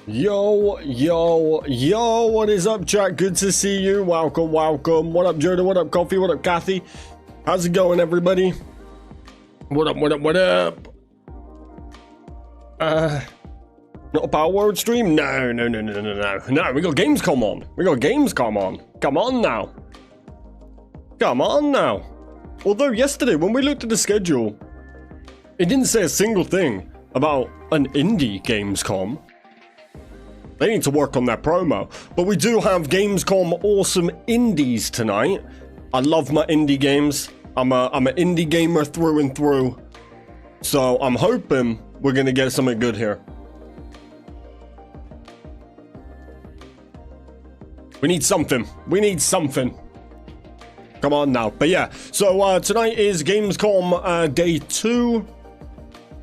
Yo, what is up, chat? Good to see you. Welcome. What up, Jordan? What up, Coffee? What up, Kathy? How's it going, everybody? What up? Not a Power Word stream? No, we got Gamescom on. Come on now. Although yesterday, when we looked at the schedule, it didn't say a single thing about an indie Gamescom. They need to work on that promo. But we do have Gamescom Awesome Indies tonight. I love my indie games. I'm an indie gamer through and through. So I'm hoping we're going to get something good here. We need something. Come on now. But yeah, so tonight is Gamescom Day 2.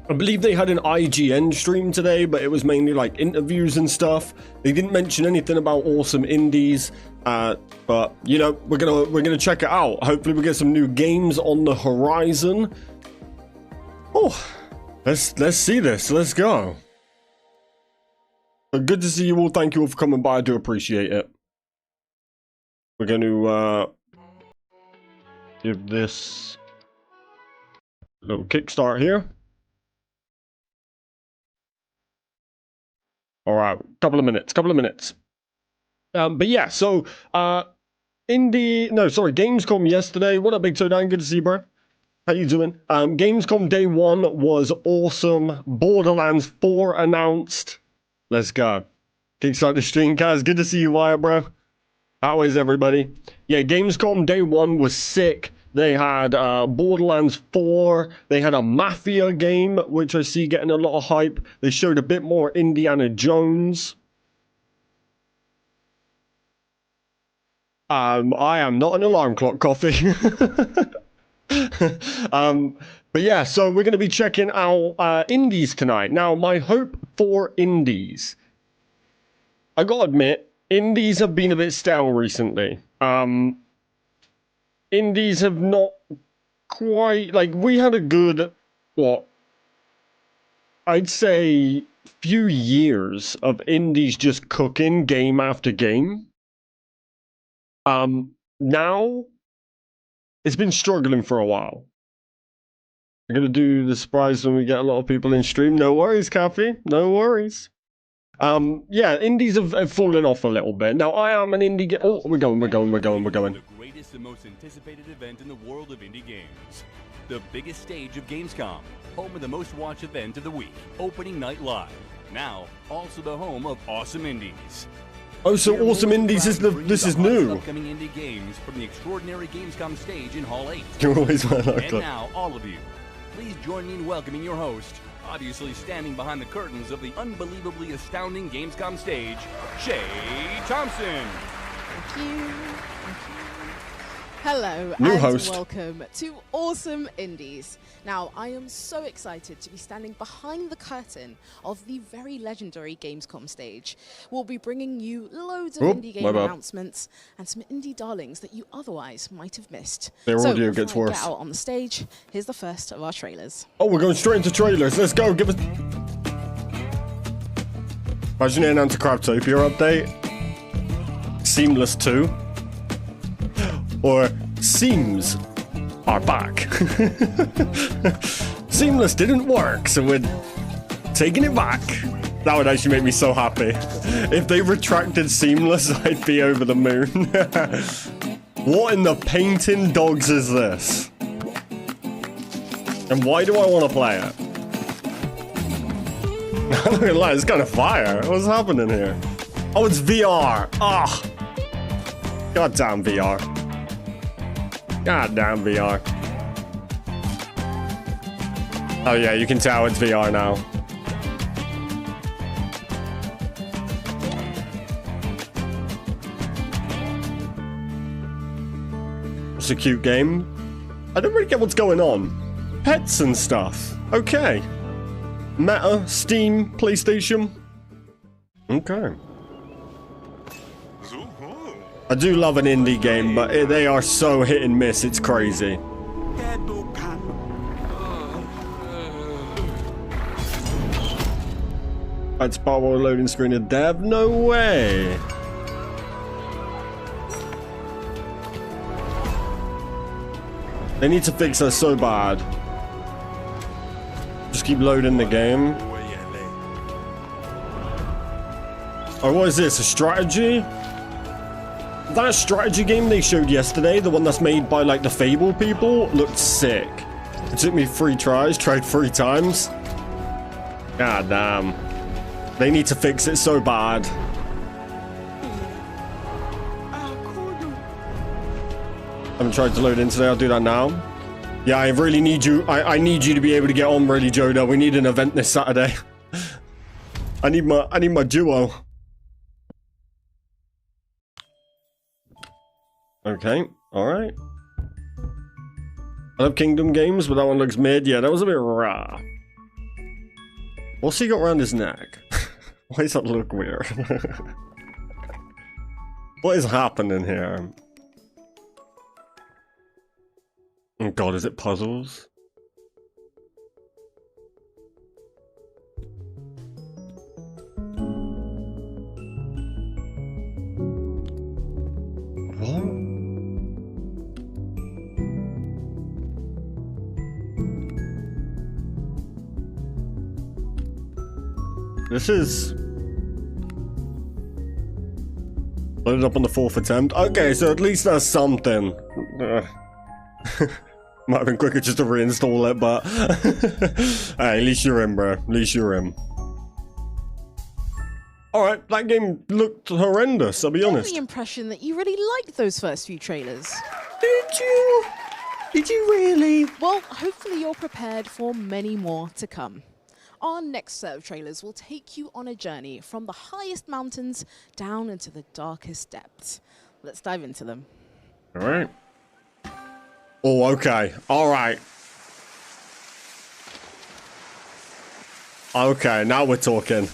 I believe they had an IGN stream today, but it was mainly like interviews and stuff. They didn't mention anything about Awesome Indies, but you know, we're gonna check it out. Hopefully we get some new games on the horizon. Oh, let's see this. Let's go. But good to see you all. Thank you all for coming by. I do appreciate it. We're going to give this a little kickstart here. All right, couple of minutes. But yeah, so Gamescom yesterday. What up, Big Toe Dan? Good to see you, bro. How you doing? Gamescom Day 1 was awesome. Borderlands 4 announced. Let's go. Kickstart the stream, Kaz. Good to see you, Wyatt, bro. How is everybody? Yeah, Gamescom Day 1 was sick. They had Borderlands 4. They had a Mafia game, which I see getting a lot of hype. They showed a bit more Indiana Jones. I am not an alarm clock, Coffee. But yeah, so we're going to be checking out indies tonight. Now, my hope for indies. I gotta admit, indies have been a bit stale recently. Indies have not quite, like, we had a good, I'd say few years of indies just cooking game after game. Now, it's been struggling for a while. I'm gonna do the surprise when we get a lot of people in stream. No worries, Kathy, no worries. Yeah, indies have fallen off a little bit. Now, I am an indie oh, we're going. The greatest and most anticipated event in the world of indie games. The biggest stage of Gamescom, home of the most watched event of the week, opening night live. Now, also the home of Awesome Indies. Oh, so Awesome Indies is this is new. Upcoming indie games from the extraordinary Gamescom stage in Hall 8. You're always well like And now, all of you, please join me in welcoming your host, obviously standing behind the curtains of the unbelievably astounding Gamescom stage, Shay Thompson. Thank you. Hello New and host. Welcome to Awesome Indies. Now, I am so excited to be standing behind the curtain of the very legendary Gamescom stage. We'll be bringing you loads of indie game announcements and some indie darlings that you otherwise might have missed. Their audio before gets I worse. Get out on the stage. Here's the first of our trailers. Oh, we're going straight into trailers. Let's go. Give us. Imagine an Anti-Craptopia update. Seamless 2. Or Seams are back. Seamless didn't work, so we're taking it back. That would actually make me so happy. If they retracted Seamless, I'd be over the moon. What in the painting dogs is this? And why do I want to play it? I'm not gonna lie, it's kind of fire. What's happening here? Oh, it's VR. Ah. Goddamn VR. Goddamn VR. Oh yeah, you can tell it's VR now. It's a cute game. I don't really get what's going on. Pets and stuff. Okay. Meta, Steam, PlayStation. Okay. I do love an indie game, but they are so hit and miss, it's crazy. That's power loading screen of dev? No way. They need to fix that so bad. Just keep loading the game. Oh, what is this? A strategy? That strategy game they showed yesterday, the one that's made by like the Fable people, looked sick. It took me 3 tries, tried 3 times. God damn. They need to fix it so bad. I haven't tried to load in today. I'll do that now. Yeah, I really need you. I need you to be able to get on, really, Joda. We need an event this Saturday. I need my duo. Okay, all right. I love Kingdom games, but that one looks mid. Yeah, that was a bit raw. What's he got around his neck? Why does that look weird? What is happening here? Oh god, is it puzzles? What? This is loaded up on the 4th attempt. Okay, so at least that's something. Might have been quicker just to reinstall it, but hey, at least you're in, bro. At least you're in. Alright, that game looked horrendous, I'll be honest. The impression that you really liked those first few trailers. Did you? Did you really? Well, hopefully you're prepared for many more to come. Our next set of trailers will take you on a journey from the highest mountains down into the darkest depths. Let's dive into them. Alright. Oh, okay. Alright. Okay, now we're talking.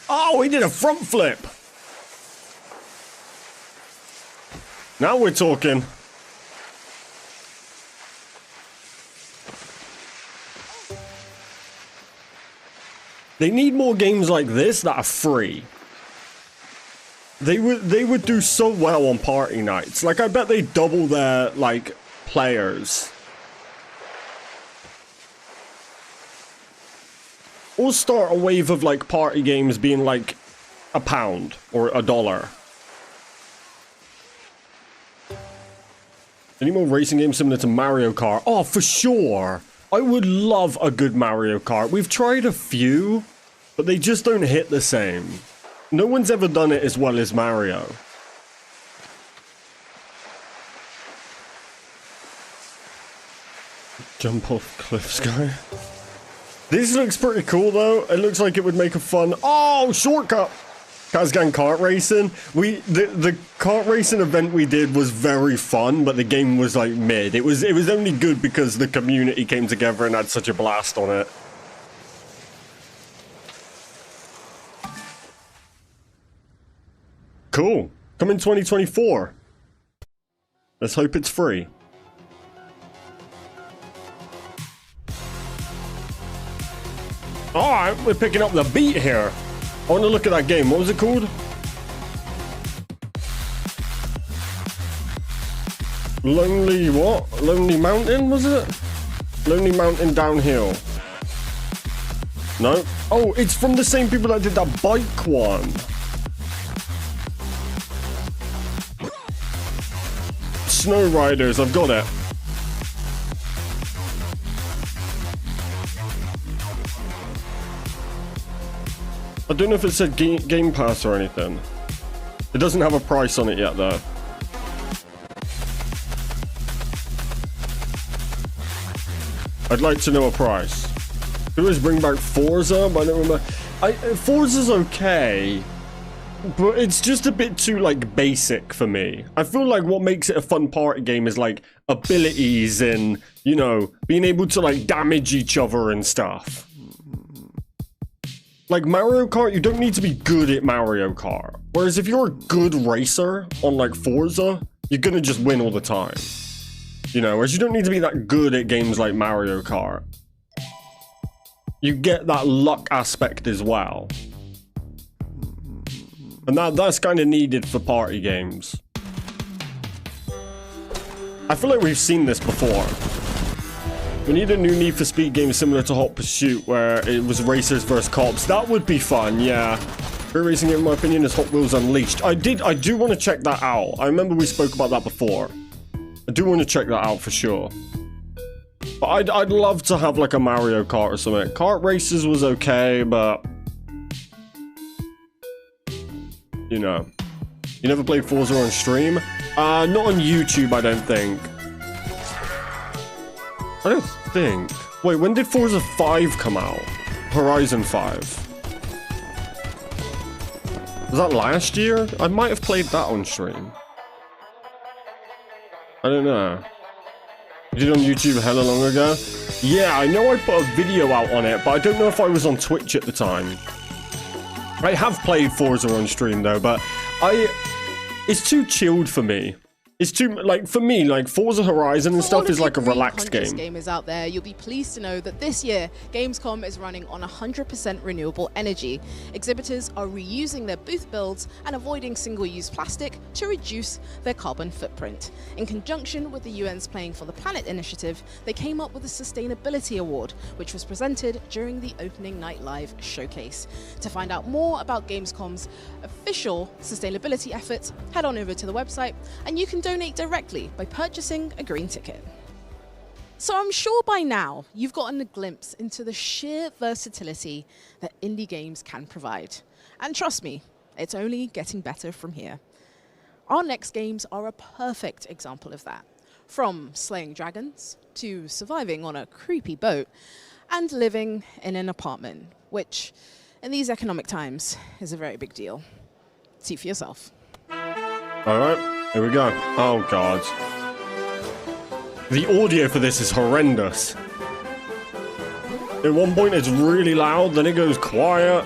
Oh, he did a front flip. Now we're talking. They need more games like this that are free. They would do so well on party nights. Like, I bet they double their, like, players. Or start a wave of, like, party games being, like, £1 or $1. Any more racing games similar to Mario Kart? Oh, for sure. I would love a good Mario Kart. We've tried a few, but they just don't hit the same. No one's ever done it as well as Mario. Jump off cliffs, guy. This looks pretty cool, though. It looks like it would make a fun... Oh, shortcut! Kazgan kart racing. The kart racing event we did was very fun, but the game was like mid. It was only good because the community came together and had such a blast on it. Cool. Coming 2024. Let's hope it's free. Alright, we're picking up the beat here. I want to look at that game. What was it called? Lonely what? Lonely Mountain, was it? Lonely Mountain Downhill. No? Oh, it's from the same people that did that bike one. Snow Riders, I've got it. I don't know if it said Game Pass or anything. It doesn't have a price on it yet, though. I'd like to know a price. Could always bring back Forza, but I don't remember. Forza's okay, but it's just a bit too, like, basic for me. I feel like what makes it a fun party game is, like, abilities and, you know, being able to, like, damage each other and stuff. Like, Mario Kart, you don't need to be good at Mario Kart. Whereas if you're a good racer on, like, Forza, you're gonna just win all the time. You know, whereas you don't need to be that good at games like Mario Kart. you get that luck aspect as well. And that's kind of needed for party games. I feel like we've seen this before. We need a new Need for Speed game similar to Hot Pursuit, where it was racers versus cops. That would be fun, yeah. Great racing game, in my opinion, is Hot Wheels Unleashed. I do want to check that out. I remember we spoke about that before. I do want to check that out for sure. But I'd love to have like a Mario Kart or something. Kart Races was okay, but... You know. You never played Forza on stream? Not on YouTube, I don't think. I don't think. Wait, when did Forza 5 come out? Horizon 5. Was that last year? I might have played that on stream. I don't know. You did on YouTube hella long ago? Yeah, I know I put a video out on it, but I don't know if I was on Twitch at the time. I have played Forza on stream though, but it's too chilled for me. It's too, like, for me, like, Forza Horizon and stuff is like a relaxed game. Gamers out there, you'll be pleased to know that this year, Gamescom is running on 100% renewable energy. Exhibitors are reusing their booth builds and avoiding single-use plastic to reduce their carbon footprint. In conjunction with the UN's Playing for the Planet initiative, they came up with a Sustainability Award, which was presented during the Opening Night Live showcase. To find out more about Gamescom's official sustainability efforts, head on over to the website, and you can donate directly by purchasing a green ticket. So I'm sure by now you've gotten a glimpse into the sheer versatility that indie games can provide. And trust me, it's only getting better from here. Our next games are a perfect example of that. From slaying dragons to surviving on a creepy boat and living in an apartment, which in these economic times is a very big deal. See for yourself. All right. Here we go. Oh, God. The audio for this is horrendous. At one point it's really loud, then it goes quiet.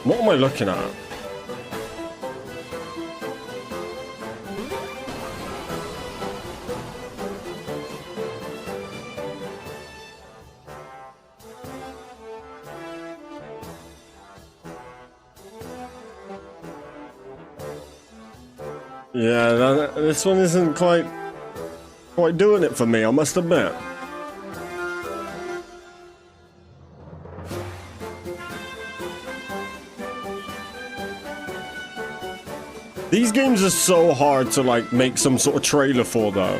What am I looking at? Yeah, this one isn't quite doing it for me, I must admit. These games are so hard to like make some sort of trailer for though.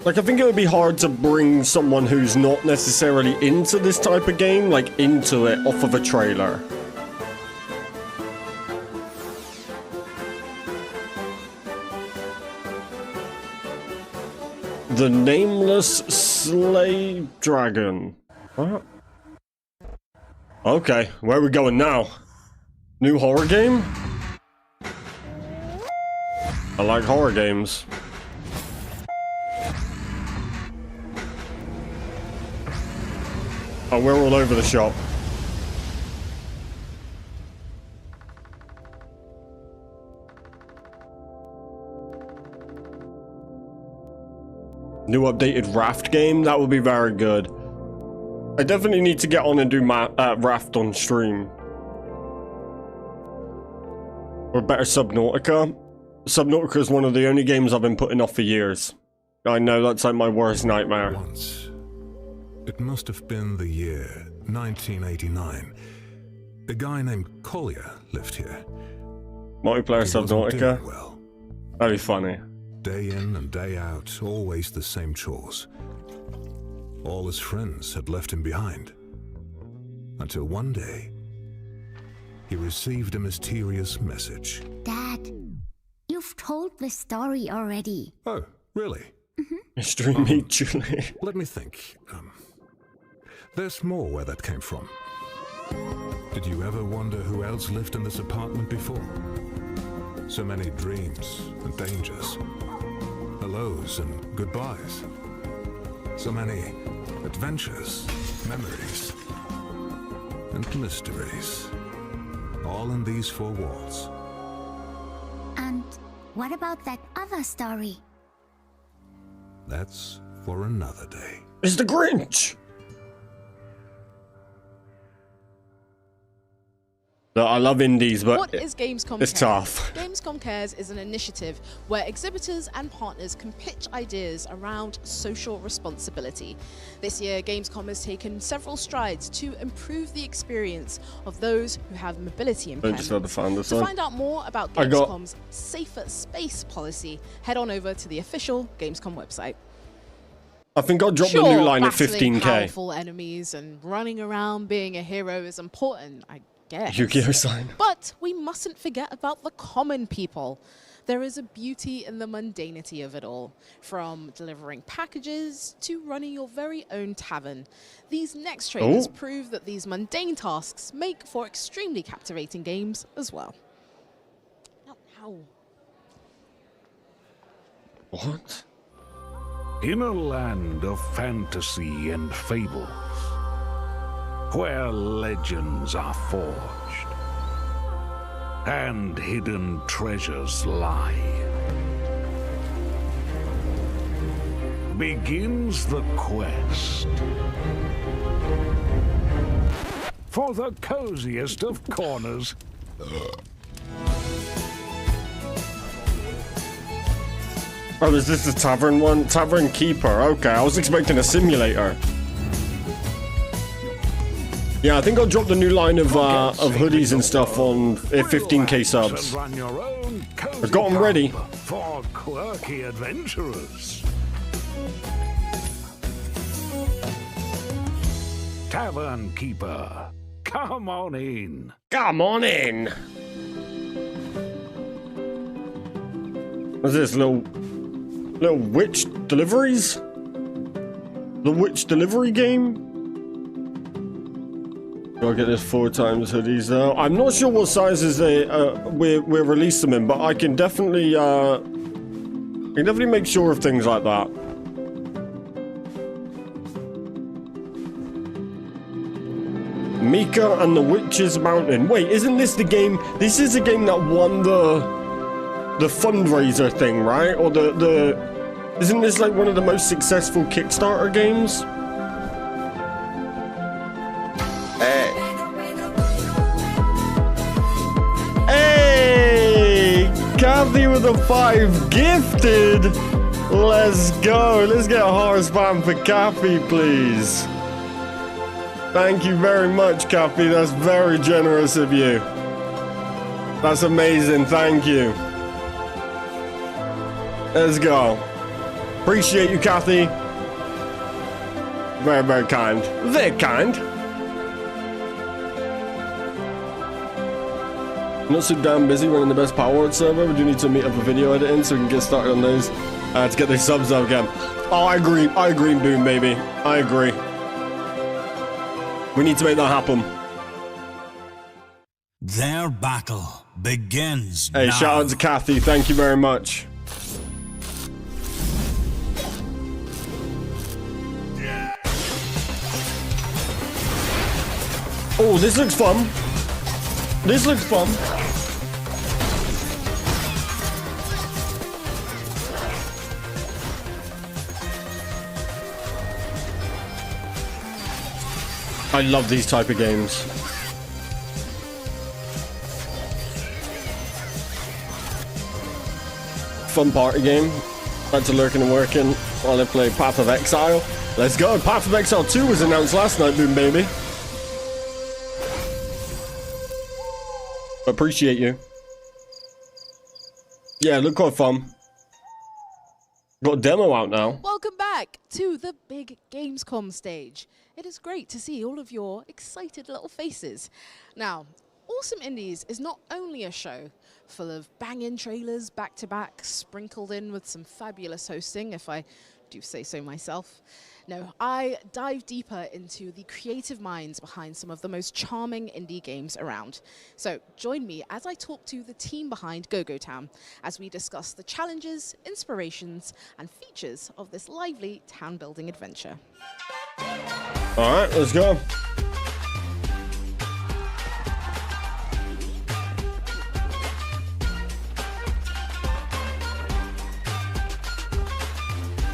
Like, I think it would be hard to bring someone who's not necessarily into this type of game, like, into it off of a trailer. The Nameless Slay Dragon. What? Okay, where are we going now? New horror game? I like horror games. Oh, we're all over the shop. New updated Raft game? That would be very good. I definitely need to get on and do Raft on stream. Or better, Subnautica. Subnautica is one of the only games I've been putting off for years. I know, that's like my worst nightmare. Once, it must have been the year 1989. A guy named Collier lived here. Multiplayer Subnautica? Well. That'd be funny. Day in and day out, always the same chores. All his friends had left him behind. Until one day, he received a mysterious message. Dad, you've told this story already. Oh, really? Mystery Meat Julie. Let me think. There's more where that came from. Did you ever wonder who else lived in this apartment before? So many dreams and dangers. Hellos and goodbyes. So many adventures, memories, and mysteries. All in these four walls. And what about that other story? That's for another day. It's the Grinch! No, I love indies, but What is Gamescom it's Cares? tough. Gamescom Cares is an initiative where exhibitors and partners can pitch ideas around social responsibility. This year, Gamescom has taken several strides to improve the experience of those who have mobility I just had to impairments. find this To one. find out more about I got- Gamescom's Safer Space policy, head on over to the official Gamescom website. I think I'll drop the new line at battling 15k. powerful enemies and running around being a hero is important, I guess. Yu-Gi-Oh sign. But we mustn't forget about the common people. There is a beauty in the mundanity of it all, from delivering packages to running your very own tavern. These next trailers prove that these mundane tasks make for extremely captivating games as well. Ow. What? In a land of fantasy and fables, where legends are forged and hidden treasures lie, begins the quest for the coziest of corners. Oh, is this the tavern one? Tavern Keeper. Okay, I was expecting a simulator. Yeah, I think I'll drop the new line of hoodies and stuff on 15k subs. I've got them ready. For quirky adventurers. Tavern Keeper, come on in. Come on in. What's this, little witch deliveries? The witch delivery game? I'll get this 4 times hoodies though. I'm not sure what sizes we're release them in, but I can definitely make sure of things like that. Mika and the Witch's Mountain. Wait, isn't this the game? This is the game that won the fundraiser thing, right? Or isn't this like one of the most successful Kickstarter games? Hey, Kathy with a 5 gifted. Let's go. Let's get a horse spam for Kathy, please. Thank you very much, Kathy. That's very generous of you. That's amazing. Thank you. Let's go. Appreciate you, Kathy. Very, very kind. Very kind. I'm not so damn busy running the best powered server. We do need to meet up for video editing so we can get started on those to get the subs up again. Oh, I agree. I agree, Boom, baby. I agree. We need to make that happen. Their battle begins Hey, now. shout out to Kathy. Thank you very much. Oh, this looks fun. This looks fun. I love these type of games. Fun party game. Back to lurking and working while I play Path of Exile. Let's go. Path of Exile 2 was announced last night, Boom Baby. Appreciate you. Yeah, look quite fun. Got a demo out now. Welcome back to the big Gamescom stage. It is great to see all of your excited little faces. Now, Awesome Indies is not only a show full of banging trailers back to back, sprinkled in with some fabulous hosting, if I do say so myself. No, I dive deeper into the creative minds behind some of the most charming indie games around. So join me as I talk to the team behind GoGo Town as we discuss the challenges, inspirations, and features of this lively town-building adventure. All right, let's go.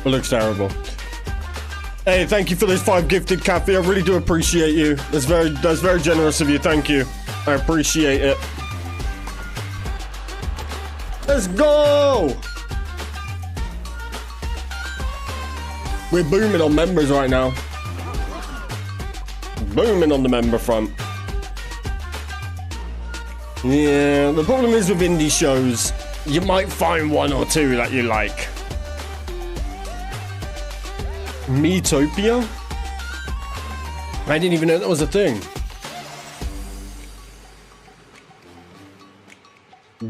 It looks terrible. Hey, thank you for those 5 gifted, Kathy. I really do appreciate you. That's very generous of you. Thank you. I appreciate it. Let's go! We're booming on members right now. Booming on the member front. Yeah, the problem is with indie shows, you might find 1 or 2 that you like. Metopia? I didn't even know that was a thing.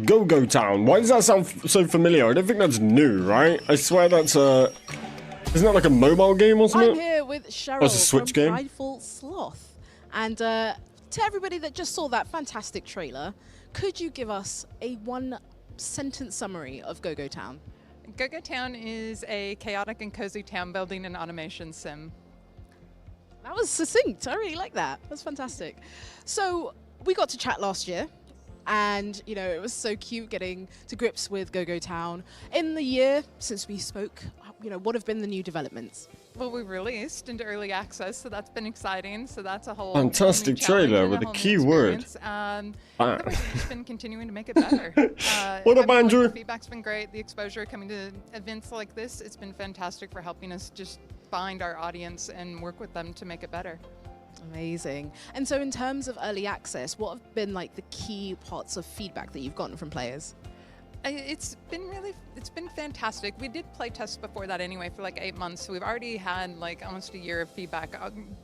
GoGo Town. Why does that sound so familiar? I don't think that's new, right? I swear that's a... Isn't that like a mobile game or something? I'm here with Cheryl it's a Switch from game? Prideful Sloth. And to everybody that just saw that fantastic trailer, could you give us a 1-sentence summary of GoGo Town? GoGo Town is a chaotic and cozy town building and automation sim. That was succinct. I really like that. That's fantastic. So we got to chat last year, and you know it was so cute getting to grips with GoGo Town. In the year since we spoke, you know, what have been the new developments? Well, we released into early access, so that's been exciting. So that's a whole Fantastic new challenge trailer and with a whole new key word. experience. Bang. Otherwise, we've just been continuing to make it better. What up, Andrew? The feedback's been great. The exposure coming to events like this, it's been fantastic for helping us just find our audience and work with them to make it better. Amazing. And so in terms of early access, what have been like the key parts of feedback that you've gotten from players? It's been fantastic. We did play tests before that anyway for like 8 months. So we've already had like almost a year of feedback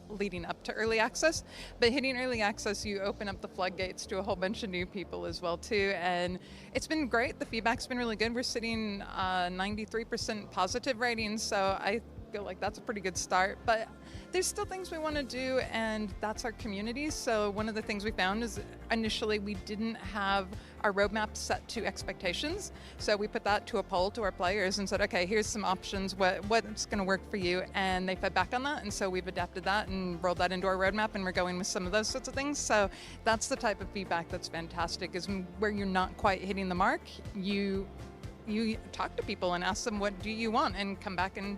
leading up to early access. But hitting early access, you open up the floodgates to a whole bunch of new people as well too. And it's been great. The feedback's been really good. We're sitting 93% positive ratings. So I feel like that's a pretty good start. But there's still things we want to do, and that's our community. So one of the things we found is initially we didn't have our roadmap set to expectations. So we put that to a poll to our players and said, okay, here's some options, what's going to work for you? And they fed back on that. And so we've adapted that and rolled that into our roadmap, and we're going with some of those sorts of things. So that's the type of feedback that's fantastic, is where you're not quite hitting the mark, you talk to people and ask them, what do you want? And come back and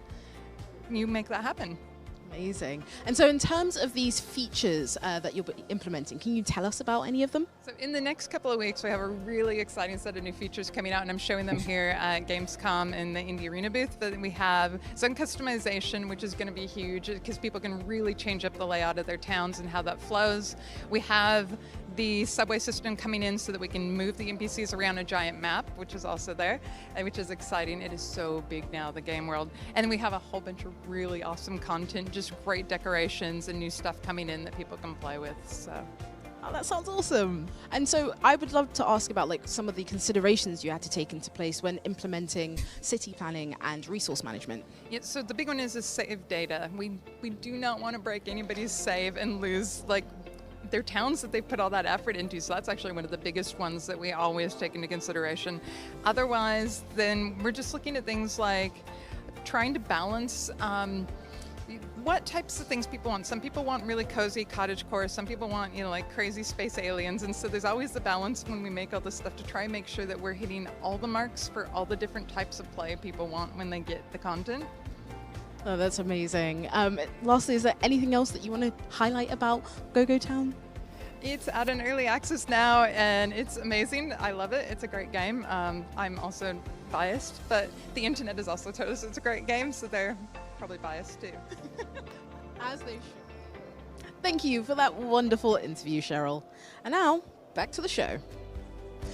you make that happen. Amazing. And so in terms of these features that you'll be implementing, can you tell us about any of them? So in the next couple of weeks, we have a really exciting set of new features coming out, and I'm showing them here at Gamescom in the Indie Arena booth. But we have zone customization, which is going to be huge because people can really change up the layout of their towns and how that flows. We have the subway system coming in so that we can move the NPCs around a giant map, which is also there, which is exciting. It is so big now, the game world. And then we have a whole bunch of really awesome content, just great decorations and new stuff coming in that people can play with. So. Oh, that sounds awesome. And so I would love to ask about like some of the considerations you had to take into place when implementing city planning and resource management. Yeah, so the big one is save data. We do not want to break anybody's save and lose like their towns that they put all that effort into. So that's actually one of the biggest ones that we always take into consideration. Otherwise, then we're just looking at things like trying to balance what types of things people want. Some people want really cozy cottagecore. Some people want, you know, like crazy space aliens. And so there's always the balance when we make all this stuff to try and make sure that we're hitting all the marks for all the different types of play people want when they get the content. Oh, that's amazing. Lastly, is there anything else that you want to highlight about GoGo Town? It's out in early access now, and it's amazing. I love it. It's a great game. I'm also biased, but the internet is also told us it's a great game, so they're probably biased too. As they should. Thank you for that wonderful interview, Cheryl. And now, back to the show.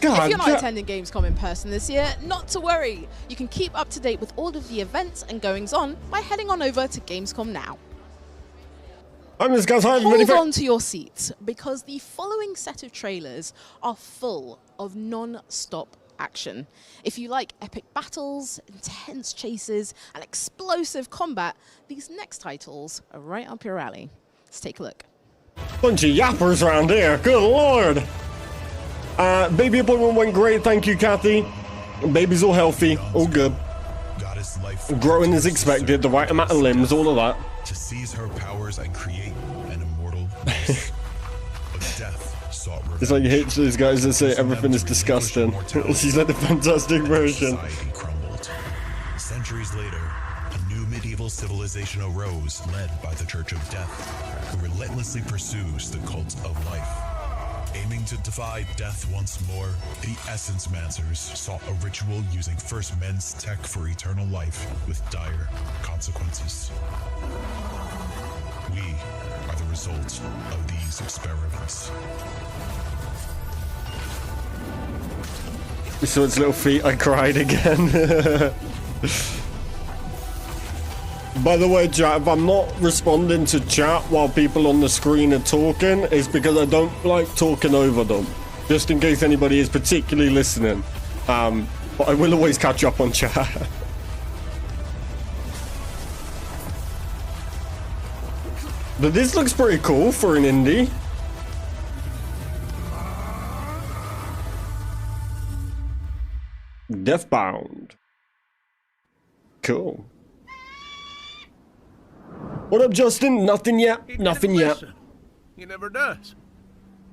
God, if you're not attending Gamescom in person this year, not to worry. You can keep up to date with all of the events and goings on by heading on over to Gamescom now. I'm just guys, Hold on to your seats, because the following set of trailers are full of non-stop action. If you like epic battles, intense chases, and explosive combat, these next titles are right up your alley. Let's take a look. Bunch of yappers around here. Good lord. Baby appointment went great. Thank you, Kathy. Baby's all healthy. All good. Growing as expected. The right amount of limbs. All of that. To seize her powers and create an immortal race. But death sought revenge. It's like you hate those guys that say everything is disgusting. She's like the fantastic version. Crumbled. Centuries later, a new medieval civilization arose, led by the Church of Death, who relentlessly pursues the cult of life. Aiming to defy death once more, the Essence Mancers sought a ritual using first men's tech for eternal life with dire consequences. We are the result of these experiments. We saw its little feet. I cried again. By the way, chat, if I'm not responding to chat while people on the screen are talking, it's because I don't like talking over them. Just in case anybody is particularly listening. But I will always catch up on chat. But this looks pretty cool for an indie. Deathbound. Cool. What up, Justin? Nothing yet. Nothing yet. Listen. He never does.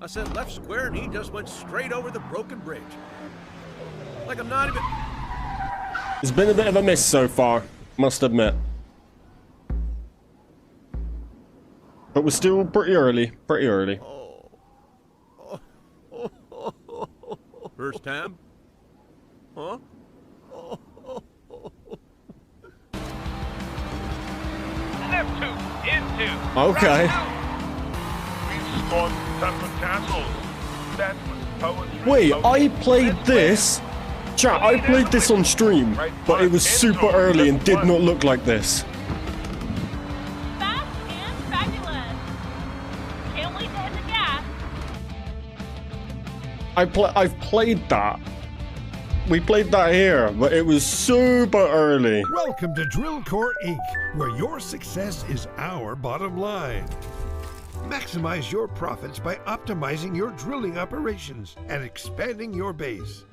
I said left square and he just went straight over the broken bridge. Like I'm not even... It's been a bit of a miss so far, must admit. But we're still pretty early. Pretty early. First time? Huh? Step 2, into. Okay. We've scored separate castles. That's what poetry. Wait, I played this. Chat, I played this on stream, but it was super early and did not look like this. Fast and fabulous. Can't wait to hit the gas. I've played that. We played that here, but it was super early. Welcome to Drillcore Inc., where your success is our bottom line. Maximize your profits by optimizing your drilling operations and expanding your base.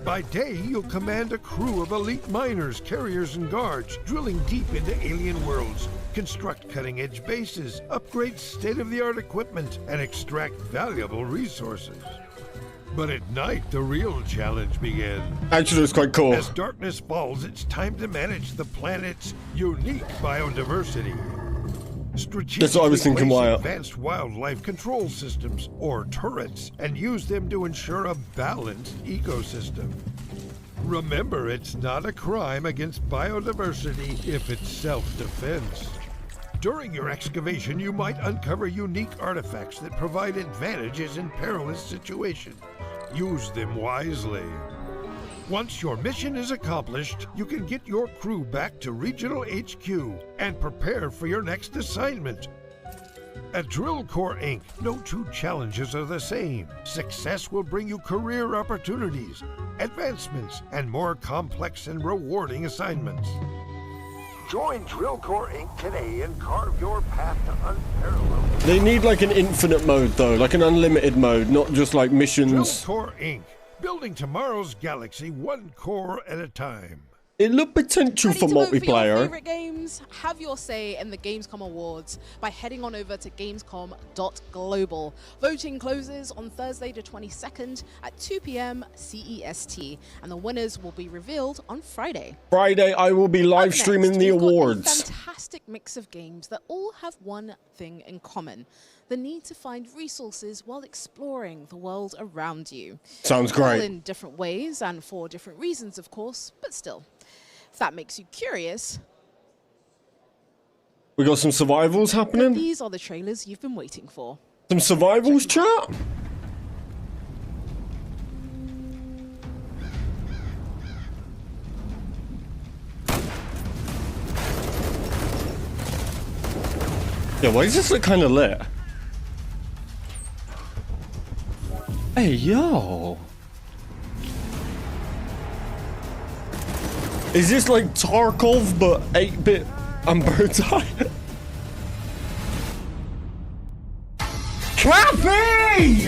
By day, you'll command a crew of elite miners, carriers, and guards, drilling deep into alien worlds, construct cutting-edge bases, upgrade state-of-the-art equipment, and extract valuable resources. But at night, the real challenge begins. Actually, it's quite cool. As darkness falls, it's time to manage the planet's unique biodiversity. That's what I was thinking, Strategically Wyatt. place advanced wildlife control systems, or turrets, and use them to ensure a balanced ecosystem. Remember, it's not a crime against biodiversity if it's self-defense. During your excavation, you might uncover unique artifacts that provide advantages in perilous situations. Use them wisely. Once your mission is accomplished, you can get your crew back to Regional HQ and prepare for your next assignment. At Drillcore Inc., no two challenges are the same. Success will bring you career opportunities, advancements, and more complex and rewarding assignments. Join Drillcore Inc. today and carve your path to unparalleled. They need like an infinite mode though, like an unlimited mode, not just like missions. Drillcore Inc. Building tomorrow's galaxy one core at a time. It looked potential Ready for to vote for your multiplayer. favorite games? Have your say in the Gamescom Awards by heading on over to gamescom.global. Voting closes on Thursday the 22nd at 2 p.m. CEST, and the winners will be revealed on Friday. Friday, I will be live streaming the We've got a awards. fantastic mix of games that all have one thing in common: the need to find resources while exploring the world around you. Sounds All great. in different ways and for different reasons, of course, but still. If that makes you curious, We got some survivals happening. these are the trailers you've been waiting for. Some survivals, chat. Yeah, why does this look kind of lit? Hey, yo. Is this like Tarkov, but 8-bit and bird's eye? Coffee!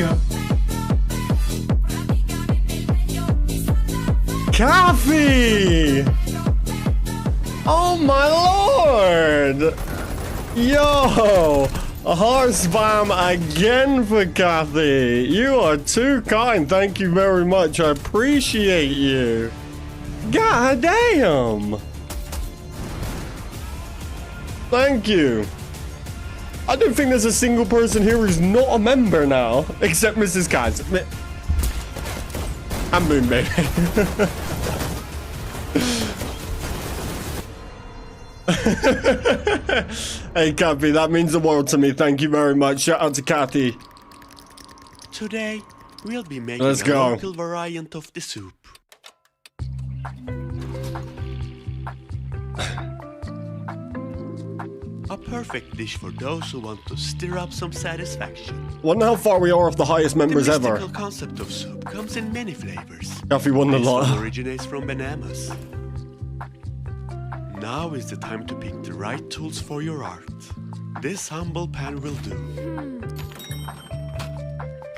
Coffee! Oh my lord! Yo! A heart spam again for Kathy. You are too kind. Thank you very much. I appreciate you. God damn. Thank you. I don't think there's a single person here who's not a member now, except Mrs. Kaz. And Moon Baby. Hey, Kathy, that means the world to me. Thank you very much. Shout out to Kathy. Today, we'll be making Let's a go. local variant of the soup. A perfect dish for those who want to stir up some satisfaction. Wonder how far we are off the highest members the ever. mystical concept of soup comes in many flavors. Kathy won the This one lot. originates from bananas. Now is the time to pick the right tools for your art. This humble pan will do.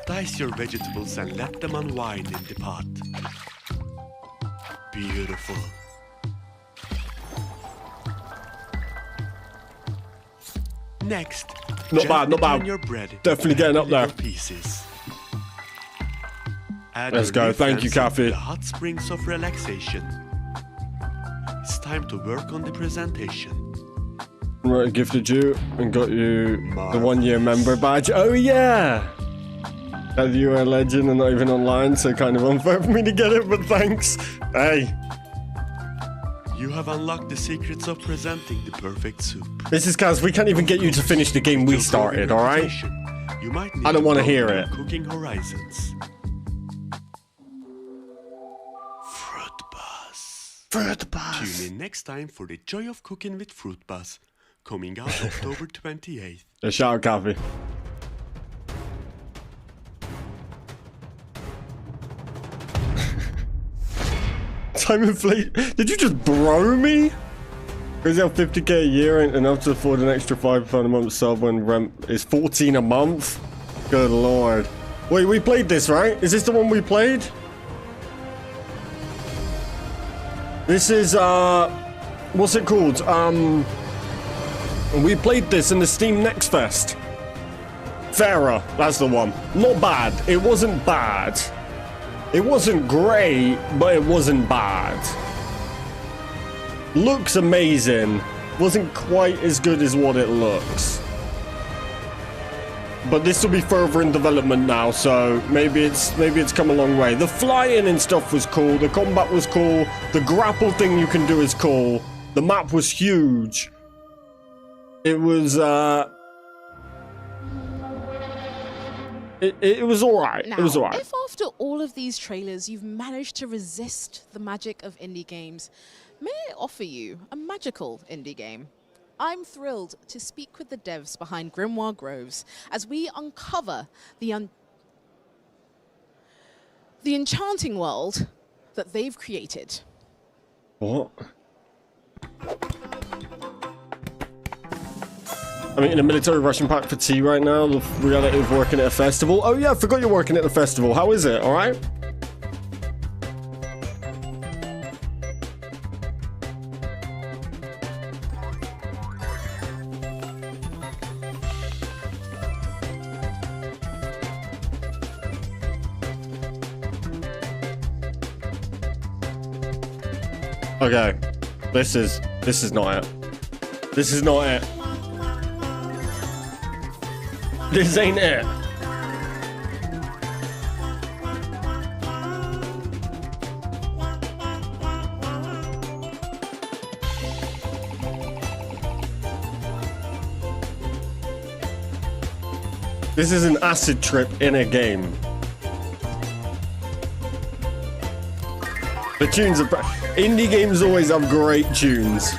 Dice your vegetables and let them unwind in the pot. Beautiful. Next, Not bad, not bad. turn your bread Definitely getting up there. into pieces. Add Let's your go. leaf Thank you, ends Kathy. into the hot springs of relaxation. It's time to work on the presentation. Right, gifted you and got you the 1-year member badge. Oh yeah! As you are a legend and not even online, so kind of unfair for me to get it, but thanks. Hey. You have unlocked the secrets of presenting the perfect soup. Mrs. Kaz, we can't even get you to finish the game we started, alright? You might I don't want to broaden hear your it. Cooking horizons. Fruit Buzz. Tune in next time for the joy of cooking with Fruit Buzz, coming out October 28th. Shout out, Kathy. Time inflation. Did you just bro me? Crazy how 50k a year ain't enough to afford an extra £5 a month sub when rent is 14 a month? Good lord. Wait, we played this, right? Is this the one we played? This is, what's it called? We played this in the Steam Next Fest. Farah, that's the one. Not bad. It wasn't bad. It wasn't great, but it wasn't bad. Looks amazing. Wasn't quite as good as what it looks. But this will be further in development now, so maybe it's come a long way. The flying and stuff was cool. The combat was cool. The grapple thing you can do is cool. The map was huge. It was it was alright. Now, It was alright. if after all of these trailers you've managed to resist the magic of indie games, may I offer you a magical indie game? I'm thrilled to speak with the devs behind Grimoire Groves as we uncover the enchanting world that they've created. What? I'm eating a military ration pack for tea right now. The reality of working at a festival. Oh yeah, I forgot you're working at the festival. How is it? All right? Okay. This is not it. This is not it. This ain't it. This is an acid trip in a game. The tunes are... Indie games always have great tunes.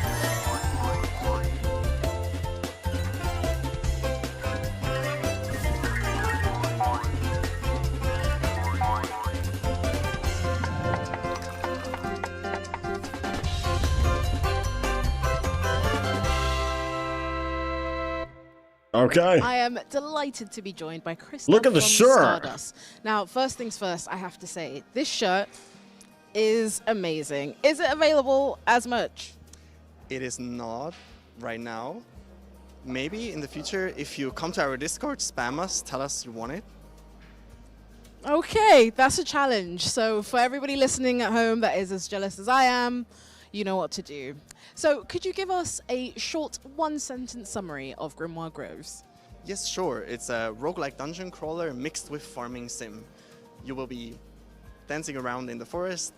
Okay. I am delighted to be joined by Chris. Look at the from shirt. Stardust. Now, first things first, I have to say, this shirt is amazing. Is it available as merch? It is not right now. Maybe in the future, if you come to our Discord, spam us, tell us you want it. Okay, that's a challenge. So for everybody listening at home that is as jealous as I am, you know what to do. So could you give us a short one-sentence summary of Grimoire Groves? Yes, sure. It's a roguelike dungeon crawler mixed with farming sim. You will be dancing around in the forest,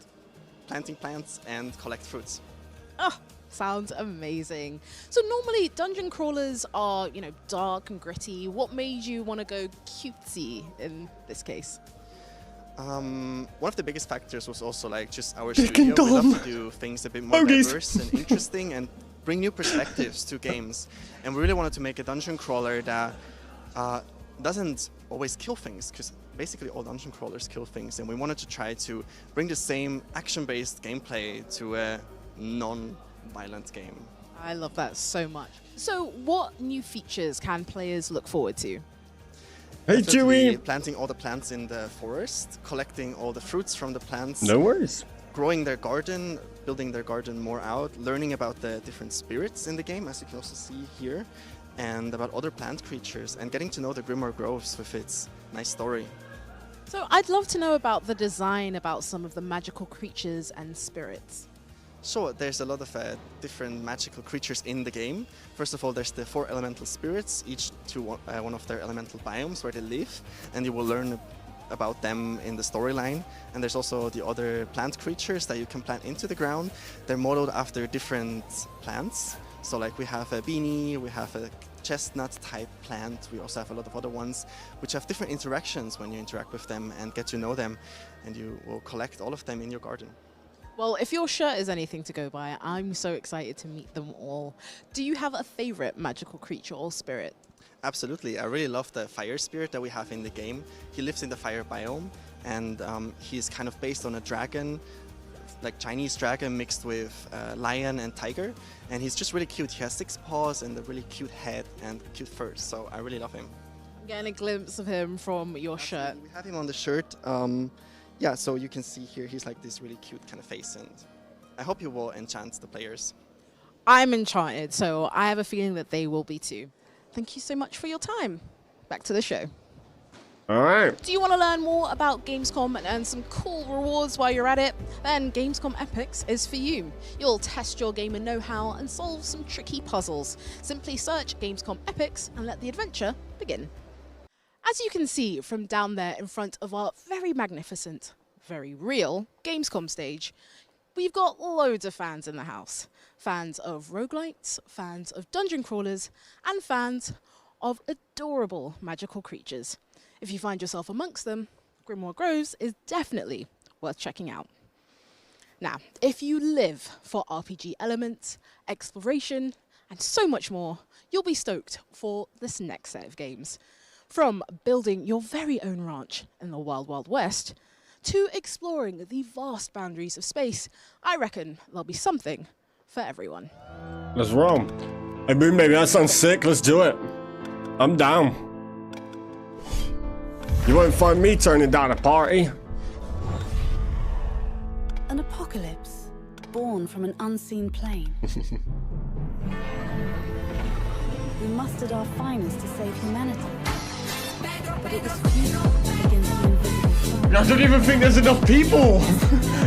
planting plants, and collect fruits. Oh, sounds amazing. So normally dungeon crawlers are, dark and gritty. What made you want to go cutesy in this case? One of the biggest factors was also just our studio. We love to do things a bit more diverse and interesting and bring new perspectives to games. And we really wanted to make a dungeon crawler that doesn't always kill things, because basically all dungeon crawlers kill things. And we wanted to try to bring the same action-based gameplay to a non-violent game. I love that so much. So what new features can players look forward to? Hey, Chewie! Planting all the plants in the forest, collecting all the fruits from the plants. No worries. Growing their garden, building their garden more out, learning about the different spirits in the game, as you can also see here, and about other plant creatures, and getting to know the Grimoire Groves with its nice story. So I'd love to know about the design, about some of the magical creatures and spirits. So there's a lot of different magical creatures in the game. First of all, there's the 4 elemental spirits, each to one of their elemental biomes where they live, and you will learn about them in the storyline. And there's also the other plant creatures that you can plant into the ground. They're modeled after different plants. So we have a beanie, we have a chestnut type plant. We also have a lot of other ones which have different interactions when you interact with them and get to know them, and you will collect all of them in your garden. Well, if your shirt is anything to go by, I'm so excited to meet them all. Do you have a favorite magical creature or spirit? Absolutely. I really love the fire spirit that we have in the game. He lives in the fire biome, and he's kind of based on a dragon, like Chinese dragon mixed with lion and tiger. And he's just really cute. He has 6 paws and a really cute head and cute fur. So I really love him. I'm getting a glimpse of him from your shirt. We have him on the shirt. Yeah, so you can see here, he's like this really cute kind of face, and I hope you will enchant the players. I'm enchanted, so I have a feeling that they will be too. Thank you so much for your time. Back to the show. All right. Do you want to learn more about Gamescom and earn some cool rewards while you're at it? Then Gamescom Epics is for you. You'll test your gamer know-how and solve some tricky puzzles. Simply search Gamescom Epics and let the adventure begin. As you can see from down there in front of our very magnificent, very real Gamescom stage, we've got loads of fans in the house. Fans of roguelites, fans of dungeon crawlers, and fans of adorable magical creatures. If you find yourself amongst them, Grimoire Groves is definitely worth checking out. Now, if you live for RPG elements, exploration, and so much more, you'll be stoked for this next set of games. From building your very own ranch in the Wild Wild West to exploring the vast boundaries of space, I reckon there'll be something for everyone. Let's roll. Hey, Boom Baby, that sounds sick. Let's do it. I'm down. You won't find me turning down a party. An apocalypse born from an unseen plane. We mustered our finest to save humanity. But it was futile against the invisible foe. I don't even think there's enough people!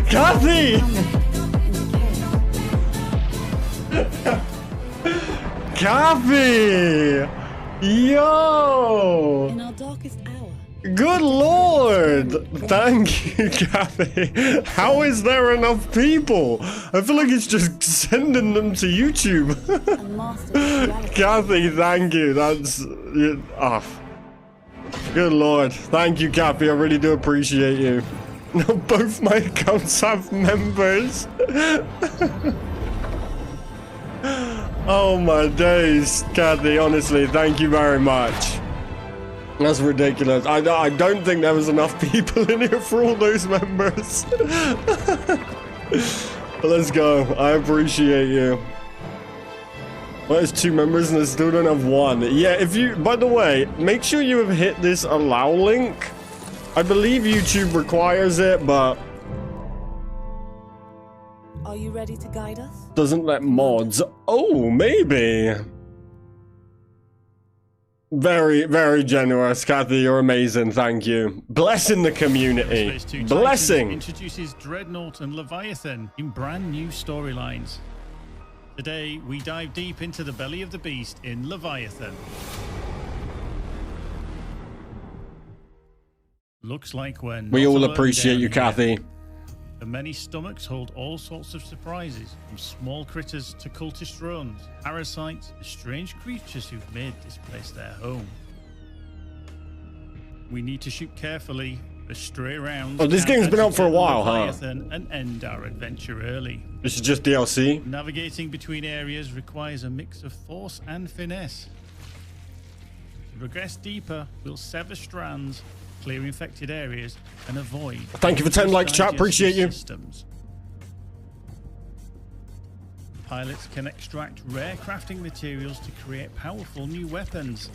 Kathy! Kathy! Yo! In our darkest hour. Good lord! Thank you, Kathy. How is there enough people? I feel like it's just sending them to YouTube. Kathy, thank you. That's... Good lord. Thank you, Kathy. I really do appreciate you. Now both my accounts have members. Oh my days, Kathy. Honestly, thank you very much. That's ridiculous. I don't think there was enough people in here for all those members. But let's go. I appreciate you. Well, there's 2 members and I still don't have 1. Yeah, if you, by the way, make sure you have hit this allow link. I believe YouTube requires it, but Are you ready to guide us? doesn't let mods. Oh, maybe. Very, very generous, Kathy. You're amazing. Thank you. Blessing the community. Blessing. Introduces Dreadnought and Leviathan in brand new storylines. Today, we dive deep into the belly of the beast in Leviathan. Looks like when We all appreciate you, Kathy. The many stomachs hold all sorts of surprises, from small critters to cultist drones, parasites, to strange creatures who've made this place their home. We need to shoot carefully, as stray rounds. Oh, this game's been out for a while, huh? And end our adventure early. This is just DLC. Navigating between areas requires a mix of force and finesse. To progress deeper, we'll sever strands, clear infected areas, and avoid. Thank you for 10 likes, chat. Appreciate you. Systems. Pilots can extract rare crafting materials to create powerful new weapons.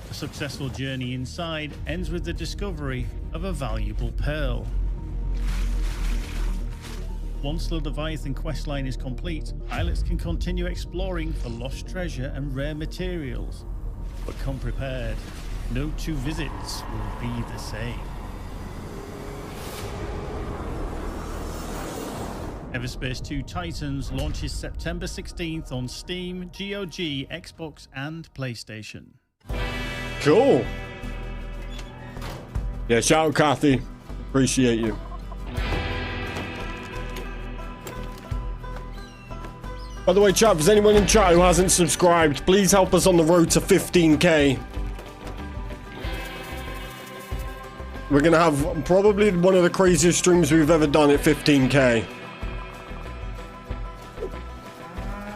A successful journey inside ends with the discovery of a valuable pearl. Once the Leviathan questline is complete, pilots can continue exploring for lost treasure and rare materials. But come prepared, no 2 visits will be the same. Everspace 2 Titans launches September 16th on Steam, GOG, Xbox, and PlayStation. Cool. Yeah, shout out, Kathy. Appreciate you. By the way, chat, if there's anyone in chat who hasn't subscribed, please help us on the road to 15k. We're gonna have probably one of the craziest streams we've ever done at 15k.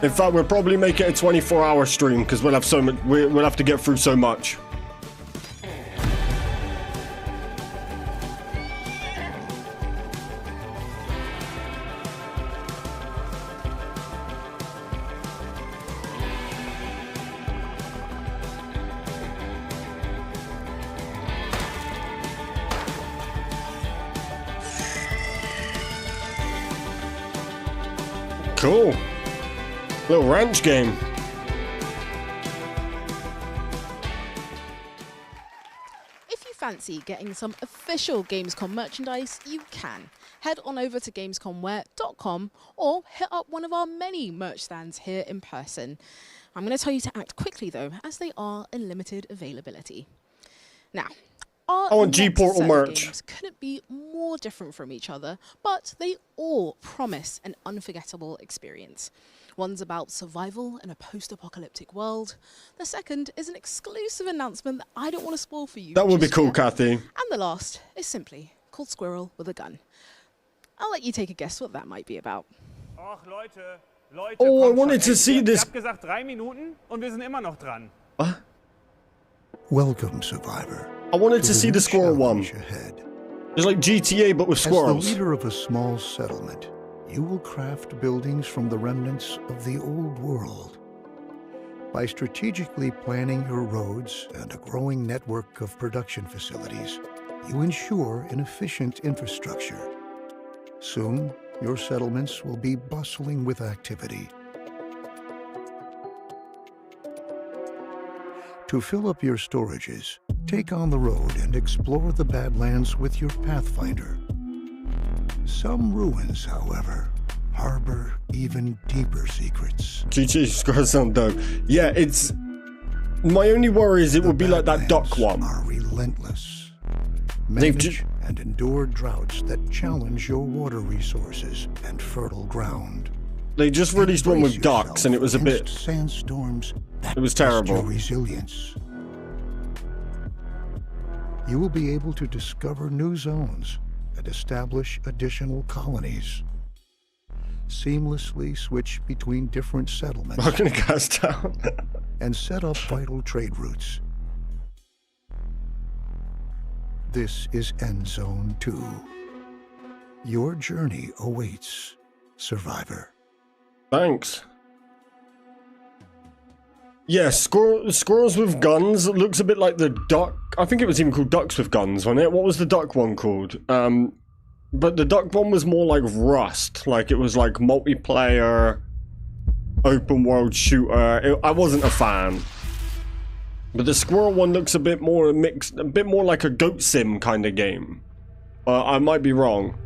In fact, we'll probably make it a 24-hour stream because we'll have so much. We'll have to get through so much. Cool. Little ranch game. If you fancy getting some official Gamescom merchandise, you can. Head on over to gamescomwear.com or hit up one of our many merch stands here in person. I'm going to tell you to act quickly though, as they are in limited availability. Now, I want G-Portal merch. Games couldn't be more different from each other, but they all promise an unforgettable experience. One's about survival in a post-apocalyptic world. The second is an exclusive announcement that I don't want to spoil for you. That would be cool, yet. Kathy. And the last is simply called Squirrel with a Gun. I'll let you take a guess what that might be about. Oh, I wanted to see this. What? Welcome, survivor. I wanted to see the squirrel one. It's like GTA, but with squirrels. As the leader of a small settlement, you will craft buildings from the remnants of the old world. By strategically planning your roads and a growing network of production facilities, you ensure an efficient infrastructure. Soon, your settlements will be bustling with activity. To fill up your storages, take on the road and explore the Badlands with your Pathfinder. Some ruins, however, harbor even deeper secrets. GG Squirrel sound dope. Yeah, it's... My only worry is it would be like that duck one. Are relentless. Manage and endure droughts that challenge your water resources and fertile ground. They just released one with ducks and it was a bit... sandstorms. It was terrible. Your resilience. You will be able to discover new zones and establish additional colonies. Seamlessly switch between different settlements. I'm gonna cast down. And set up vital trade routes. This is End Zone 2. Your journey awaits, survivor. Thanks. Yeah, squirrels with guns looks a bit like the duck. I think it was even called ducks with guns, wasn't it? What was the duck one called? But the duck one was more like Rust. Like it was like multiplayer, open world shooter. I wasn't a fan. But the squirrel one looks a bit more mixed, a bit more like a goat sim kind of game. I might be wrong.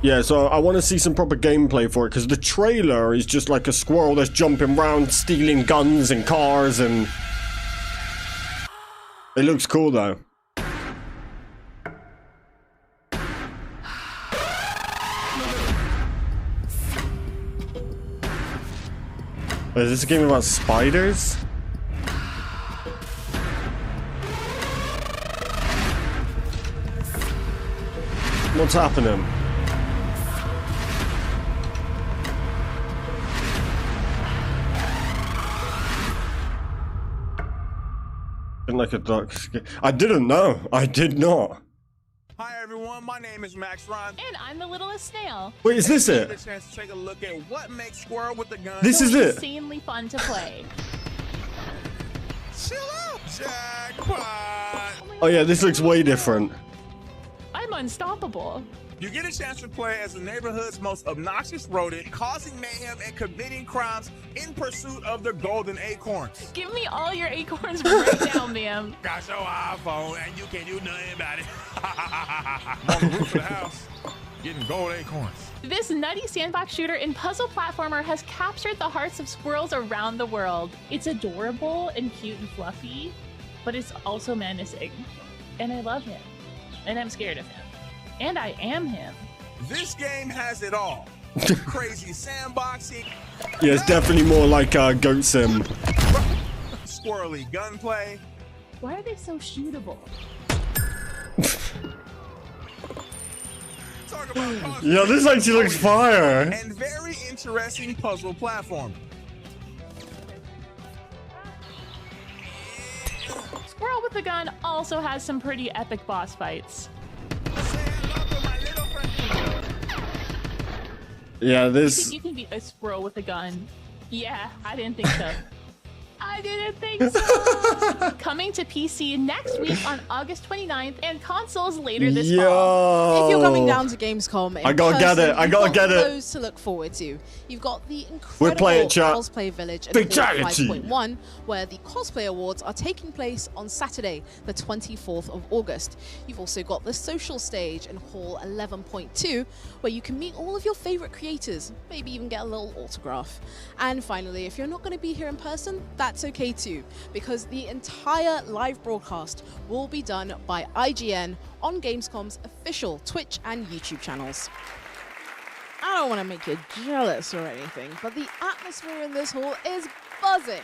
Yeah, so I want to see some proper gameplay for it, because the trailer is just like a squirrel that's jumping around, stealing guns and cars, and... It looks cool, though. Is this a game about spiders? What's happening? Like a duck. I didn't know. I did not. Hi everyone, my name is Max Ron. And I'm the littlest snail. Wait, is this it? A chance to take a look at what makes Squirrel with the Gun. This is it. Insanely fun to play. Chill out, jackpot. Oh yeah, this looks way different. I'm unstoppable. You get a chance to play as the neighborhood's most obnoxious rodent, causing mayhem and committing crimes in pursuit of the golden acorns. Give me all your acorns right now, ma'am. Got your iPhone and you can't do nothing about it. On the roof of the house, getting gold acorns. This nutty sandbox shooter and puzzle platformer has captured the hearts of squirrels around the world. It's adorable and cute and fluffy, but it's also menacing. And I love him. And I'm scared of him. And I am him. This game has it all. Crazy sandboxing. Yeah, it's definitely more like Goat Sim. Squirrely gunplay. Why are they so shootable? Yeah, this actually looks fire. And very interesting puzzle platform. Squirrel with the Gun also has some pretty epic boss fights. Yeah, this... You can beat a squirrel with a gun. Yeah, I didn't think so. I didn't think so. Coming to PC next week on August 29th and consoles later this fall. If you're coming down to Gamescom, I gotta get it. I gotta get it. Loads to look forward to. You've got the We're playing, incredible chat. Cosplay Village at Fatality. 5.1, where the Cosplay Awards are taking place on Saturday, the 24th of August. You've also got the social stage in Hall 11.2, where you can meet all of your favorite creators, maybe even get a little autograph. And finally, if you're not going to be here in person, that's okay too, because the entire live broadcast will be done by IGN on Gamescom's official Twitch and YouTube channels. I don't want to make you jealous or anything, but the atmosphere in this hall is buzzing.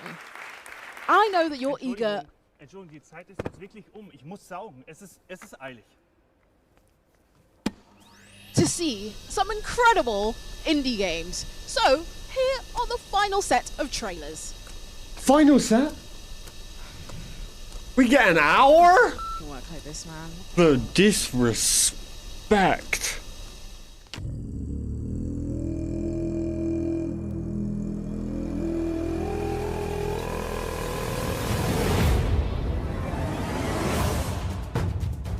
I know that you're eager. Entschuldigung, die Zeit ist jetzt wirklich Ich muss saugen. Es ist eilig. To see some incredible indie games. So, here are the final set of trailers. Final set? We get an hour? Don't work like this, man. The disrespect.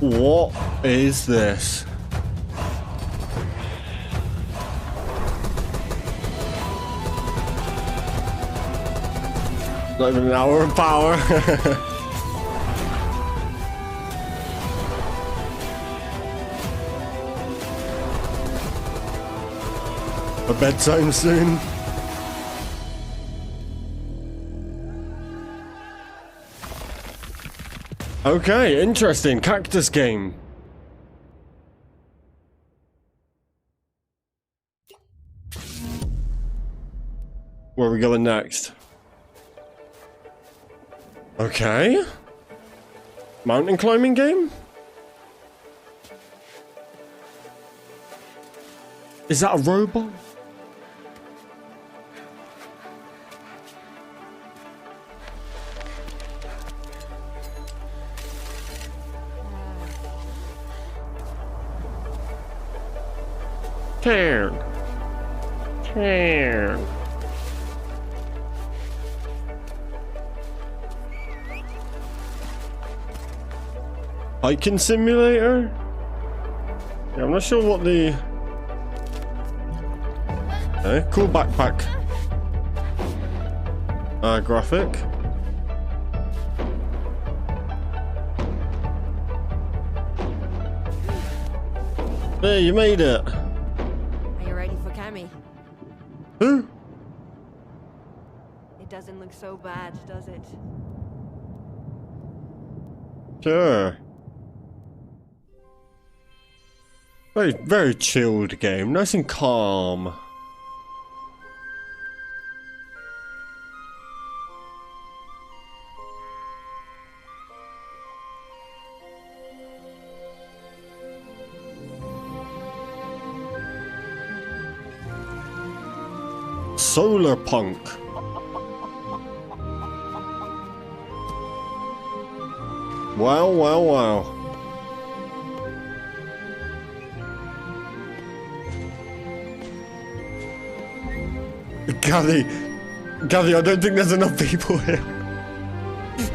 What is this? Not even an hour of power. A bedtime soon. Okay, interesting. Cactus game. Where are we going next? Okay. Mountain climbing game? Is that a robot? Turn. Hiking simulator? Yeah, I'm not sure what the... Okay, cool backpack. Graphic. There, you made it. Are you ready for Cammy? Who? It doesn't look so bad, does it? Sure. Very, very chilled game. Nice and calm. Solar Punk. Wow, wow, wow. Gally, I don't think there's enough people here.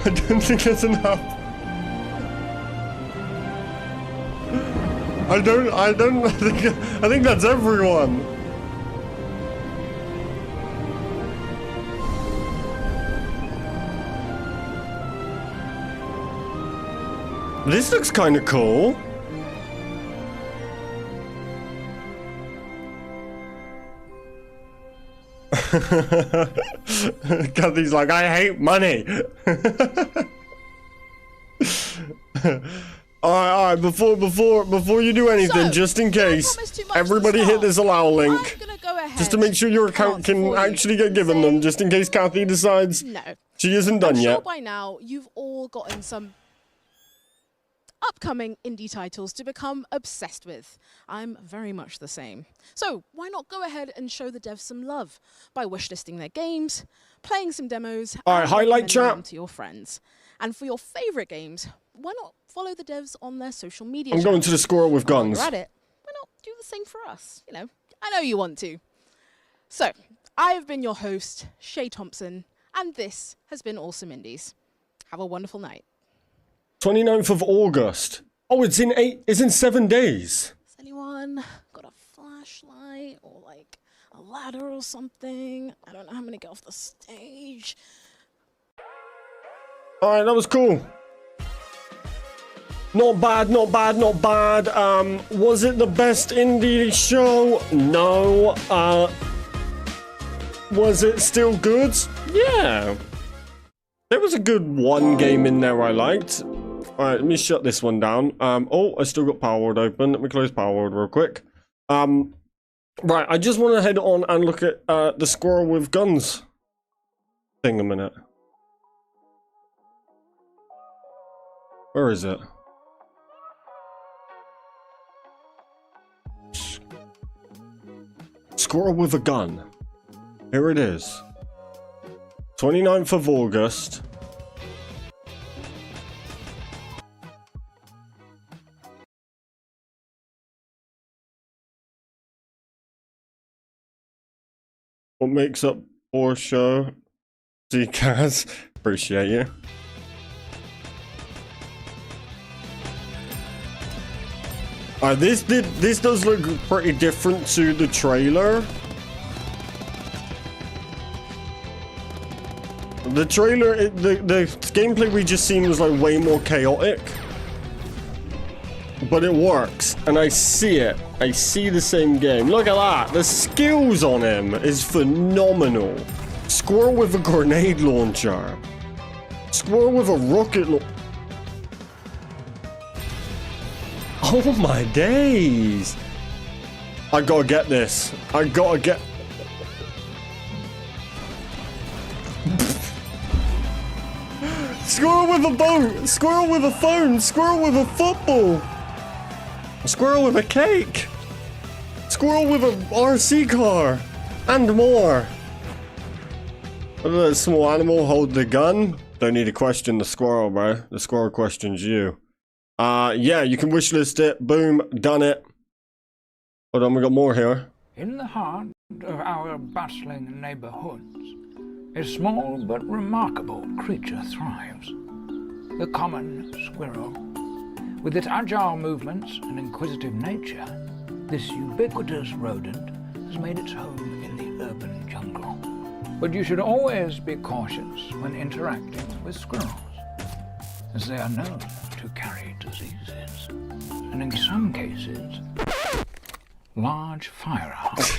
I don't think there's enough. I think that's everyone. This looks kind of cool. Kathy's like, I hate money. Alright, before you do anything, so, just in case, everybody hit this allow link. Just to make sure your account can actually get given them, just in case Kathy decides she isn't done yet. I'm sure by now you've all gotten some upcoming indie titles to become obsessed with. I'm very much the same. So why not go ahead and show the devs some love by wishlisting their games, playing some demos, and highlight chat them to your friends. And for your favorite games, why not follow the devs on their social media I'm going to the squirrel with guns. While you're at it, why not do the same for us? You know, I know you want to. So, I have been your host, Shay Thompson, and this has been Awesome Indies. Have a wonderful night. 29th of August. Oh, it's in 7 days. Has anyone got a flashlight or like a ladder or something? I don't know how I'm gonna get off the stage. Alright, that was cool. Not bad. Was it the best indie show? No. Was it still good? Yeah. There was a good one game in there I liked. Alright, let me shut this one down. Oh, I still got Power Word open. Let me close Power Word real quick. Right, I just want to head on and look at the squirrel with guns thing a minute. Where is it? Squirrel with a gun. Here it is. 29th of August. What makes up for show? See, Kaz, appreciate you. This does look pretty different to the trailer. The trailer, the gameplay we just seen was like way more chaotic. But it works, and I see it. I see the same game. Look at that. The skills on him is phenomenal. Squirrel with a grenade launcher. Squirrel with a rocket launcher. Oh my days. I gotta get this. I gotta get... Squirrel with a boat. Squirrel with a phone. Squirrel with a football. Squirrel with a cake. Squirrel with a RC car. And more. Let a small animal hold the gun. Don't need to question the squirrel, bro. The squirrel questions you. Yeah, you can wishlist it. Boom, done it. Hold on, we got more here. In the heart of our bustling neighborhoods, a small but remarkable creature thrives. The common squirrel. With its agile movements and inquisitive nature, this ubiquitous rodent has made its home in the urban jungle. But you should always be cautious when interacting with squirrels, as they are known to carry diseases, and in some cases, large firearms.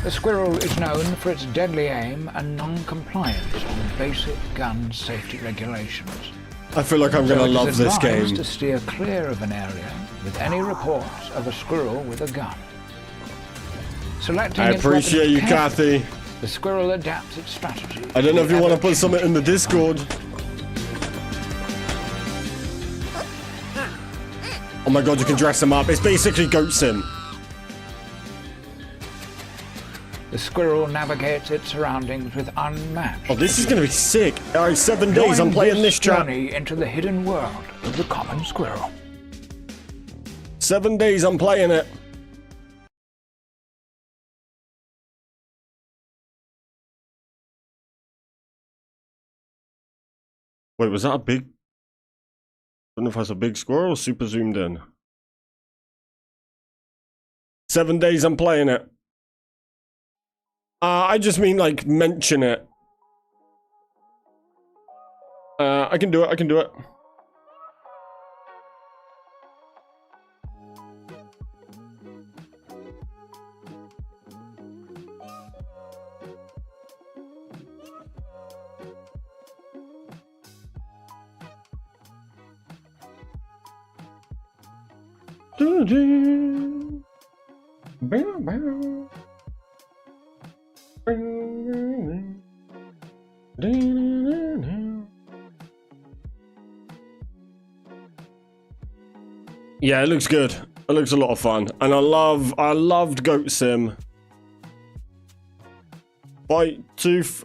The squirrel is known for its deadly aim and non-compliance with basic gun safety regulations. I feel like I'm gonna love this game. To steer clear of an area with any reports of a squirrel with a gun. Selecting I appreciate you, Kathy. The squirrel adapts its strategy. I don't know if you want to put something in the Discord. Oh my god, you can dress him up. It's basically Goat Sim. The squirrel navigates its surroundings with unmatched. Oh, this is gonna be sick. Alright, 7 days, I'm playing this chat. Journey into the hidden world of the common squirrel. 7 days, I'm playing it. Wait, was that a big... I don't know if that's a big squirrel or super zoomed in. 7 days, I'm playing it. I just mean, like, mention it. I can do it, I can do it. Yeah, it looks good. It looks a lot of fun, and I loved Goat Sim. Fight tooth,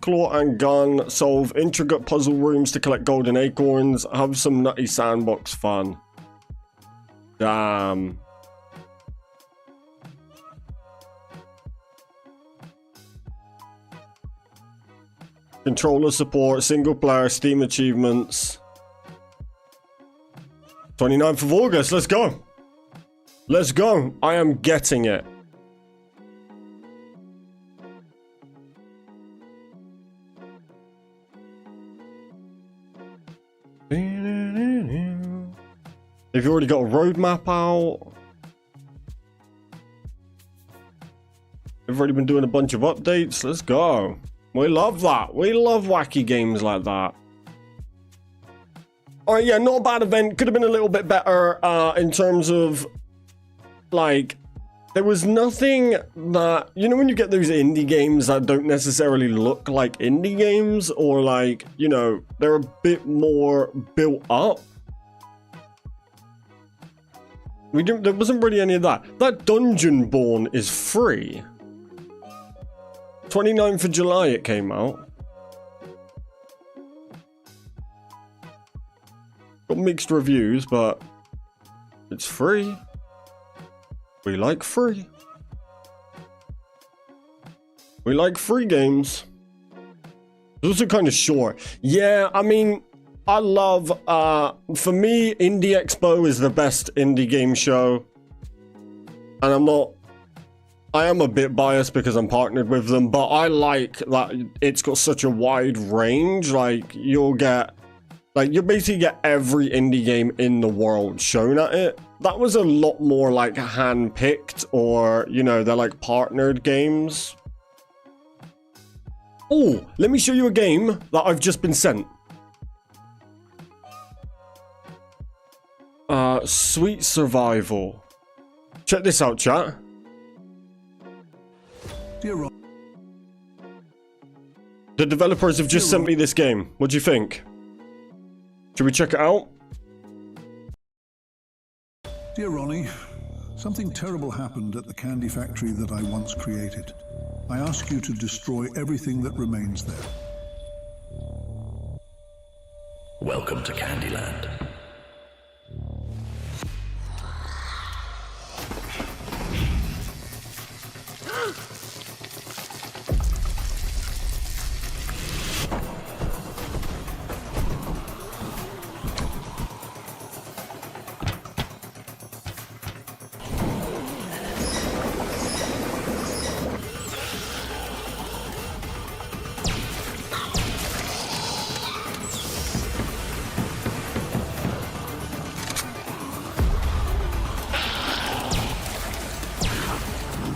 claw, and gun. Solve intricate puzzle rooms to collect golden acorns. Have some nutty sandbox fun. Damn. Controller support, single player, Steam achievements. 29th of August, let's go. Let's go. I am getting it. If you've already got a roadmap out. We've already been doing a bunch of updates. Let's go. We love that. We love wacky games like that. Alright, yeah, not a bad event. Could have been a little bit better in terms of, like, there was nothing that, you know, when you get those indie games that don't necessarily look like indie games, or like, you know, they're a bit more built up. There wasn't really any of that. That Dungeon Born is free. 29th of July it came out. Got mixed reviews, but it's free. We like free. We like free games. It's also kind of short. Yeah, I mean, I love, for me, Indie Expo is the best indie game show. And I am a bit biased because I'm partnered with them, but I like that it's got such a wide range. Like, you'll basically get every indie game in the world shown at it. That was a lot more like hand-picked, or, you know, they're like partnered games. Oh, let me show you a game that I've just been sent. Sweet Survival. Check this out, chat. The developers have just sent me this game. What do you think? Should we check it out? Dear Ronnie, something terrible happened at the candy factory that I once created. I ask you to destroy everything that remains there. Welcome to Candyland.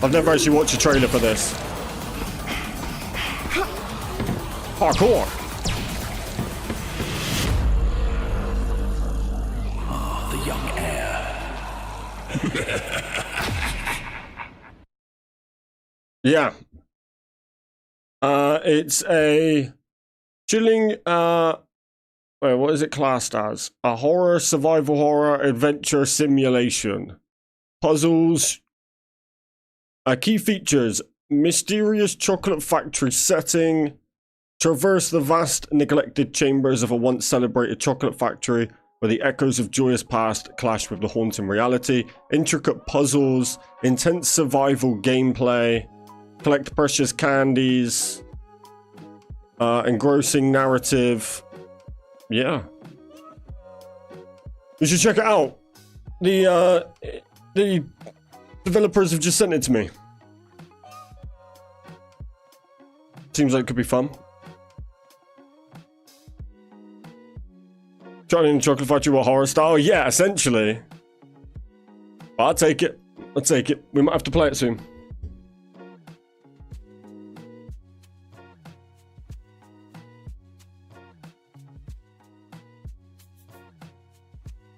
I've never actually watched a trailer for this. Parkour. Ah, the young heir. Yeah. It's a chilling, wait, what is it classed as? A horror, survival horror, adventure simulation. Puzzles. Key features. Mysterious chocolate factory setting. Traverse the vast, neglected chambers of a once celebrated chocolate factory where the echoes of joyous past clash with the haunting reality. Intricate puzzles. Intense survival gameplay. Collect precious candies. Engrossing narrative. Yeah. You should check it out. The developers have just sent it to me. Seems like it could be fun. Johnny in the Chocolate Factory with horror style? Yeah, essentially. But I'll take it. I'll take it. We might have to play it soon.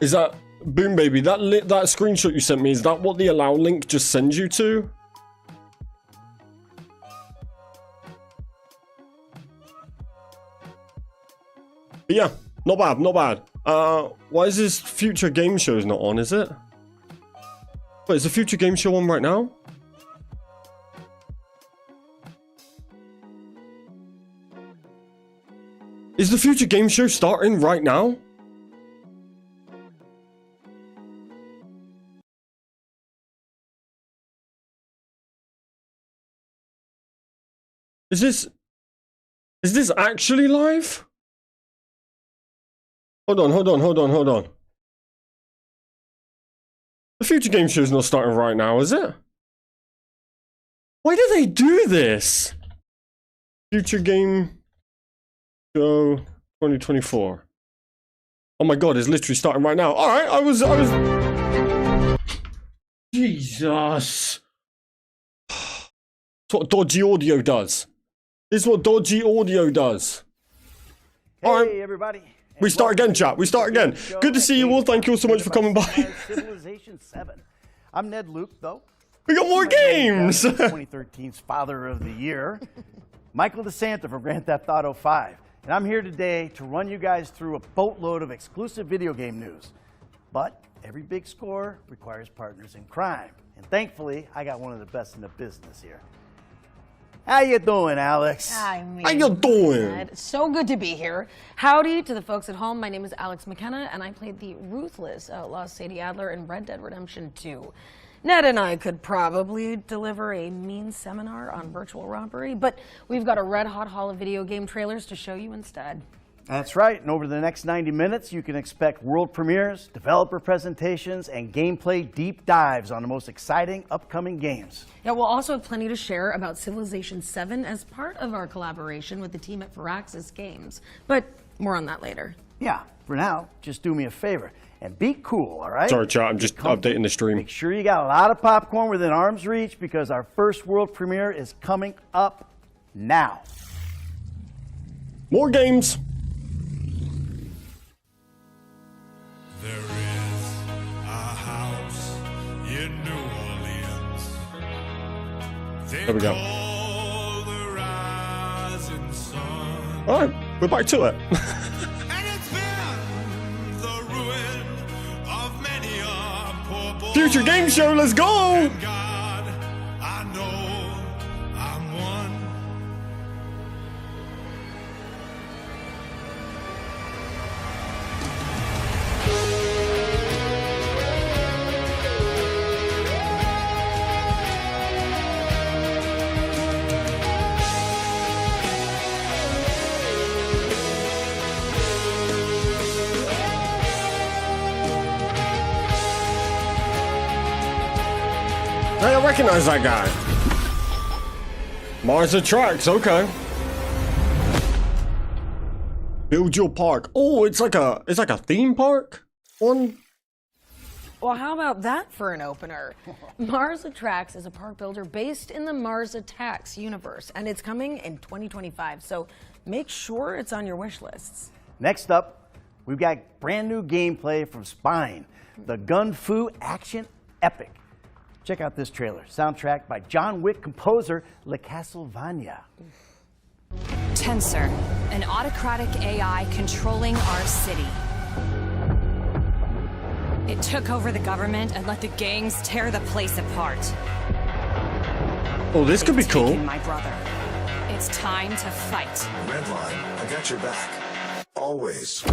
Is that Boom Baby? That screenshot you sent me, is that what the allow link just sends you to? But yeah, not bad, not bad. Why is this future game shows not on, is it? Wait, is the future game show on right now? Is the future game show starting right now? Is this actually live? Hold on. The future game show is not starting right now, is it? Why do they do this? Future game show 2024. Oh my god, it's literally starting right now. All right, I was. Jesus. That's what dodgy audio does. This is what dodgy audio does. Hey, everybody. We start again, chat. We start again. Good to see you all. Thank you all so much for coming by. Civilization 7. I'm Ned Luke, though. We got more games. 2013's Father of the Year, Michael DeSanta from Grand Theft Auto 5. And I'm here today to run you guys through a boatload of exclusive video game news. But every big score requires partners in crime. And thankfully, I got one of the best in the business here. How you doing, Alex? How you doing? So good to be here. Howdy to the folks at home. My name is Alex McKenna, and I played the ruthless outlaw Sadie Adler in Red Dead Redemption 2. Ned and I could probably deliver a mean seminar on virtual robbery, but we've got a red-hot haul of video game trailers to show you instead. That's right, and over the next 90 minutes, you can expect world premieres, developer presentations, and gameplay deep dives on the most exciting upcoming games. Yeah, we'll also have plenty to share about Civilization 7 as part of our collaboration with the team at Firaxis Games. But more on that later. Yeah, for now, just do me a favor and be cool, all right? Sorry, chat, I'm just updating the stream. Make sure you got a lot of popcorn within arm's reach because our first world premiere is coming up now. More games. There is a house in New Orleans. There we go. The rising sun. All right, we're back to it. The ruin of many a poor boy. Future game show, let's go. God, I know I'm one. Hey, I recognize that guy. Mars Attracts, okay. Build your park. Oh, it's like a theme park one. Well, how about that for an opener? Mars Attracts is a park builder based in the Mars Attacks universe, and it's coming in 2025, so make sure it's on your wish lists. Next up, we've got brand new gameplay from Spine, the Gun Fu action epic. Check out this trailer, soundtrack by John Wick composer Le Castlevania. Tensor, an autocratic AI controlling our city. It took over the government and let the gangs tear the place apart. Oh, this could be cool. Taken my brother. It's time to fight. Redline, I got your back. Always.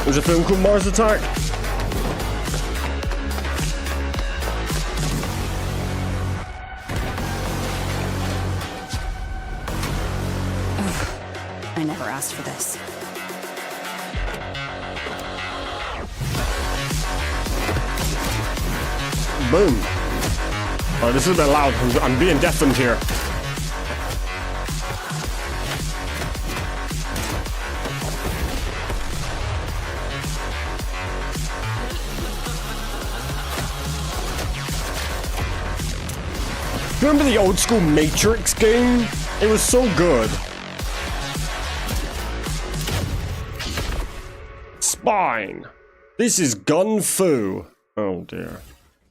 There's a film called Mars Attack. I never asked for this. Boom. Oh, this is a bit loud. I'm being deafened here. Remember the old school Matrix game? It was so good. Spine. This is Gun Fu. Oh dear.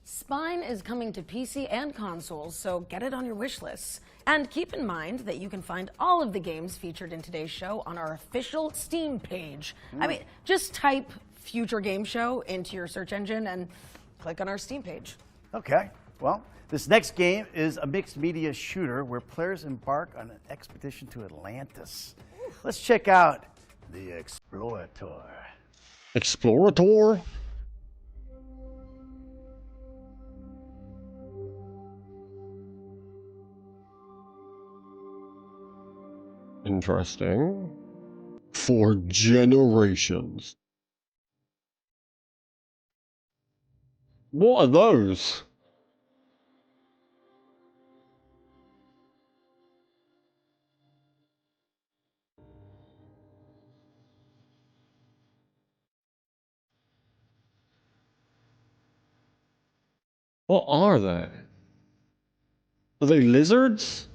Spine is coming to PC and consoles, so get it on your wish lists. And keep in mind that you can find all of the games featured in today's show on our official Steam page. I mean, just type Future Game Show into your search engine and click on our Steam page. Okay, well, this next game is a mixed media shooter where players embark on an expedition to Atlantis. Let's check out The Explorator. Explorator? Interesting. For generations. What are those? What are they? Are they lizards?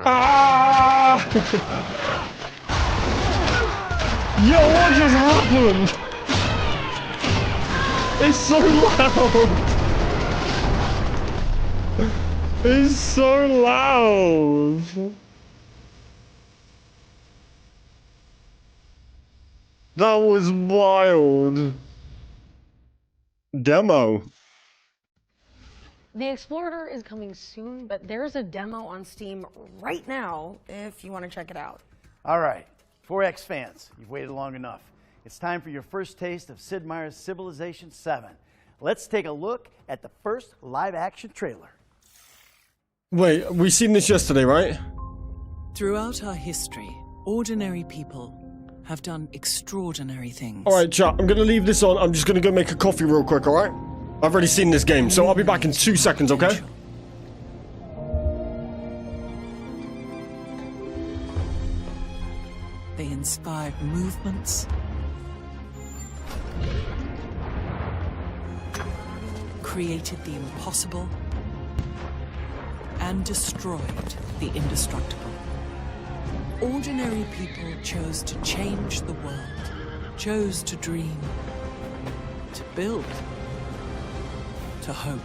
Ah! Yo, what just happened? It's so loud! It's so loud! That was wild. Demo. The Explorator is coming soon, but there's a demo on Steam right now if you want to check it out. All right, 4X fans, you've waited long enough. It's time for your first taste of Sid Meier's Civilization 7. Let's take a look at the first live-action trailer. Wait, we seen this yesterday, right? Throughout our history, ordinary people have done extraordinary things. Alright, chat, I'm gonna leave this on. I'm just gonna go make a coffee real quick, alright? I've already seen this game, so I'll be back in 2 seconds, okay? They inspired movements, created the impossible, and destroyed the indestructible. Ordinary people chose to change the world, chose to dream, to build, to hope,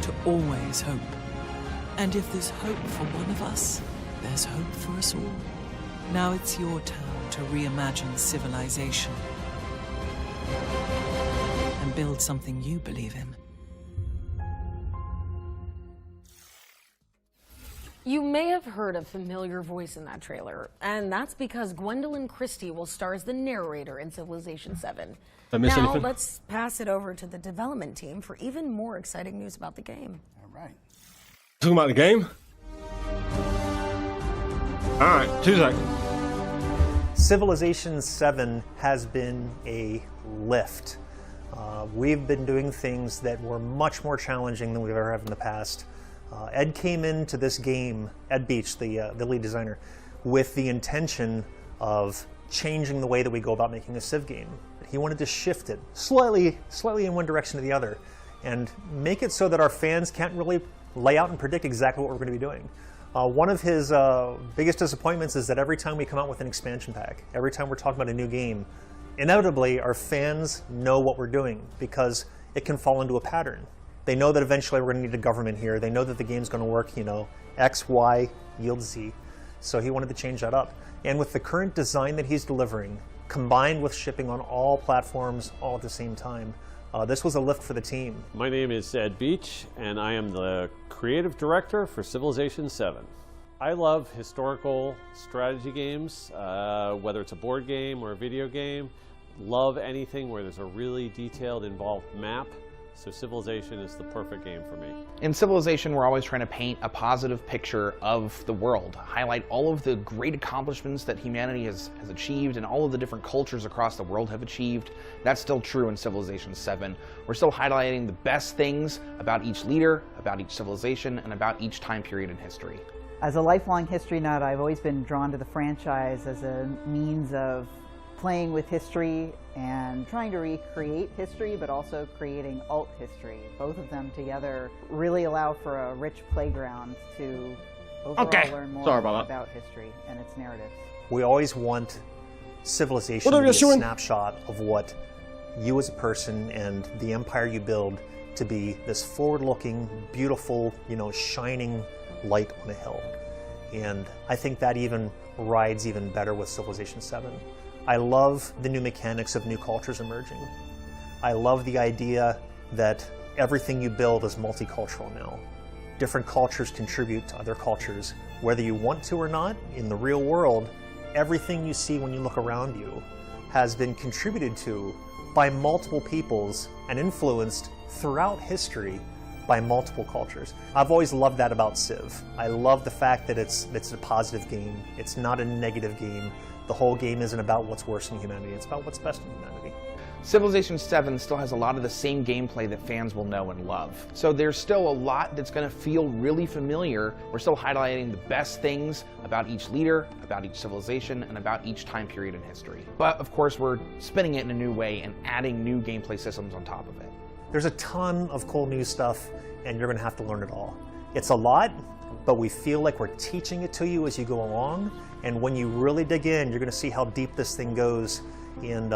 to always hope. And if there's hope for one of us, there's hope for us all. Now it's your turn to reimagine civilization and build something you believe in. You may have heard a familiar voice in that trailer, and that's because Gwendolyn Christie will star as the narrator in Civilization 7. I miss now, anything? let's pass it over to the development team for even more exciting news about the game. All right. Talking about the game? Alright, 2 seconds. Civilization 7 has been a lift. We've been doing things that were much more challenging than we've ever had in the past. Ed came into this game, Ed Beach, the lead designer, with the intention of changing the way that we go about making a Civ game. He wanted to shift it slightly in one direction or the other, and make it so that our fans can't really lay out and predict exactly what we're going to be doing. One of his biggest disappointments is that every time we come out with an expansion pack, every time we're talking about a new game, inevitably our fans know what we're doing because it can fall into a pattern. They know that eventually we're going to need a government here. They know that the game's going to work, you know, X, Y, yields Z. So he wanted to change that up. And with the current design that he's delivering, combined with shipping on all platforms all at the same time, this was a lift for the team. My name is Ed Beach, and I am the creative director for Civilization 7. I love historical strategy games, whether it's a board game or a video game. Love anything where there's a really detailed, involved map. So Civilization is the perfect game for me. In Civilization, we're always trying to paint a positive picture of the world, highlight all of the great accomplishments that humanity has achieved and all of the different cultures across the world have achieved. That's still true in Civilization 7. We're still highlighting the best things about each leader, about each civilization, and about each time period in history. As a lifelong history nut, I've always been drawn to the franchise as a means of playing with history and trying to recreate history, but also creating alt history. Both of them together really allow for a rich playground to overall learn more about history and its narratives. We always want Civilization to be a snapshot of what you as a person and the empire you build to be this forward-looking, beautiful, you know, shining light on a hill. And I think that even rides even better with Civilization 7. I love the new mechanics of new cultures emerging. I love the idea that everything you build is multicultural now. Different cultures contribute to other cultures. Whether you want to or not, in the real world, everything you see when you look around you has been contributed to by multiple peoples and influenced throughout history by multiple cultures. I've always loved that about Civ. I love the fact that it's a positive game. It's not a negative game. The whole game isn't about what's worse in humanity, it's about what's best in humanity. Civilization 7 still has a lot of the same gameplay that fans will know and love. So there's still a lot that's going to feel really familiar. We're still highlighting the best things about each leader, about each civilization, and about each time period in history. But of course, we're spinning it in a new way and adding new gameplay systems on top of it. There's a ton of cool new stuff, and you're going to have to learn it all. It's a lot, but we feel like we're teaching it to you as you go along. And when you really dig in, you're going to see how deep this thing goes. And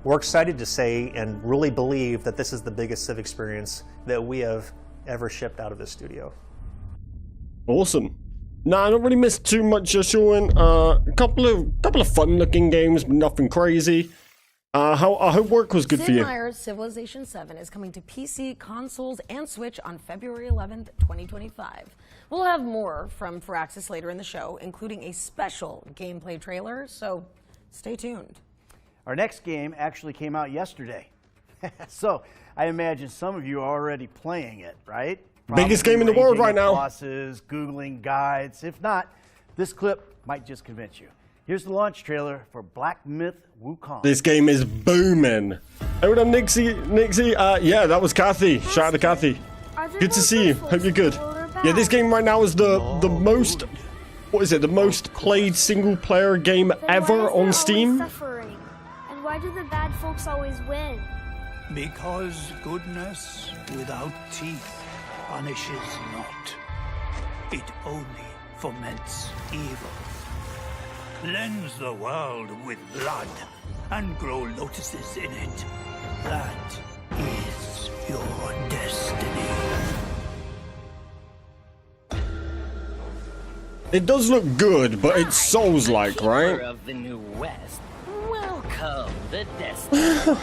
we're excited to say and really believe that this is the biggest Civ experience that we have ever shipped out of this studio. Awesome. Nah, I don't really miss too much, Sean. A couple of fun-looking games, but nothing crazy. I hope work was good for you. Sid Meier's Civilization 7 is coming to PC, consoles, and Switch on February 11th, 2025. We'll have more from Firaxis later in the show, including a special gameplay trailer, so stay tuned. Our next game actually came out yesterday. So I imagine some of you are already playing it, right? Biggest game in the world right now. Bosses, Googling guides. If not, this clip might just convince you. Here's the launch trailer for Black Myth Wukong. This game is booming. Hey, what up, Nixie? Yeah, that was Kathy. Shout out to Kathy. Good to see you. Hope you're good. Yeah, this game right now is the most, what is it? The most played single-player game ever on Steam. Suffering? And why do the bad folks always win? Because goodness without teeth punishes not. It only foments evil. Cleanse the world with blood and grow lotuses in it. That is your destiny. It does look good, but it's Souls-like, right? Of the New West. Welcome, the Destined.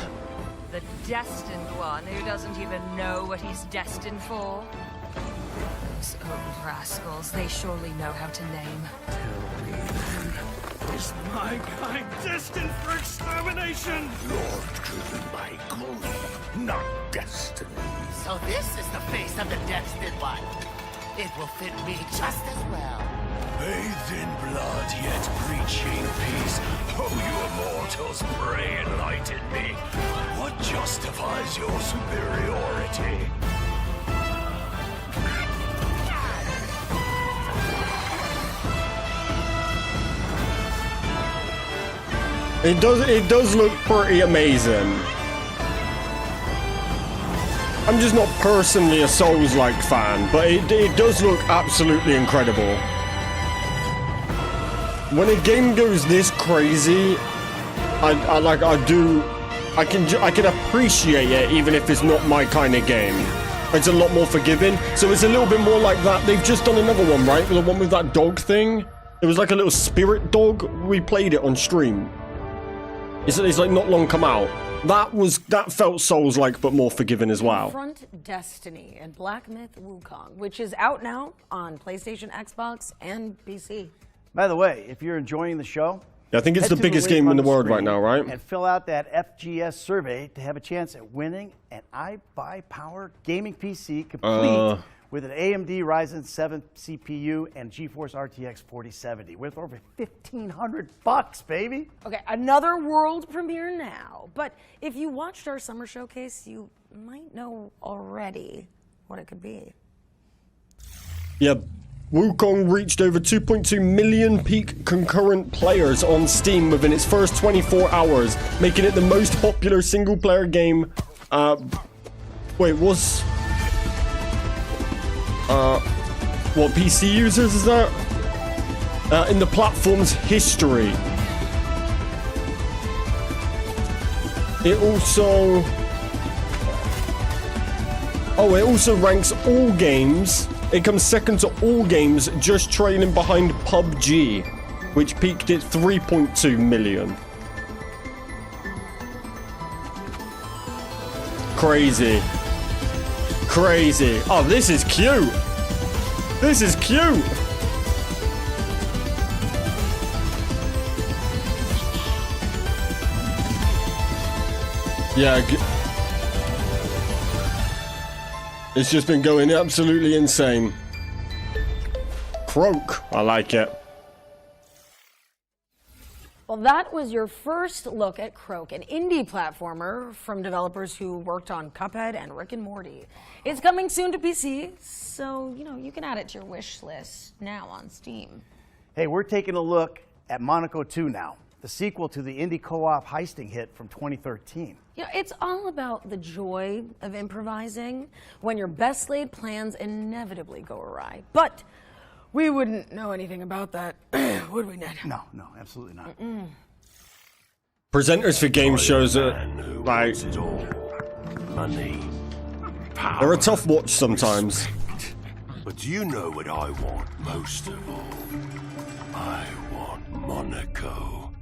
The destined one who doesn't even know what he's destined for. Those old rascals, they surely know how to name. Tell me then, is my kind destined for extermination? You're driven by greed, not destiny. So this is the face of the Destined One. It will fit me just as well. Bathed in blood, yet preaching peace. Oh, you immortals, pray enlighten me. What justifies your superiority? It does look pretty amazing. I'm just not personally a Souls-like fan, but it does look absolutely incredible. When a game goes this crazy, I can appreciate it even if it's not my kind of game. It's a lot more forgiving, so it's a little bit more like that. They've just done another one, right? The one with that dog thing. It was like a little spirit dog. We played it on stream. It's like not long come out. That felt Souls-like, but more forgiving as well. Front Destiny and Black Myth Wukong, which is out now on PlayStation, Xbox, and PC. By the way, if you're enjoying the show, I think it's the biggest game in the world right now, right? And fill out that FGS survey to have a chance at winning an iBuyPower gaming PC complete with an AMD Ryzen 7 CPU and GeForce RTX 4070 worth over $1,500, baby. Okay, another world premiere now. But if you watched our summer showcase, you might know already what it could be. Yeah, Wukong reached over 2.2 million peak concurrent players on Steam within its first 24 hours, making it the most popular single-player game. What PC users is that? In the platform's history. It also ranks all games. It comes second to all games, just trailing behind PUBG, which peaked at 3.2 million. Crazy. Crazy. Oh, this is cute. This is cute. Yeah. It's just been going absolutely insane. Croak. I like it. Well, that was your first look at Croak, an indie platformer from developers who worked on Cuphead and Rick and Morty. It's coming soon to PC, so, you can add it to your wish list now on Steam. Hey, we're taking a look at Monaco 2 now, the sequel to the indie co-op heisting hit from 2013. Yeah, it's all about the joy of improvising when your best laid plans inevitably go awry. But we wouldn't know anything about that, would we, Ned? No, absolutely not. Presenters for game shows are like Money. they're a tough watch sometimes. But do you know what I want most of all? I want Monaco.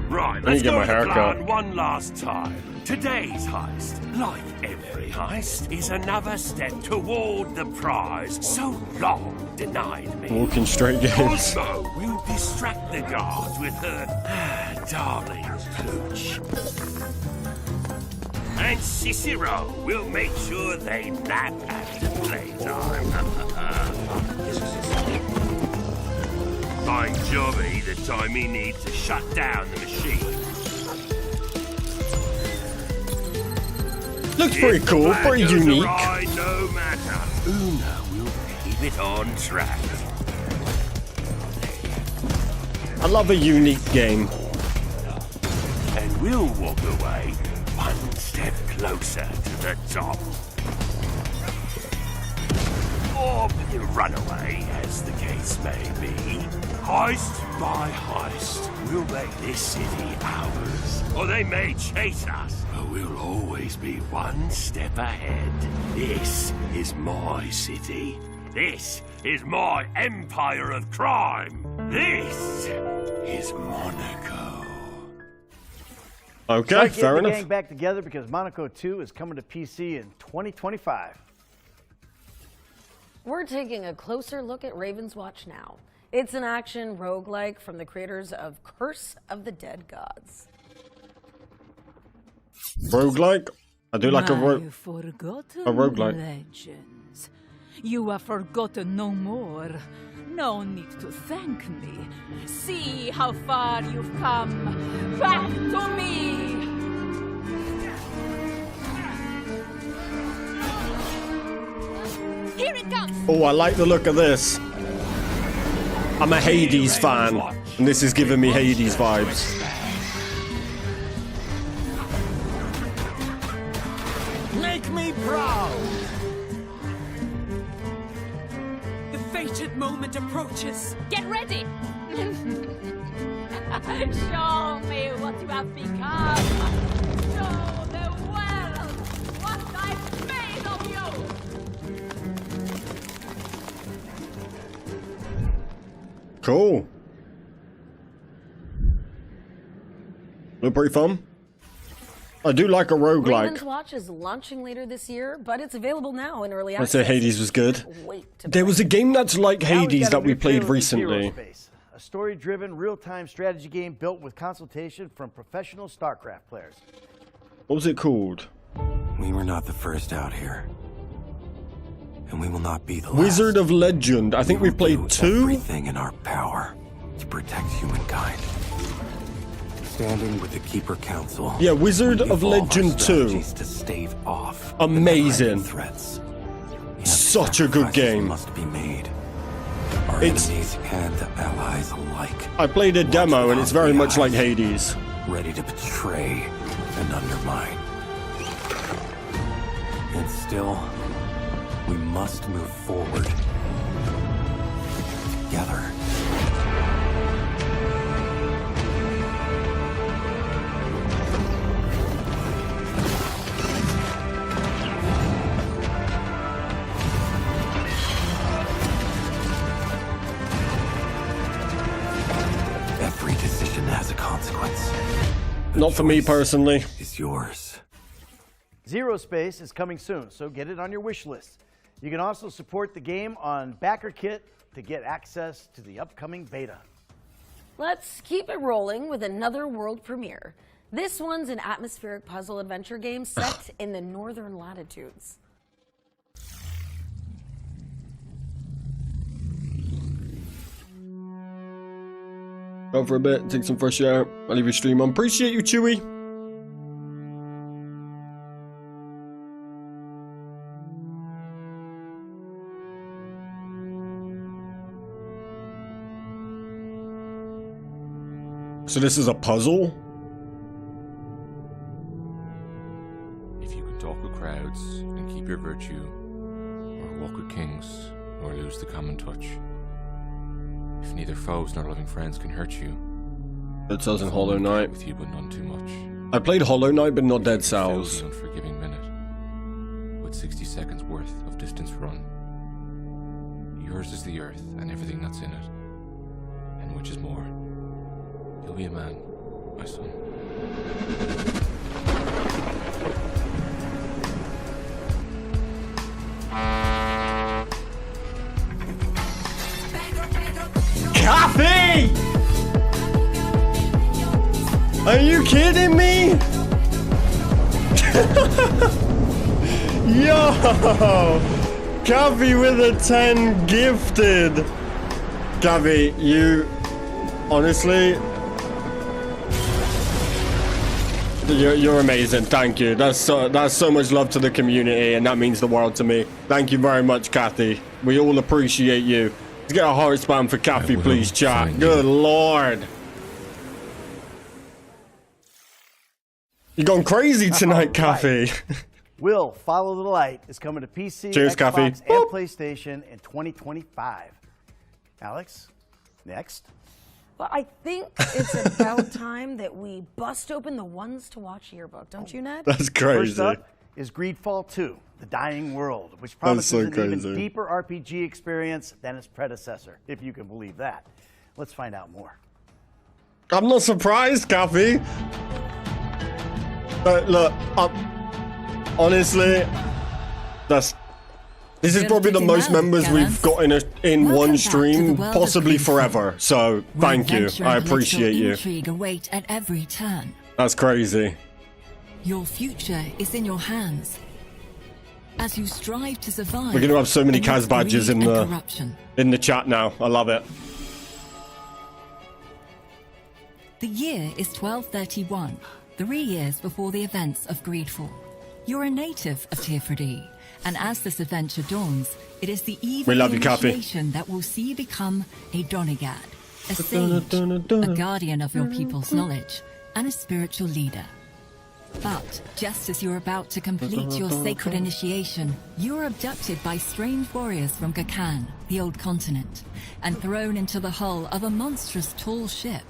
Right, let's go to the plan one last time. Today's heist, like every heist, is another step toward the prize so long denied me. Walking straight games. Also, we'll distract the guards with her darling pooch. And Cicero will make sure they nap after playtime. Find Johnny the time he needs to shut down the machine. Looks pretty cool, pretty unique. Right, no matter. Una will keep it on track. I love a unique game. And we'll walk away one step closer to the top. Or run away, as the case may be. Heist by heist, we'll make this city ours. Or they may chase us, but we'll always be one step ahead. This is my city. This is my empire of crime. This is Monaco. Okay, Start fair getting the enough. gang back together because Monaco 2 is coming to PC in 2025. We're taking a closer look at Raven's Watch now. It's an action roguelike from the creators of Curse of the Dead Gods. Roguelike? I do like a forgotten roguelike. legends. You are forgotten no more. No need to thank me. See how far you've come. Back to me! Here it comes! Oh, I like the look of this. I'm a Hades fan, and this is giving me Hades vibes. Make me proud! The fated moment approaches. Get ready! Show me what you have become! Show the world what I've made of you! Cool. Look pretty fun. I do like a roguelike. Raven's Watch is launching later this year, but it's available now in early I access. say Hades was good. Wait to There was a game that's like Now we've Hades got a that we new played trailer for Zero recently. Space, a story-driven, real-time strategy game built with consultation from professional StarCraft players. What was it called? We were not the first out here. And we will not be the last. Wizard of Legend. I think we played 2. Everything in our power to protect humankind. Standing with the Keeper Council. Yeah, Wizard of Legend 2. To stave off amazing. Threats. Such a good game. Must be made. Our It's. enemies and allies alike. I played a demo, and it's very much like Hades. Ready to betray and undermine. And still, we must move forward. Together. Every decision has a consequence. Not for me personally. It's yours. Zero Space is coming soon, so get it on your wish list. You can also support the game on BackerKit to get access to the upcoming beta. Let's keep it rolling with another world premiere. This one's an atmospheric puzzle adventure game set in the northern latitudes. Go for a bit, take some fresh air. I'll leave your stream on. Appreciate you, Chewy. So this is a puzzle? If you can talk with crowds and keep your virtue, or walk with kings, or lose the common touch. If neither foes nor loving friends can hurt you. It says in Hollow Knight. With you, but none too much. I played Hollow Knight, but not Dead Cells. Cells. The unforgiving minute, with 60 seconds worth of distance run. Yours is the earth and everything that's in it, and which is more. You'll be a man, my son. Coffee! Are you kidding me? Yo! Coffee with a 10 gifted. Coffee, you honestly, you're amazing. Thank you. That's so much love to the community, and that means the world to me. Thank you very much, Kathy. We all appreciate you. Let's get a heart spam for Kathy, please, chat. Good lord. You're going crazy tonight, Kathy. Will Follow the Light is coming to PC, Cheers, Xbox, Kathy. and PlayStation in 2025. Alex, next. Well, I think it's about time that we bust open the ones to watch yearbook, don't you, Ned? That's crazy. First up is Greedfall 2. The Dying World, which promises so an even crazy. deeper RPG experience than its predecessor, if you can believe that. Let's find out more. I'm not surprised, Kathy. Look, honestly, this is probably the most members we've got in one stream, possibly forever. So thank you. I appreciate you. Intrigue await at every turn. That's crazy. Your future is in your hands. As you strive to survive, We're gonna have so many Kaz amidst badges in greed and the corruption. chat now. I love it. The year is 1231, 3 years before the events of Greedfall. You're a native of Tearfredi, and as this adventure dawns, it is the eve We of love the you, Kathy. initiation that will see you become a Donigad, a sage, a guardian of your people's knowledge, and a spiritual leader. But just as you're about to complete your sacred initiation, you're abducted by strange warriors from Gakan, the old continent, and thrown into the hull of a monstrous tall ship.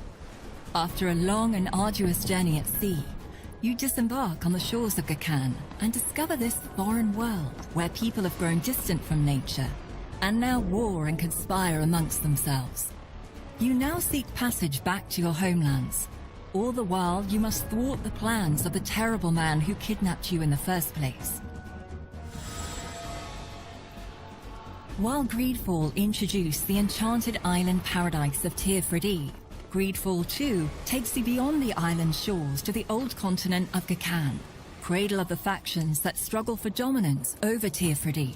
After a long and arduous journey at sea, you disembark on the shores of Gakan and discover this foreign world where people have grown distant from nature and now war and conspire amongst themselves. You now seek passage back to your homelands. All the while, you must thwart the plans of the terrible man who kidnapped you in the first place. While Greedfall introduced the enchanted island paradise of Tearfredi, Greedfall 2 takes you beyond the island shores to the old continent of Gakan, cradle of the factions that struggle for dominance over Tearfredi.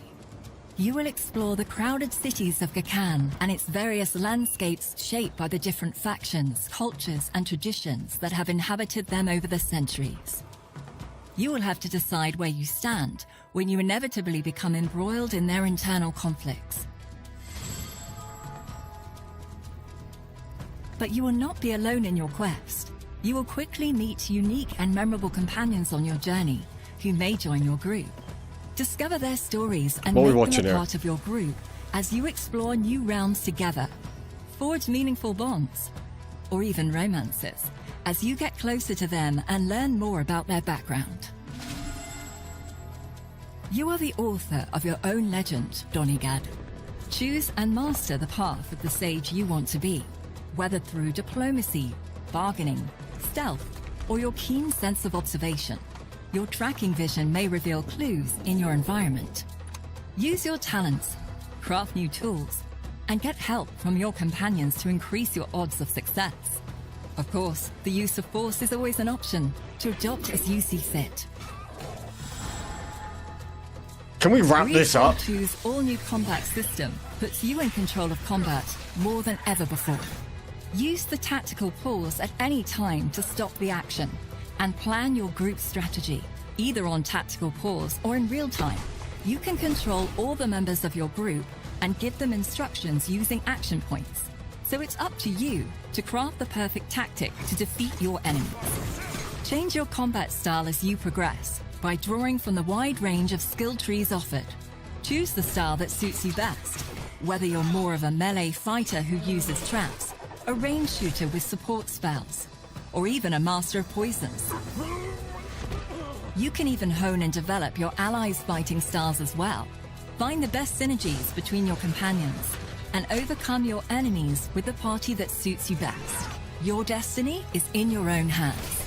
You will explore the crowded cities of Gakan and its various landscapes shaped by the different factions, cultures, and traditions that have inhabited them over the centuries. You will have to decide where you stand when you inevitably become embroiled in their internal conflicts. But you will not be alone in your quest. You will quickly meet unique and memorable companions on your journey who may join your group. Discover their stories and What are we make watching them a here? part of your group as you explore new realms together. Forge meaningful bonds, or even romances, as you get closer to them and learn more about their background. You are the author of your own legend, Donigad. Choose and master the path of the sage you want to be, whether through diplomacy, bargaining, stealth, or your keen sense of observation. Your tracking vision may reveal clues in your environment. Use your talents, craft new tools, and get help from your companions to increase your odds of success. Of course, the use of force is always an option, to adopt as you see fit. Can we wrap this up? Greedfall 2's all-new combat system puts you in control of combat more than ever before. Use the tactical pause at any time to stop the action and plan your group strategy, either on tactical pause or in real time. You can control all the members of your group and give them instructions using action points. So it's up to you to craft the perfect tactic to defeat your enemies. Change your combat style as you progress by drawing from the wide range of skill trees offered. Choose the style that suits you best, whether you're more of a melee fighter who uses traps, a range shooter with support spells, or even a master of poisons. You can even hone and develop your allies' fighting styles as well. Find the best synergies between your companions and overcome your enemies with the party that suits you best. Your destiny is in your own hands.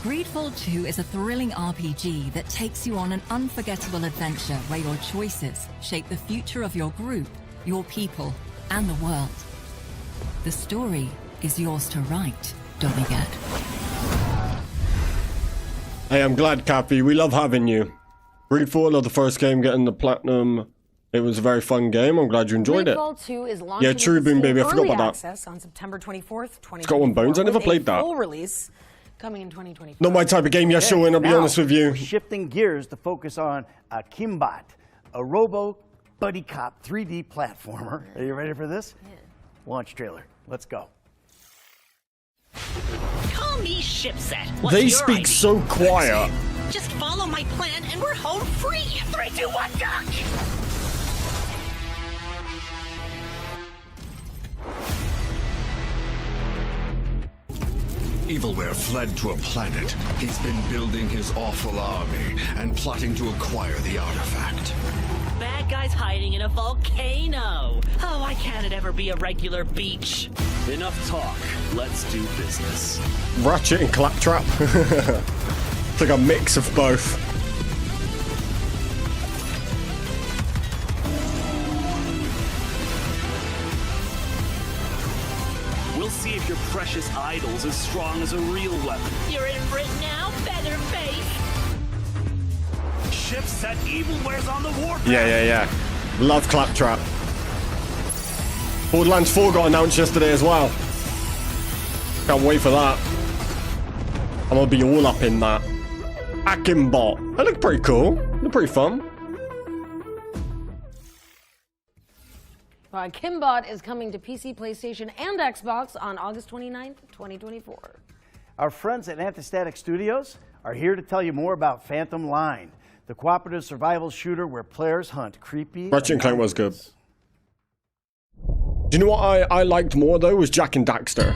Greedfall 2 is a thrilling RPG that takes you on an unforgettable adventure where your choices shape the future of your group, your people, and the world. The story is yours to write, Donigad. Hey, I'm glad, Kathy. We love having you. Greedfall, of the first game getting the platinum. It was a very fun game. I'm glad you enjoyed it. Greedfall 2 is launching Yeah, True with Boom, Steam baby. I forgot Early about that. Access on September 24th, 2024. Skull and Bones. I never with played a that. full release coming in 2024. Not my type of game, yes, Sean, I'll be Now, honest with you. we're shifting gears to focus on Kimbat, a robo buddy cop 3D platformer. Are you ready for this? Yeah. Launch trailer. Let's go. Call me Shipset. What's They your speak ID? so quiet. Just follow my plan and we're home free. 3, 2, 1, duck! Evilware fled to a planet. He's been building his awful army and plotting to acquire the artifact. Bad guy's hiding in a volcano. Oh, why can't it ever be a regular beach? Enough talk. Let's do business. Ratchet and Claptrap. It's like a mix of both. We'll see if your precious idol's as strong as a real weapon. You're in for it now, Featherface. Ship set Evilware's on the warpath. Yeah. Love Claptrap. Borderlands 4 got announced yesterday as well. Can't wait for that. I'm gonna be all up in that. Akimbot. That looked pretty cool. Looked pretty fun. Kimbot is coming to PC, PlayStation, and Xbox on August 29th, 2024. Our friends at Caztecx Studios are here to tell you more about Phantom Line, the cooperative survival shooter where players hunt creepy... Ratchet and Clank was good. Do you know what I liked more, though, was Jack and Daxter.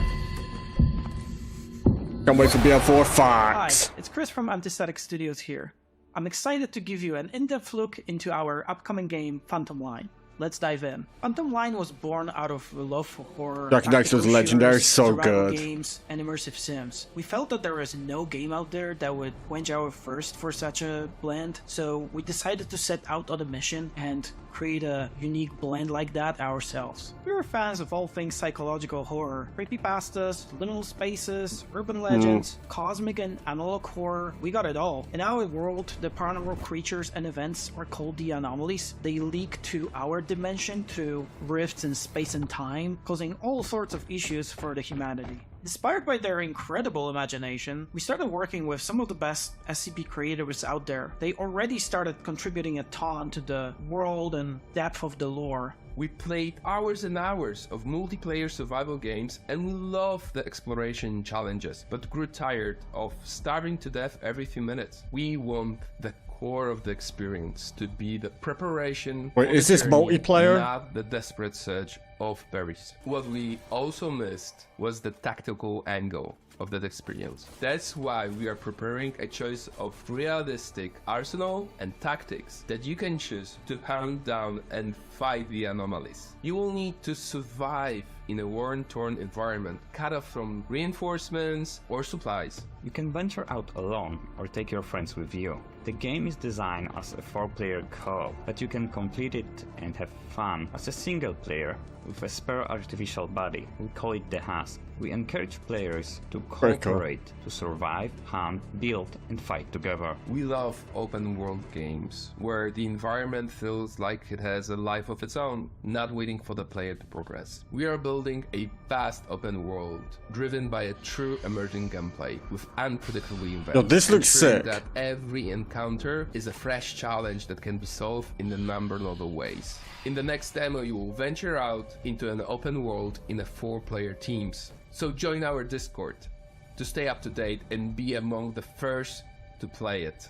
Can't wait for BL4 facts. Hi, it's Chris from Caztecx Studios here. I'm excited to give you an in-depth look into our upcoming game, Phantom Line. Let's dive in. Phantom Line was born out of a love for horror, Jack and Daxter was legendary, so good. Games and immersive sims. We felt that there was no game out there that would quench our thirst for such a blend, so we decided to set out on a mission and create a unique blend like that ourselves. We were fans of all things psychological horror, creepypastas, liminal spaces, urban legends, cosmic and analog horror. We got it all. In our world, the paranormal creatures and events are called the anomalies. They leak to our dimension through rifts in space and time, causing all sorts of issues for the humanity. Inspired by their incredible imagination, we started working with some of the best SCP creators out there. They already started contributing a ton to the world and depth of the lore. We played hours and hours of multiplayer survival games and we loved the exploration challenges, but grew tired of starving to death every few minutes. We want the core of the experience to be the preparation. Wait, is this multiplayer? Not the desperate search of berries. What we also missed was the tactical angle of that experience. That's why we are preparing a choice of realistic arsenal and tactics that you can choose to hunt down and fight the anomalies. You will need to survive in a war-torn environment, cut off from reinforcements or supplies. You can venture out alone or take your friends with you. The game is designed as a 4-player co-op, but you can complete it and have fun as a single player with a spare artificial body. We call it the Husk. We encourage players to cooperate, to survive, hunt, build, and fight together. We love open world games, where the environment feels like it has a life of its own, not waiting for the player to progress. We are building a vast open world, driven by a true emerging gameplay, with unpredictable events. Yo, this looks sick. That every encounter is a fresh challenge that can be solved in a number of other ways. In the next demo, you will venture out into an open world in a 4-player teams. So join our Discord to stay up to date and be among the first to play it.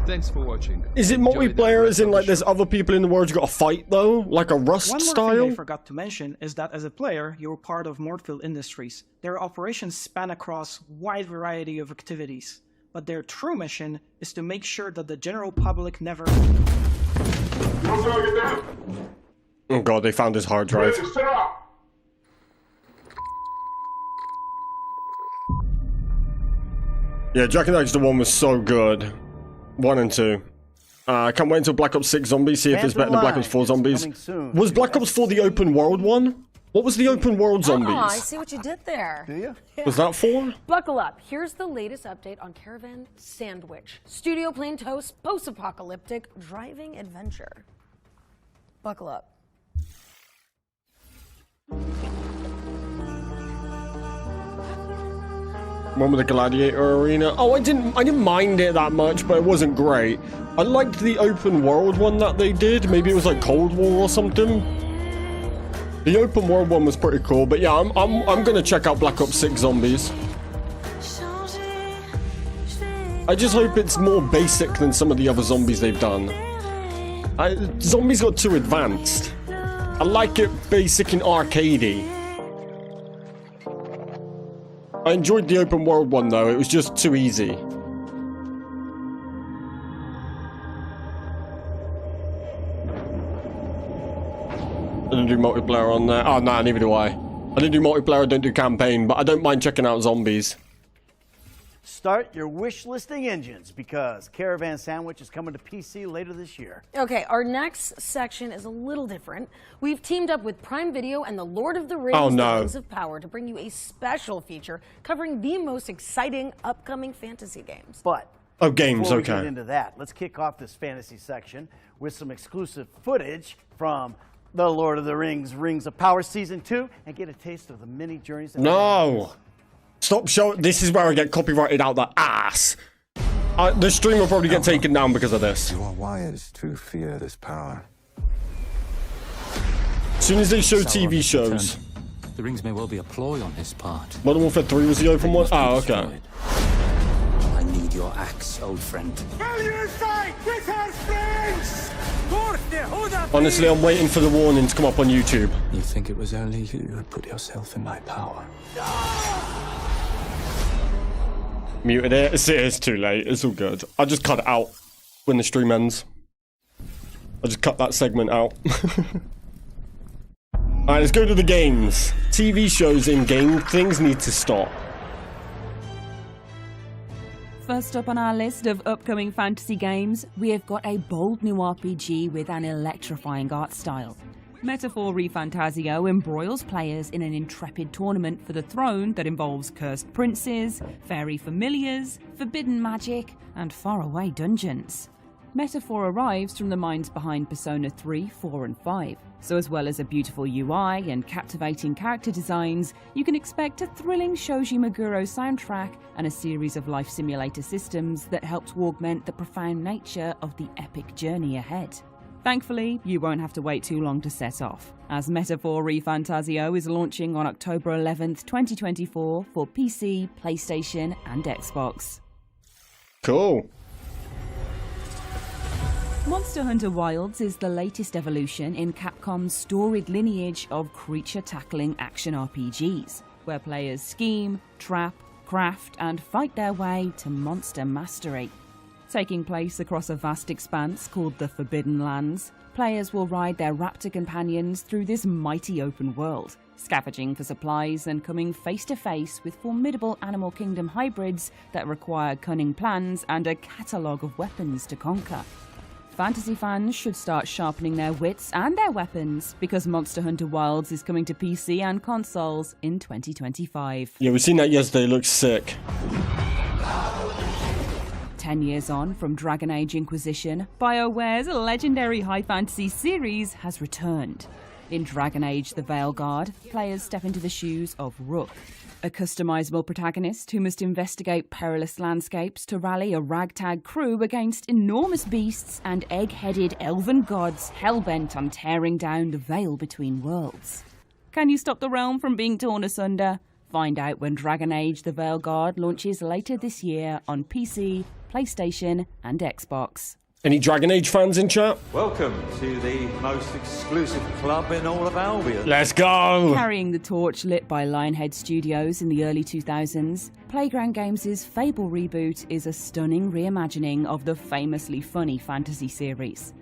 Thanks for watching. Is it multiplayer as in like there's other people in the world you gotta fight though? Like a Rust One more style? thing I forgot to mention is that as a player, you're part of Mortfield Industries. Their operations span across a wide variety of activities. But their true mission is to make sure that the general public never... Oh god, they found his hard drive. Yeah, Jack and Daxter 1 was so good. 1 and 2. I can't wait until Black Ops 6 Zombies, see if it's better than Black Ops 4 Zombies. Was Black Ops 4 the open world one? What was the open world Zombies? Oh, I see what you did there. Do you? Was that 4? Buckle up. Here's the latest update on Caravan Sandwich. Studio Plain Toast, post-apocalyptic driving adventure. Buckle up. One with the gladiator arena. Oh, I didn't mind it that much, but it wasn't great. I liked the open world one that they did. Maybe it was like Cold War or something. The open world one was pretty cool, but yeah, I'm gonna check out Black Ops 6 Zombies. I just hope it's more basic than some of the other zombies they've done. Zombies got too advanced. I like it basic and arcadey. I enjoyed the open world one though, it was just too easy. I didn't do multiplayer on there. Oh no, neither do I. I didn't do multiplayer, I don't do campaign, but I don't mind checking out zombies. Start your wish listing engines because Caravan Sandwich is coming to PC later this year. Okay, our next section is a little different. We've teamed up with Prime Video and the Lord of the Rings, The Rings of Power, to bring you a special feature covering the most exciting upcoming fantasy games. But games, before we okay. get into that, let's kick off this fantasy section with some exclusive footage from The Lord of the Rings, Rings of Power Season 2, and get a taste of the many journeys. That No! Stop showing. This is where I get copyrighted out the ass. The stream will probably get taken down because of this. You are wired to fear this power. As soon as they show TV shows. The rings may well be a ploy on his part. Modern Warfare 3 was the open one? Oh, okay. I need your axe, old friend. Will you fight with her friends? Honestly, I'm waiting for the warning to come up on YouTube. You think it was only you who put yourself in my power? Muted it. It's too late. It's all good. I'll just cut it out when the stream ends. I'll just cut that segment out. Alright, let's go to the games. TV shows in-game. Things need to stop. First up on our list of upcoming fantasy games, we have got a bold new RPG with an electrifying art style. Metaphor ReFantazio embroils players in an intrepid tournament for the throne that involves cursed princes, fairy familiars, forbidden magic, and faraway dungeons. Metaphor arrives from the minds behind Persona 3, 4 and 5, so as well as a beautiful UI and captivating character designs, you can expect a thrilling Shoji Meguro soundtrack and a series of life simulator systems that help to augment the profound nature of the epic journey ahead. Thankfully, you won't have to wait too long to set off, as Metaphor ReFantazio is launching on October 11th, 2024 for PC, PlayStation and Xbox. Cool. Monster Hunter Wilds is the latest evolution in Capcom's storied lineage of creature-tackling action RPGs, where players scheme, trap, craft, and fight their way to monster mastery. Taking place across a vast expanse called the Forbidden Lands, players will ride their raptor companions through this mighty open world, scavenging for supplies and coming face-to-face with formidable Animal Kingdom hybrids that require cunning plans and a catalogue of weapons to conquer. Fantasy fans should start sharpening their wits and their weapons because Monster Hunter Wilds is coming to PC and consoles in 2025. Yeah, we've seen that yesterday. It looks sick. 10 years on from Dragon Age Inquisition, BioWare's legendary high fantasy series has returned. In Dragon Age The Veilguard, players step into the shoes of Rook, a customizable protagonist who must investigate perilous landscapes to rally a ragtag crew against enormous beasts and egg-headed elven gods hell-bent on tearing down the veil between worlds. Can you stop the realm from being torn asunder? Find out when Dragon Age The Veilguard launches later this year on PC, PlayStation and Xbox. Any Dragon Age fans in chat? Welcome to the most exclusive club in all of Albion. Let's go! Carrying the torch lit by Lionhead Studios in the early 2000s, Playground Games' Fable reboot is a stunning reimagining of the famously funny fantasy series.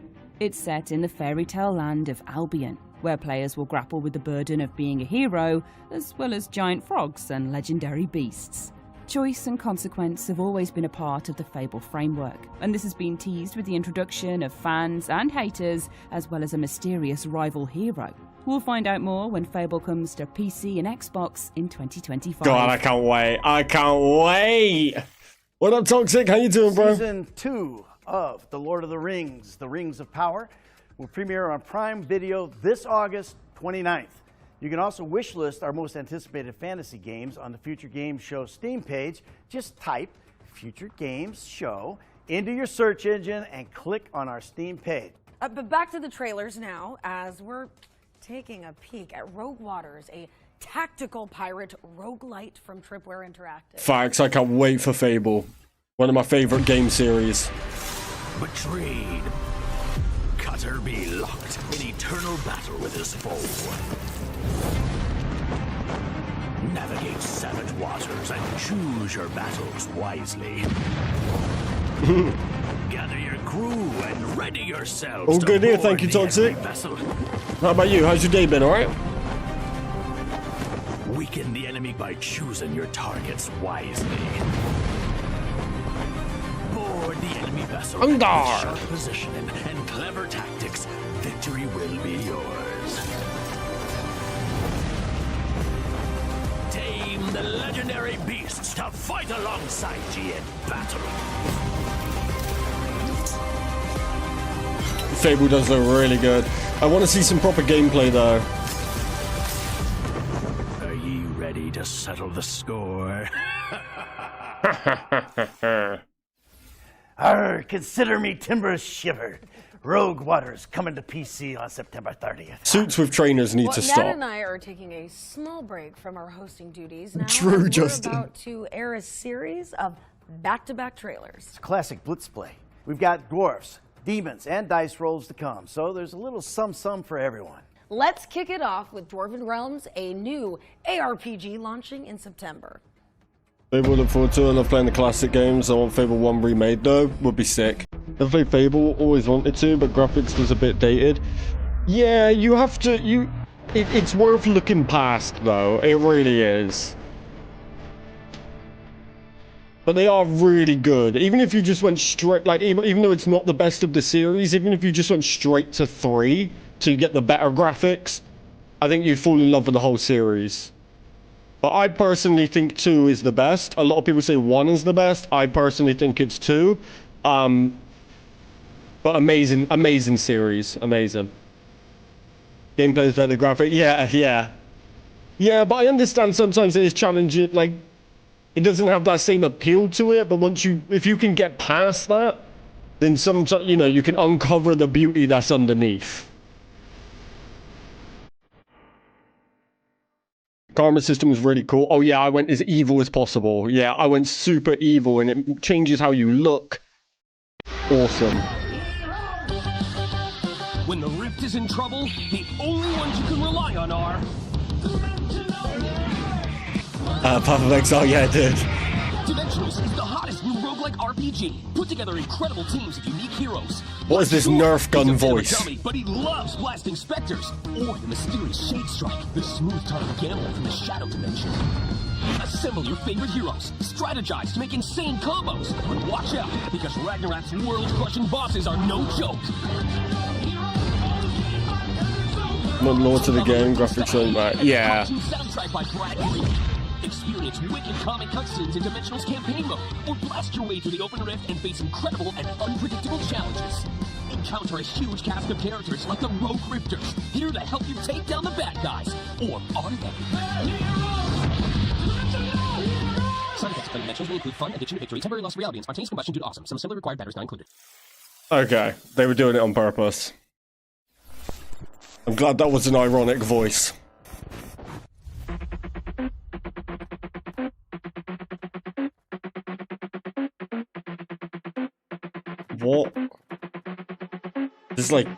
It's set in the fairy tale land of Albion, where players will grapple with the burden of being a hero, as well as giant frogs and legendary beasts. Choice and consequence have always been a part of the Fable framework, and this has been teased with the introduction of fans and haters, as well as a mysterious rival hero. We'll find out more when Fable comes to PC and Xbox in 2025. God, I can't wait. I can't wait. What up, Toxic? How you doing, bro? Season 2 of The Lord of the Rings, The Rings of Power, will premiere on Prime Video this August 29th. You can also wishlist our most anticipated fantasy games on the Future Games Show Steam page. Just type Future Games Show into your search engine and click on our Steam page. But back to the trailers now, as we're taking a peek at Rogue Waters, a tactical pirate roguelite from Tripwire Interactive. Facts, I can't wait for Fable. One of my favorite game series. Betrayed. Cutter be locked in eternal battle with his foe. Navigate savage waters and choose your battles wisely. Gather your crew and ready yourselves. All good here, thank you, Caztecx. How about you? How's your day been, alright? Weaken the enemy by choosing your targets wisely. Board the enemy vessel with sharp positioning and clever tactics. Victory will be yours. Tame the legendary beasts to fight alongside ye in battle. Fable does look really good. I want to see some proper gameplay though. Are ye ready to settle the score? Arr, consider me timbers shivered. Rogue Waters coming to PC on September 30th. Suits with trainers need to Ned stop. and I are taking a small break from our hosting duties now. True, as Justin. We're about to air a series of back-to-back trailers. It's a classic blitz play. We've got dwarfs, demons, and dice rolls to come, so there's a little sum for everyone. Let's kick it off with Dwarven Realms, a new ARPG launching in September. Fable look forward to it. I love playing the classic games. I want Fable 1 remade though. Would be sick. I've played Fable, always wanted to, but graphics was a bit dated. Yeah, you have to, it's worth looking past though. It really is. But they are really good. Even if you just went straight, like, even though it's not the best of the series, even if you just went straight to 3 to get the better graphics, I think you'd fall in love with the whole series. But I personally think 2 is the best. A lot of people say 1 is the best. I personally think it's 2. But amazing series. Amazing. Gameplay is better graphic. Yeah, but I understand sometimes it is challenging, like, it doesn't have that same appeal to it, but if you can get past that, then sometimes, you know, you can uncover the beauty that's underneath. Karma system is really cool. Oh yeah, I went as evil as possible. Yeah, I went super evil and it changes how you look. Awesome. When the Rift is in trouble, the only ones you can rely on are... Path of Exile, yeah, I did. Dimensionals is the hottest new roguelike RPG. Put together incredible teams of unique heroes. What is this Nerf gun voice? Dummy, but he loves blasting specters. Or the mysterious Shade Strike, the smooth-tongued gambler from the Shadow Dimension. Assemble your favorite heroes. Strategize to make insane combos. But watch out, because Ragnarok's world-crushing bosses are no joke. Not more to the game, graphics on that. Yeah. Soundtrack by Brad Green. Experience wicked comic cutscenes in Dimensional's campaign mode, or blast your way through the open rift and face incredible and unpredictable challenges. Encounter a huge cast of characters like the Rogue Rifters, here to help you take down the bad guys. Or are they? Side effects of Dimensionals will include fun, addiction to victory, temporary loss of reality, and spontaneous combustion due to awesome. Some assembly required batteries not included. Okay, they were doing it on purpose. I'm glad that was an ironic voice. What? This is like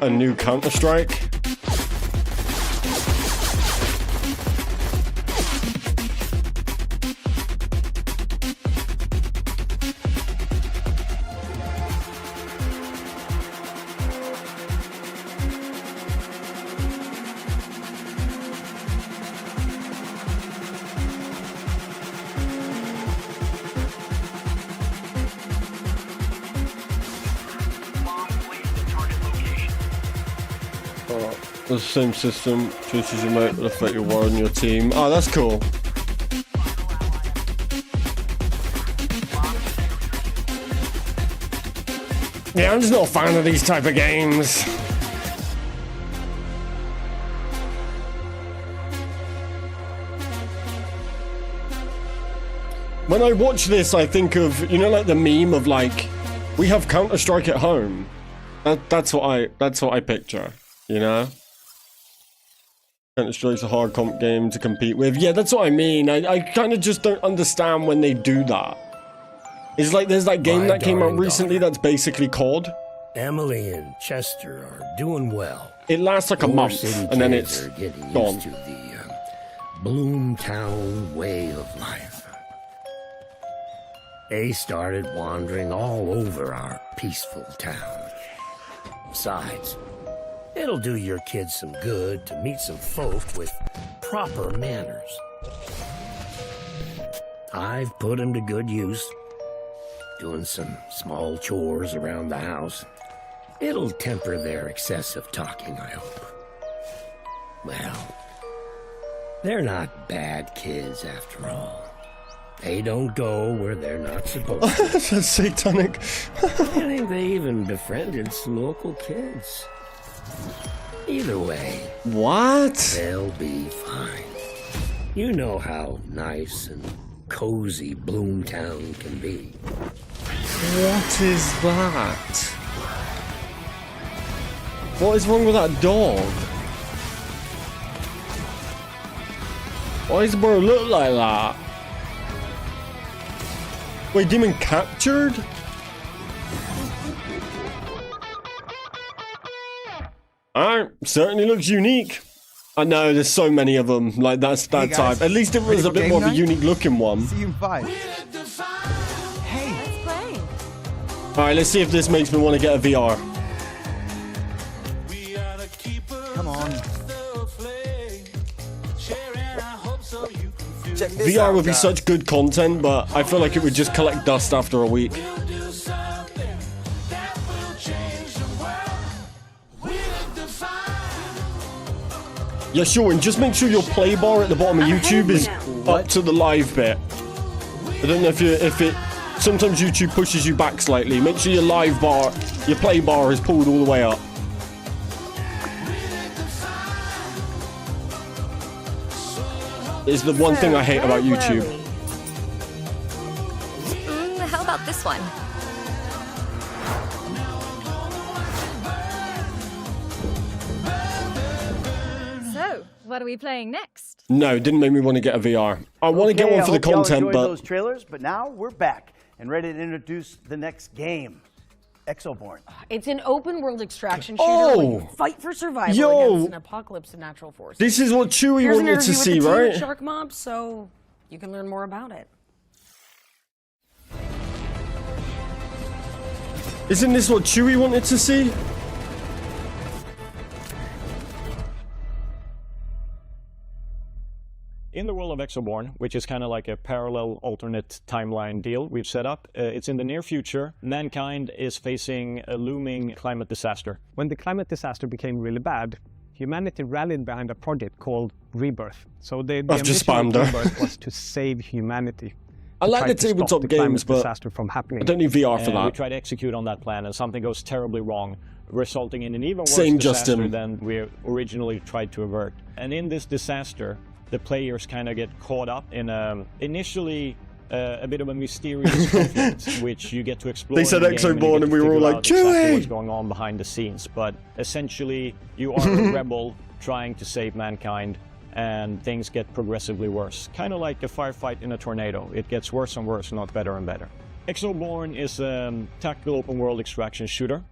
a new Counter-Strike? The same system, choices you make will affect your war and your team. Oh, that's cool. Yeah, I'm just not a fan of these type of games. When I watch this, I think of, you know, like the meme of like, we have Counter-Strike at home. That's what I picture, you know? Counter-Strike's a hard comp game to compete with. Yeah, that's what I mean. I kind of just don't understand when they do that. It's like there's that game that came out recently that's basically COD. Emily and Chester are doing well. It lasts like a month, and then it's gone. To Bloomtown way of life. They started wandering all over our peaceful town. Besides, it'll do your kids some good to meet some folk with proper manners. I've put them to good use, doing some small chores around the house. It'll temper their excessive talking, I hope. Well, they're not bad kids after all. They don't go where they're not supposed to. That's satanic. I think they even befriended some local kids. Either way, what? They'll be fine. You know how nice and cozy Bloomtown can be. What is that? What is wrong with that dog? Why does the bird look like that? Wait, demon captured? Alright, certainly looks unique. I know, there's so many of them. Like, that's that type. At least it was a bit more of a unique looking one. See you in 5. Hey, let's play. Alright, let's see if this makes me want to get a VR. Come on. VR would be such good content, but I feel like it would just collect dust after a week. Yeah, sure, and just make sure your play bar at the bottom of YouTube is up to the live bit. I don't know if it sometimes YouTube pushes you back slightly. Make sure your live bar, your play bar is pulled all the way up. Is the one thing I hate about YouTube. How about this one? So, what are we playing next? No, didn't make me want to get a VR. I want to get one for the content, but those trailers, but now we're back and ready to introduce the next game, Exoborn. It's an open-world extraction shooter where you fight for survival against an apocalypse of natural forces. This is what Chewie Here's an wanted to interview see, with the team right? at Shark Mob, so you can learn more about it. Isn't this what Chewie wanted to see? In the world of Exoborn, which is kind of like a parallel alternate timeline deal we've set up, it's in the near future. Mankind is facing a looming climate disaster. When the climate disaster became really bad, humanity rallied behind a project called Rebirth. So the ambition of Rebirth was to save humanity. I like the tabletop games, but disaster from happening. I don't need VR for And that. we try to execute on that plan, and something goes terribly wrong, resulting in an even worse Same, disaster Justin. than we originally tried to avert. And in this disaster, the players kind of get caught up in initially a bit of a mysterious conflict, which you get to explore. They said in the game, Exoborn and we were all like, exactly Chewie! what's going on behind the scenes. But essentially, you are a rebel trying to save mankind, and things get progressively worse. Kind of like a firefight in a tornado. It gets worse and worse, not better and better. Exoborn is a tactical open-world extraction shooter.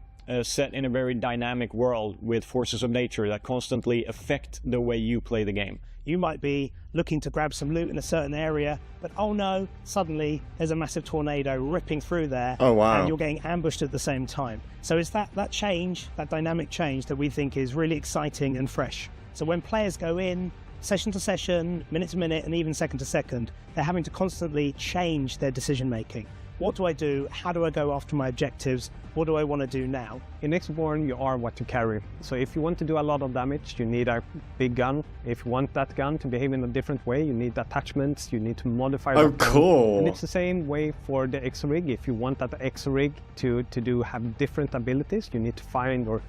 Set in a very dynamic world with forces of nature that constantly affect the way you play the game. You might be looking to grab some loot in a certain area, but oh no, suddenly there's a massive tornado ripping through there. Oh, wow. And you're getting ambushed at the same time. So it's that change, that dynamic change that we think is really exciting and fresh. So when players go in, session to session, minute to minute, and even second to second, they're having to constantly change their decision making. What do I do? How do I go after my objectives? What do I want to do now? In Exoborn, you are what you carry. So if you want to do a lot of damage, you need a big gun. If you want that gun to behave in a different way, you need attachments, you need to modify Oh, that gun. cool. And it's the same way for the Exorig. If you want that Exorig to have different abilities, you need to find or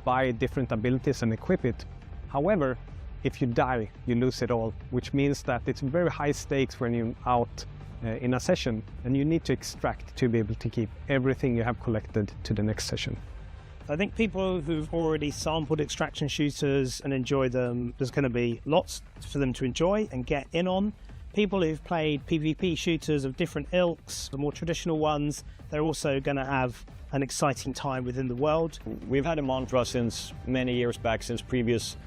buy different abilities and equip it. However, if you die, you lose it all, which means that it's very high stakes when you're out in a session, and you need to extract to be able to keep everything you have collected to the next session. I think people who've already sampled extraction shooters and enjoy them, there's going to be lots for them to enjoy and get in on. People who've played PvP shooters of different ilks, the more traditional ones, they're also going to have an exciting time within the world. We've had a mantra since many years back, since previous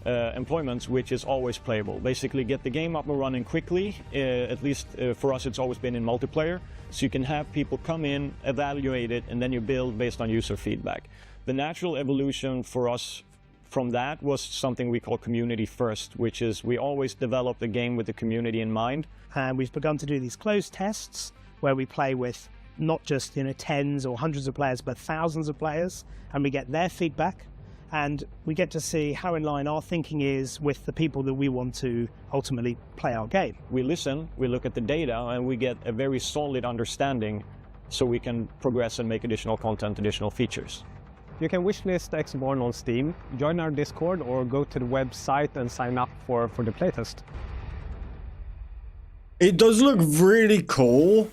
employments, which is always playable. Basically get the game up and running quickly, at least for us it's always been in multiplayer, so you can have people come in, evaluate it, and then you build based on user feedback. The natural evolution for us from that was something we call community first, which is we always develop the game with the community in mind. And we've begun to do these closed tests where we play with not just tens or hundreds of players, but thousands of players, and we get their feedback. And we get to see how in line our thinking is with the people that we want to ultimately play our game. We listen, we look at the data, and we get a very solid understanding so we can progress and make additional content, additional features. You can wishlist X-Born on Steam, join our Discord, or go to the website and sign up for the playtest. It does look really cool.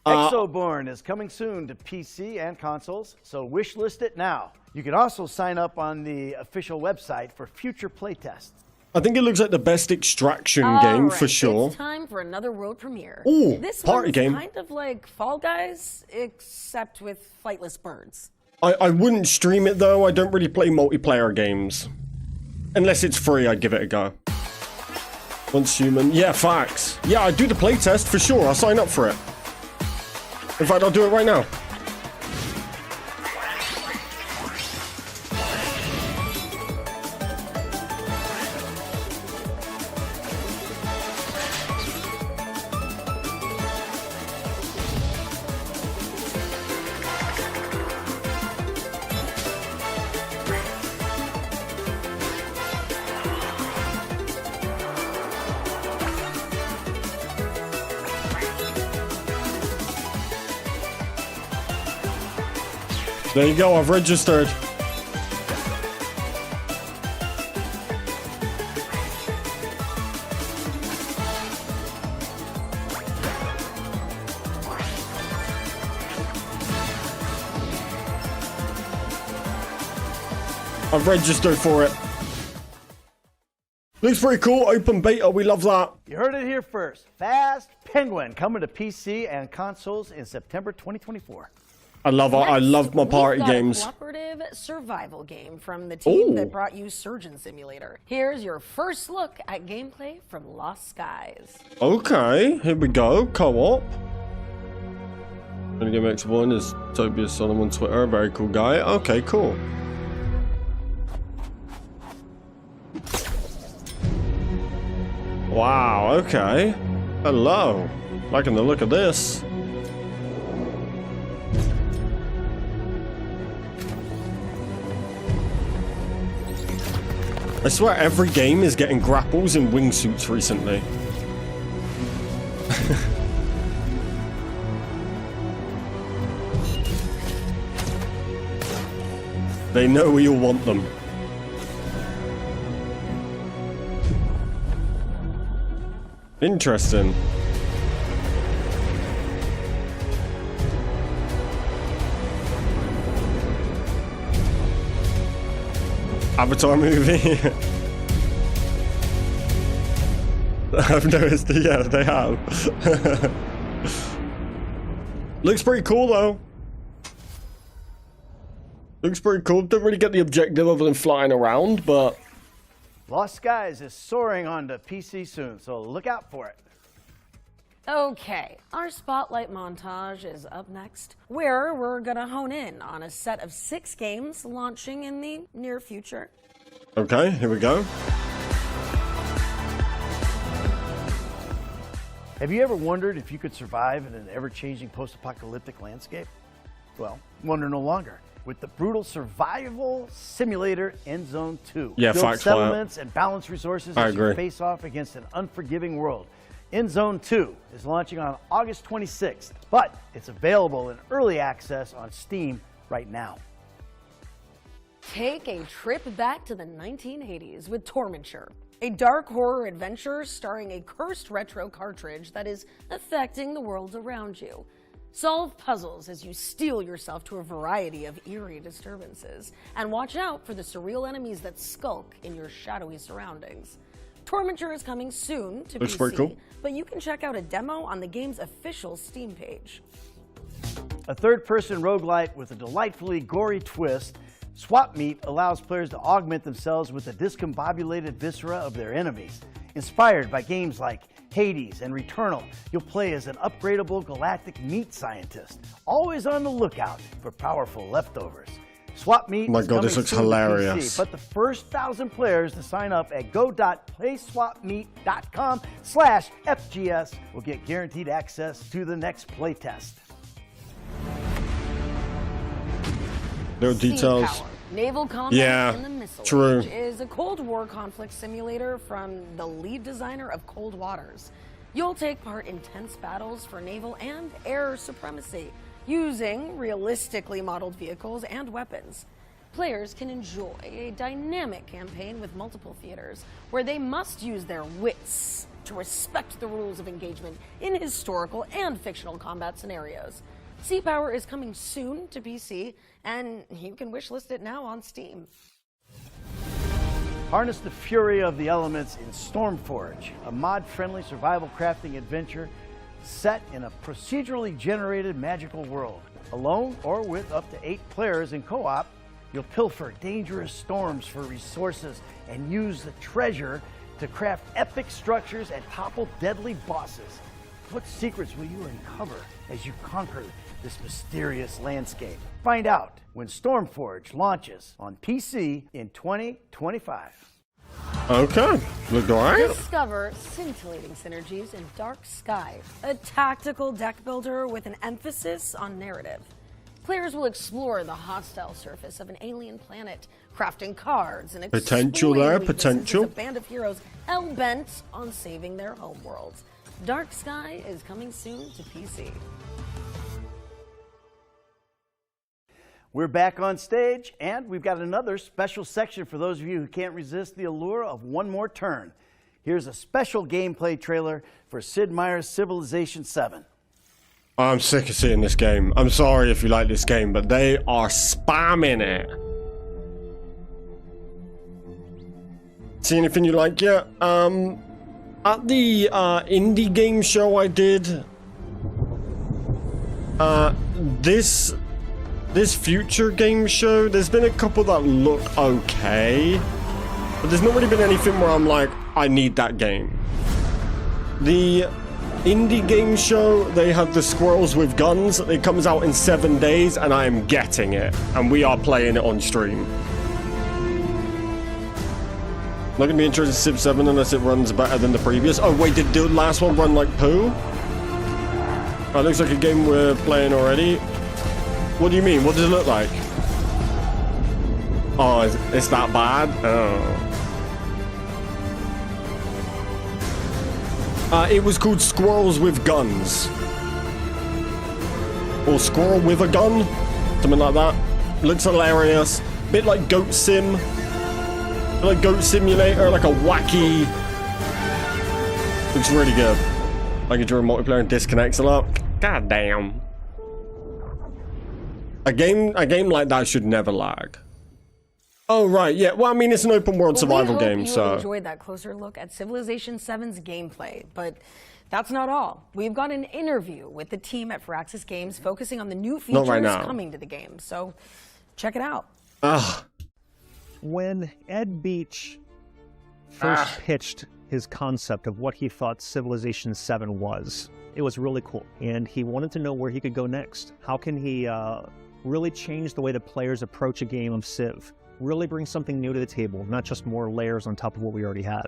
Exoborn is coming soon to PC and consoles, so wishlist it now. You can also sign up on the official website for future playtests. I think it looks like the best extraction game for sure. It's time for another world premiere. Ooh, this party one's game. kind of like Fall Guys, except with flightless birds. I wouldn't stream it though. I don't really play multiplayer games. Unless it's free, I'd give it a go. Once human. Yeah, facts. Yeah, I'd do the playtest for sure. I'll sign up for it. In fact, I'll do it right now. There you go, I've registered. I've registered for it. Looks pretty cool, open beta, we love that. You heard it here first. Fast Penguin coming to PC and consoles in September 2024. I love my party games. A cooperative survival game from the team that brought you Surgeon Simulator. Here's your first look at gameplay from Lost Skies. Okay, here we go. Co-op. GameSCom is Tobias Solomon Twitter, very cool guy. Okay, cool. Wow, okay. Hello. Liking the look of this. I swear every game is getting grapples and wingsuits recently. They know we all want them. Interesting. Avatar movie. I've noticed, yeah, they have. Looks pretty cool though. Looks pretty cool. Don't really get the objective other than flying around, but Lost Skies is soaring onto PC soon, so look out for it. Okay, our spotlight montage is up next, where we're gonna hone in on a set of 6 games launching in the near future. Okay, here we go. Have you ever wondered if you could survive in an ever-changing post-apocalyptic landscape? Well, wonder no longer. With the brutal survival simulator Endzone 2. Yeah, Build facts, settlements and balance resources I as agree. you face off against an unforgiving world. Endzone 2 is launching on August 26th, but it's available in early access on Steam right now. Take a trip back to the 1980s with Tormenture, a dark horror adventure starring a cursed retro cartridge that is affecting the world around you. Solve puzzles as you steel yourself to a variety of eerie disturbances, and watch out for the surreal enemies that skulk in your shadowy surroundings. Tormenture is coming soon to Looks PC, pretty cool. but you can check out a demo on the game's official Steam page. A third-person roguelite with a delightfully gory twist Swap Meet allows players to augment themselves with the discombobulated viscera of their enemies. Inspired by games like Hades and Returnal, you'll play as an upgradable galactic meat scientist, always on the lookout for powerful leftovers. Swap Meet Oh my is God, coming this looks soon to hilarious. PC, but the first 1,000 players to sign up at go.playswapmeet.com/FGS will get guaranteed access to the next playtest. No Sea details. power. Naval combat Yeah, in the Missile true. Age is a Cold War conflict simulator from the lead designer of Cold Waters. You'll take part in tense battles for naval and air supremacy, using realistically modeled vehicles and weapons. Players can enjoy a dynamic campaign with multiple theaters, where they must use their wits to respect the rules of engagement in historical and fictional combat scenarios. Sea Power is coming soon to PC, and you can wishlist it now on Steam. Harness the fury of the elements in Stormforge, a mod-friendly survival crafting adventure set in a procedurally generated magical world. Alone or with up to 8 players in co-op, you'll pilfer dangerous storms for resources and use the treasure to craft epic structures and topple deadly bosses. What secrets will you uncover as you conquer this mysterious landscape? Find out when Stormforge launches on PC in 2025. Okay, looked alright. Discover scintillating synergies in Dark Sky, a tactical deck builder with an emphasis on narrative. Players will explore the hostile surface of an alien planet, crafting cards and Potential exploiting there, weaknesses potential. as a band of heroes hell-bent on saving their homeworlds. Dark Sky is coming soon to PC. We're back on stage, and we've got another special section for those of you who can't resist the allure of one more turn. Here's a special gameplay trailer for Sid Meier's Civilization 7. I'm sick of seeing this game. I'm sorry if you like this game, but they are spamming it. See anything you like yet? At the indie game show I did, this future game show, there's been a couple that look okay, but there's not really been anything where I'm like, I need that game. The indie game show, they have the Squirrels with Guns. It comes out in 7 days, and I am getting it, and we are playing it on stream. Not gonna be interested in Civ 7 unless it runs better than the previous. Oh wait, did the last one run like poo? Oh, looks like a game we're playing already. What do you mean? What does it look like? Oh, it's that bad? Oh. It was called Squirrels with Guns. Or Squirrel with a Gun? Something like that. Looks hilarious. Bit like Goat Sim. Like Goat Simulator, like a wacky... Looks really good. Like during multiplayer and disconnects a lot. God damn. A game like that should never lag. Oh right, yeah. Well, I mean, it's an open world survival game, We so enjoyed that closer look at Civilization 7's gameplay, but that's not all. We've got an interview with the team at Firaxis Games focusing on the new features right now. coming to the game. So check it out. When Ed Beach first pitched his concept of what he thought Civilization 7 was, it was really cool. And he wanted to know where he could go next. How can he really change the way the players approach a game of Civ? Really bring something new to the table, not just more layers on top of what we already had.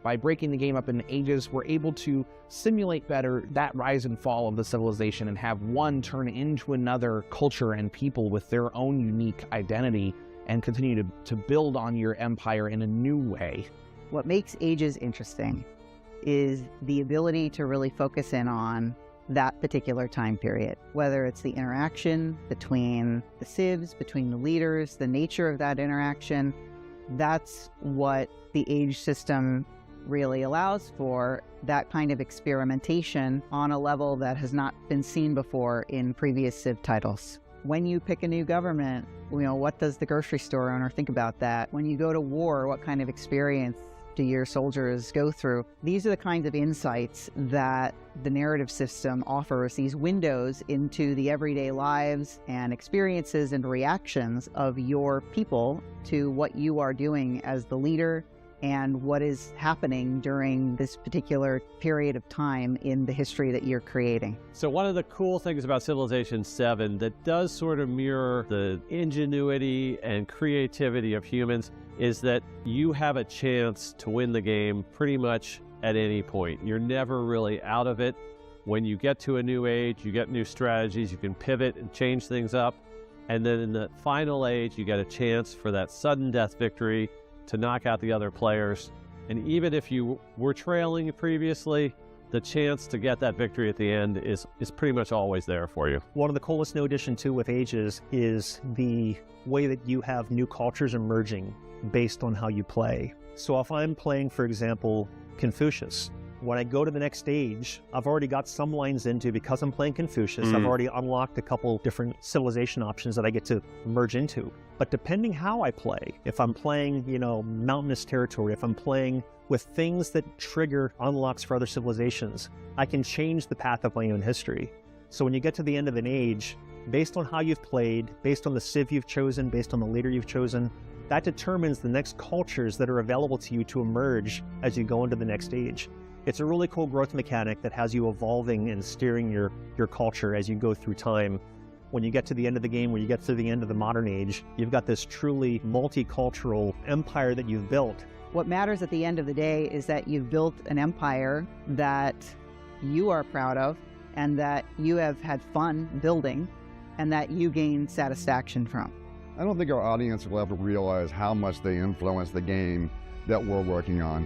By breaking the game up into ages, we're able to simulate better that rise and fall of the civilization and have one turn into another culture and people with their own unique identity and continue to build on your empire in a new way. What makes Ages interesting is the ability to really focus in on that particular time period, whether it's the interaction between the civs, between the leaders, the nature of that interaction. That's what the Age system really allows for, that kind of experimentation on a level that has not been seen before in previous Civ titles. When you pick a new government, what does the grocery store owner think about that? When you go to war, what kind of experience do your soldiers go through? These are the kinds of insights that the narrative system offers, these windows into the everyday lives and experiences and reactions of your people to what you are doing as the leader and what is happening during this particular period of time in the history that you're creating. So one of the cool things about Civilization 7 that does sort of mirror the ingenuity and creativity of humans is that you have a chance to win the game pretty much at any point. You're never really out of it. When you get to a new age, you get new strategies, you can pivot and change things up. And then in the final age, you get a chance for that sudden death victory to knock out the other players. And even if you were trailing previously, the chance to get that victory at the end is pretty much always there for you. One of the coolest new addition too with Ages is the way that you have new cultures emerging based on how you play. So if I'm playing, for example, Confucius, when I go to the next stage, I've already got some lines into, because I'm playing Confucius, I've already unlocked a couple different civilization options that I get to merge into. But depending how I play, if I'm playing, you know, mountainous territory, if I'm playing with things that trigger unlocks for other civilizations, I can change the path of my own history. So when you get to the end of an age, based on how you've played, based on the civ you've chosen, based on the leader you've chosen, that determines the next cultures that are available to you to emerge as you go into the next age. It's a really cool growth mechanic that has you evolving and steering your culture as you go through time. When you get to the end of the game, when you get to the end of the modern age, you've got this truly multicultural empire that you've built. What matters at the end of the day is that you've built an empire that you are proud of and that you have had fun building and that you gain satisfaction from. I don't think our audience will ever realize how much they influence the game that we're working on.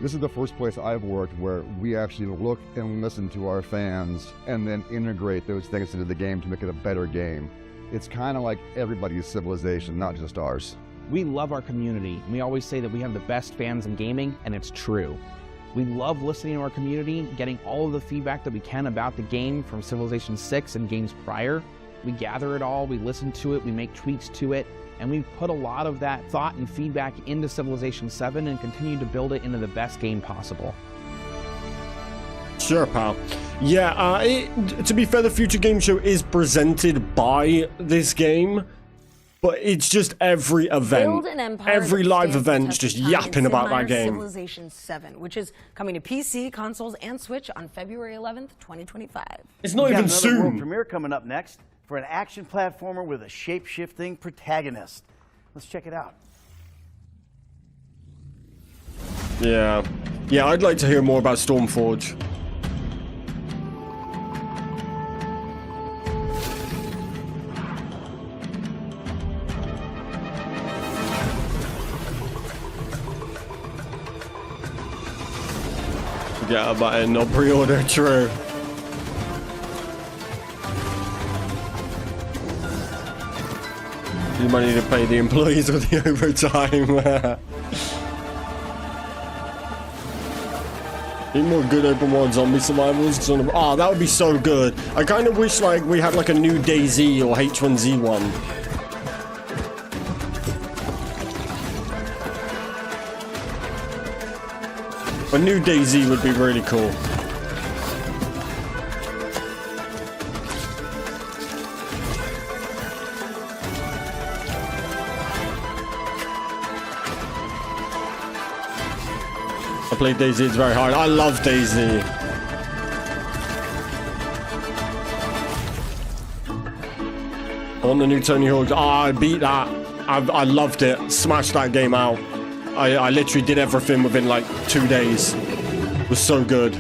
This is the first place I've worked where we actually look and listen to our fans and then integrate those things into the game to make it a better game. It's kind of like everybody's Civilization, not just ours. We love our community. We always say that we have the best fans in gaming, and it's true. We love listening to our community, getting all of the feedback that we can about the game from Civilization 6 and games prior. We gather it all, we listen to it, we make tweaks to it, and we've put a lot of that thought and feedback into Civilization 7 and continue to build it into the best game possible. Sure, pal. Yeah, to be fair, the Future Game Show is presented by this game, but it's just every event, every live event, just yapping about that game. Civilization 7, which is coming to PC, consoles, and Switch on February 11th, 2025. It's not even soon. World premiere coming up next for an action platformer with a shape-shifting protagonist. Let's check it out. Yeah, I'd like to hear more about Stormforge. Forget about it, no pre-order, true. You might need to pay the employees with the overtime. Need more good open world zombie survivals. Oh, that would be so good. I kind of wish like we had like a new DayZ or H1Z1. A new DayZ would be really cool. I played DayZ, it's very hard. I love DayZ. I want the new Tony Hawk. I beat that. I loved it. Smashed that game out. I literally did everything within like 2 days. It was so good.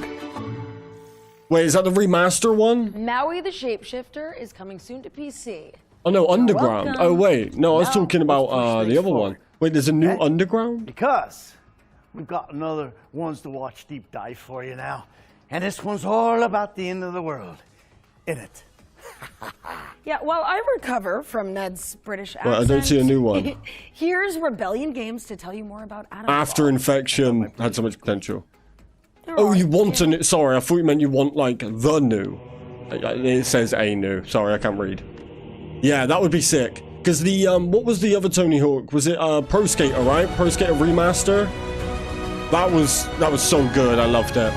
Wait, is that the remaster one? Maui the Shapeshifter is coming soon to PC. Oh no, Underground. welcome. Oh wait, no, I was talking about the other one. Wait, there's a new Underground? Because we've got another Ones to Watch deep dive for you now. And this one's all about the end of the world. In it. Yeah, while I recover from Ned's British accent, Well, I don't see a new one. Here's Rebellion Games to tell you more about Adam. After Infection had so much potential. Oh, you want a new? Sorry, I thought you meant you want like the new. It says a new. Sorry, I can't read. Yeah, that would be sick. Because the what was the other Tony Hawk? Was it Pro Skater, right? Pro Skater Remaster. That was so good. I loved it.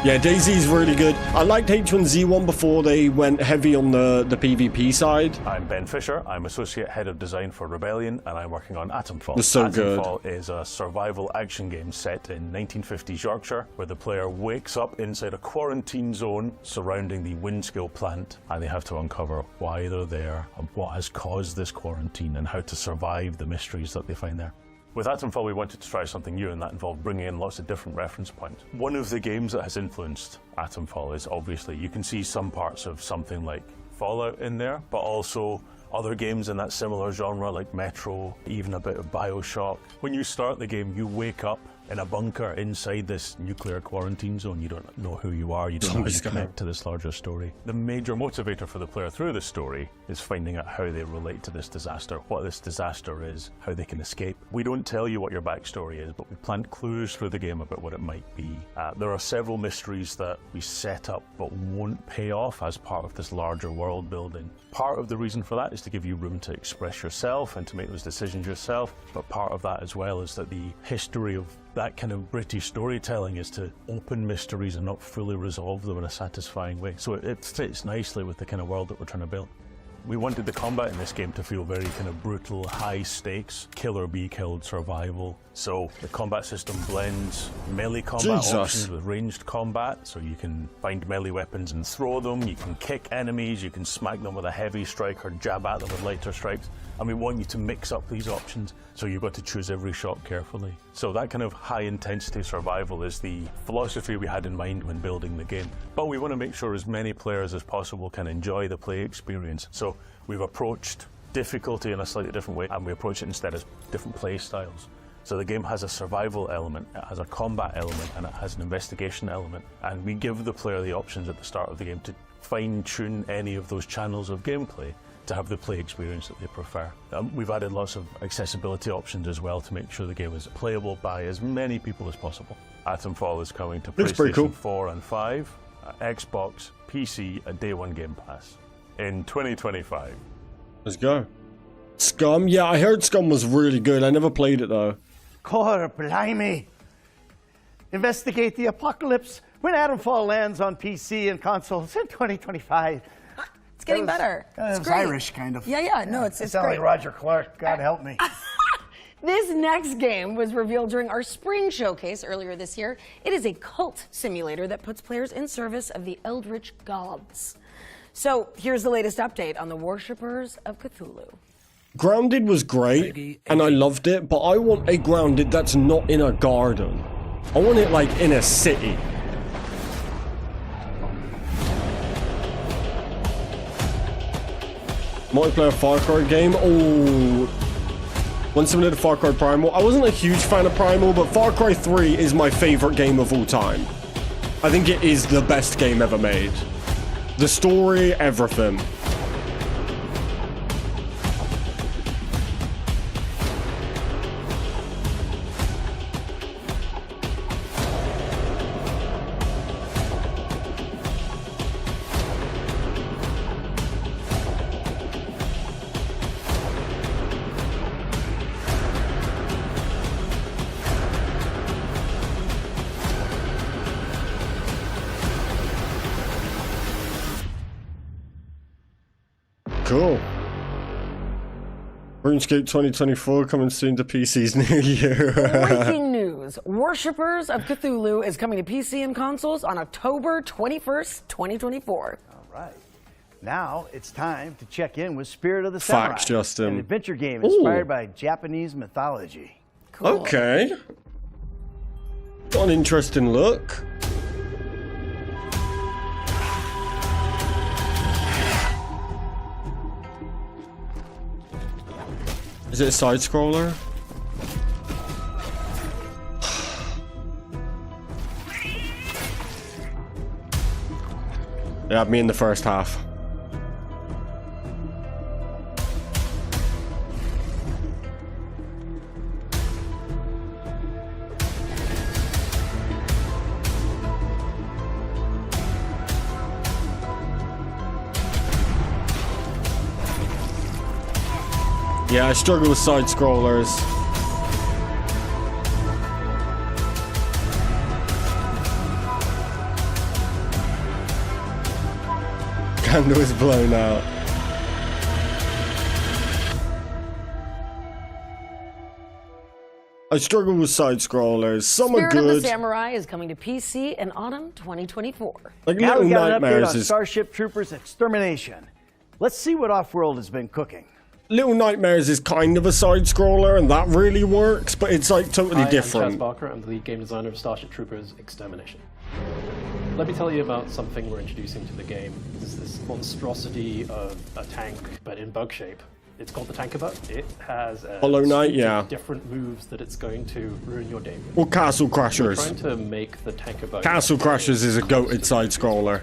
Yeah, DayZ's really good. I liked H1Z1 before they went heavy on the PvP side. I'm Ben Fisher. I'm Associate Head of Design for Rebellion, and I'm working on Atomfall. It's so good. Atomfall is a survival action game set in 1950s Yorkshire, where the player wakes up inside a quarantine zone surrounding the Winskill plant, and they have to uncover why they're there, and what has caused this quarantine, and how to survive the mysteries that they find there. With Atomfall, we wanted to try something new, and that involved bringing in lots of different reference points. One of the games that has influenced Atomfall is obviously, you can see some parts of something like Fallout in there, but also other games in that similar genre like Metro, even a bit of Bioshock. When you start the game, you wake up in a bunker inside this nuclear quarantine zone. You don't know who you are, you don't know how you connect to this larger story. The major motivator for the player through the story is finding out how they relate to this disaster, what this disaster is, how they can escape. We don't tell you what your backstory is, but we plant clues through the game about what it might be. There are several mysteries that we set up but won't pay off as part of this larger world building. Part of the reason for that is to give you room to express yourself and to make those decisions yourself, but part of that as well is that the history of that kind of British storytelling is to open mysteries and not fully resolve them in a satisfying way. So it fits nicely with the kind of world that we're trying to build. We wanted the combat in this game to feel very kind of brutal, high stakes, kill or be killed survival. So the combat system blends melee combat options with ranged combat, so you can find melee weapons and throw them, you can kick enemies, you can smack them with a heavy strike or jab at them with lighter strikes. And we want you to mix up these options, so you've got to choose every shot carefully. So that kind of high intensity survival is the philosophy we had in mind when building the game. But we want to make sure as many players as possible can enjoy the play experience. So we've approached difficulty in a slightly different way, and we approach it instead as different play styles. So the game has a survival element, it has a combat element, and it has an investigation element. And we give the player the options at the start of the game to fine-tune any of those channels of gameplay to have the play experience that they prefer. We've added lots of accessibility options as well to make sure the game is playable by as many people as possible. Atomfall is coming to PlayStation 4 and 5, Xbox, PC, and Day 1 Game Pass in 2025. Let's go. Scum? Yeah, I heard Scum was really good. I never played it though. God blimey. Investigate the apocalypse when Atomfall lands on PC and consoles in 2025. It's getting better. It's great. Irish, kind of. Yeah, no, it's sound great. like Roger Clark. God help me. This next game was revealed during our spring showcase earlier this year. It is a cult simulator that puts players in service of the eldritch gods. So here's the latest update on the worshippers of Cthulhu. Grounded was great, and I loved it, but I want a Grounded that's not in a garden. I want it like in a city. Multiplayer Far Cry game. Oh, once I did Far Cry Primal. I wasn't a huge fan of Primal, but Far Cry 3 is my favorite game of all time. I think it is the best game ever made. The story, everything. Cool. RuneScape 2024 coming soon to PCs near you. Breaking news. Worshippers of Cthulhu is coming to PC and consoles on October 21st, 2024. All right. Now it's time to check in with Spirit of the Samurai. Facts, Justin. An adventure game inspired by Japanese mythology. Cool. Okay. Got an interesting look. Is it a side scroller? Yeah, me in the first half. Yeah, I struggle with side scrollers. candle is blown out. I struggle with side-scrollers. Some Spirit are good. of the Samurai is coming to PC in autumn 2024. Like Now Little we got an update Nightmares on is... Starship Troopers Extermination. Let's see what Off-World has been cooking. Little Nightmares is kind of a side-scroller, and that really works, but it's like totally different. I'm Chaz Barker. I'm the lead game designer of Starship Troopers Extermination. Let me tell you about something we're introducing to the game. This is this monstrosity of a tank, but in bug shape. It's called the Tankerbot. It has a Hollow Knight, suite of yeah. different moves that it's going to ruin your day with. Or Castle Crashers. We're trying to make the Tankerbot... Castle Crashers is a goated side-scroller.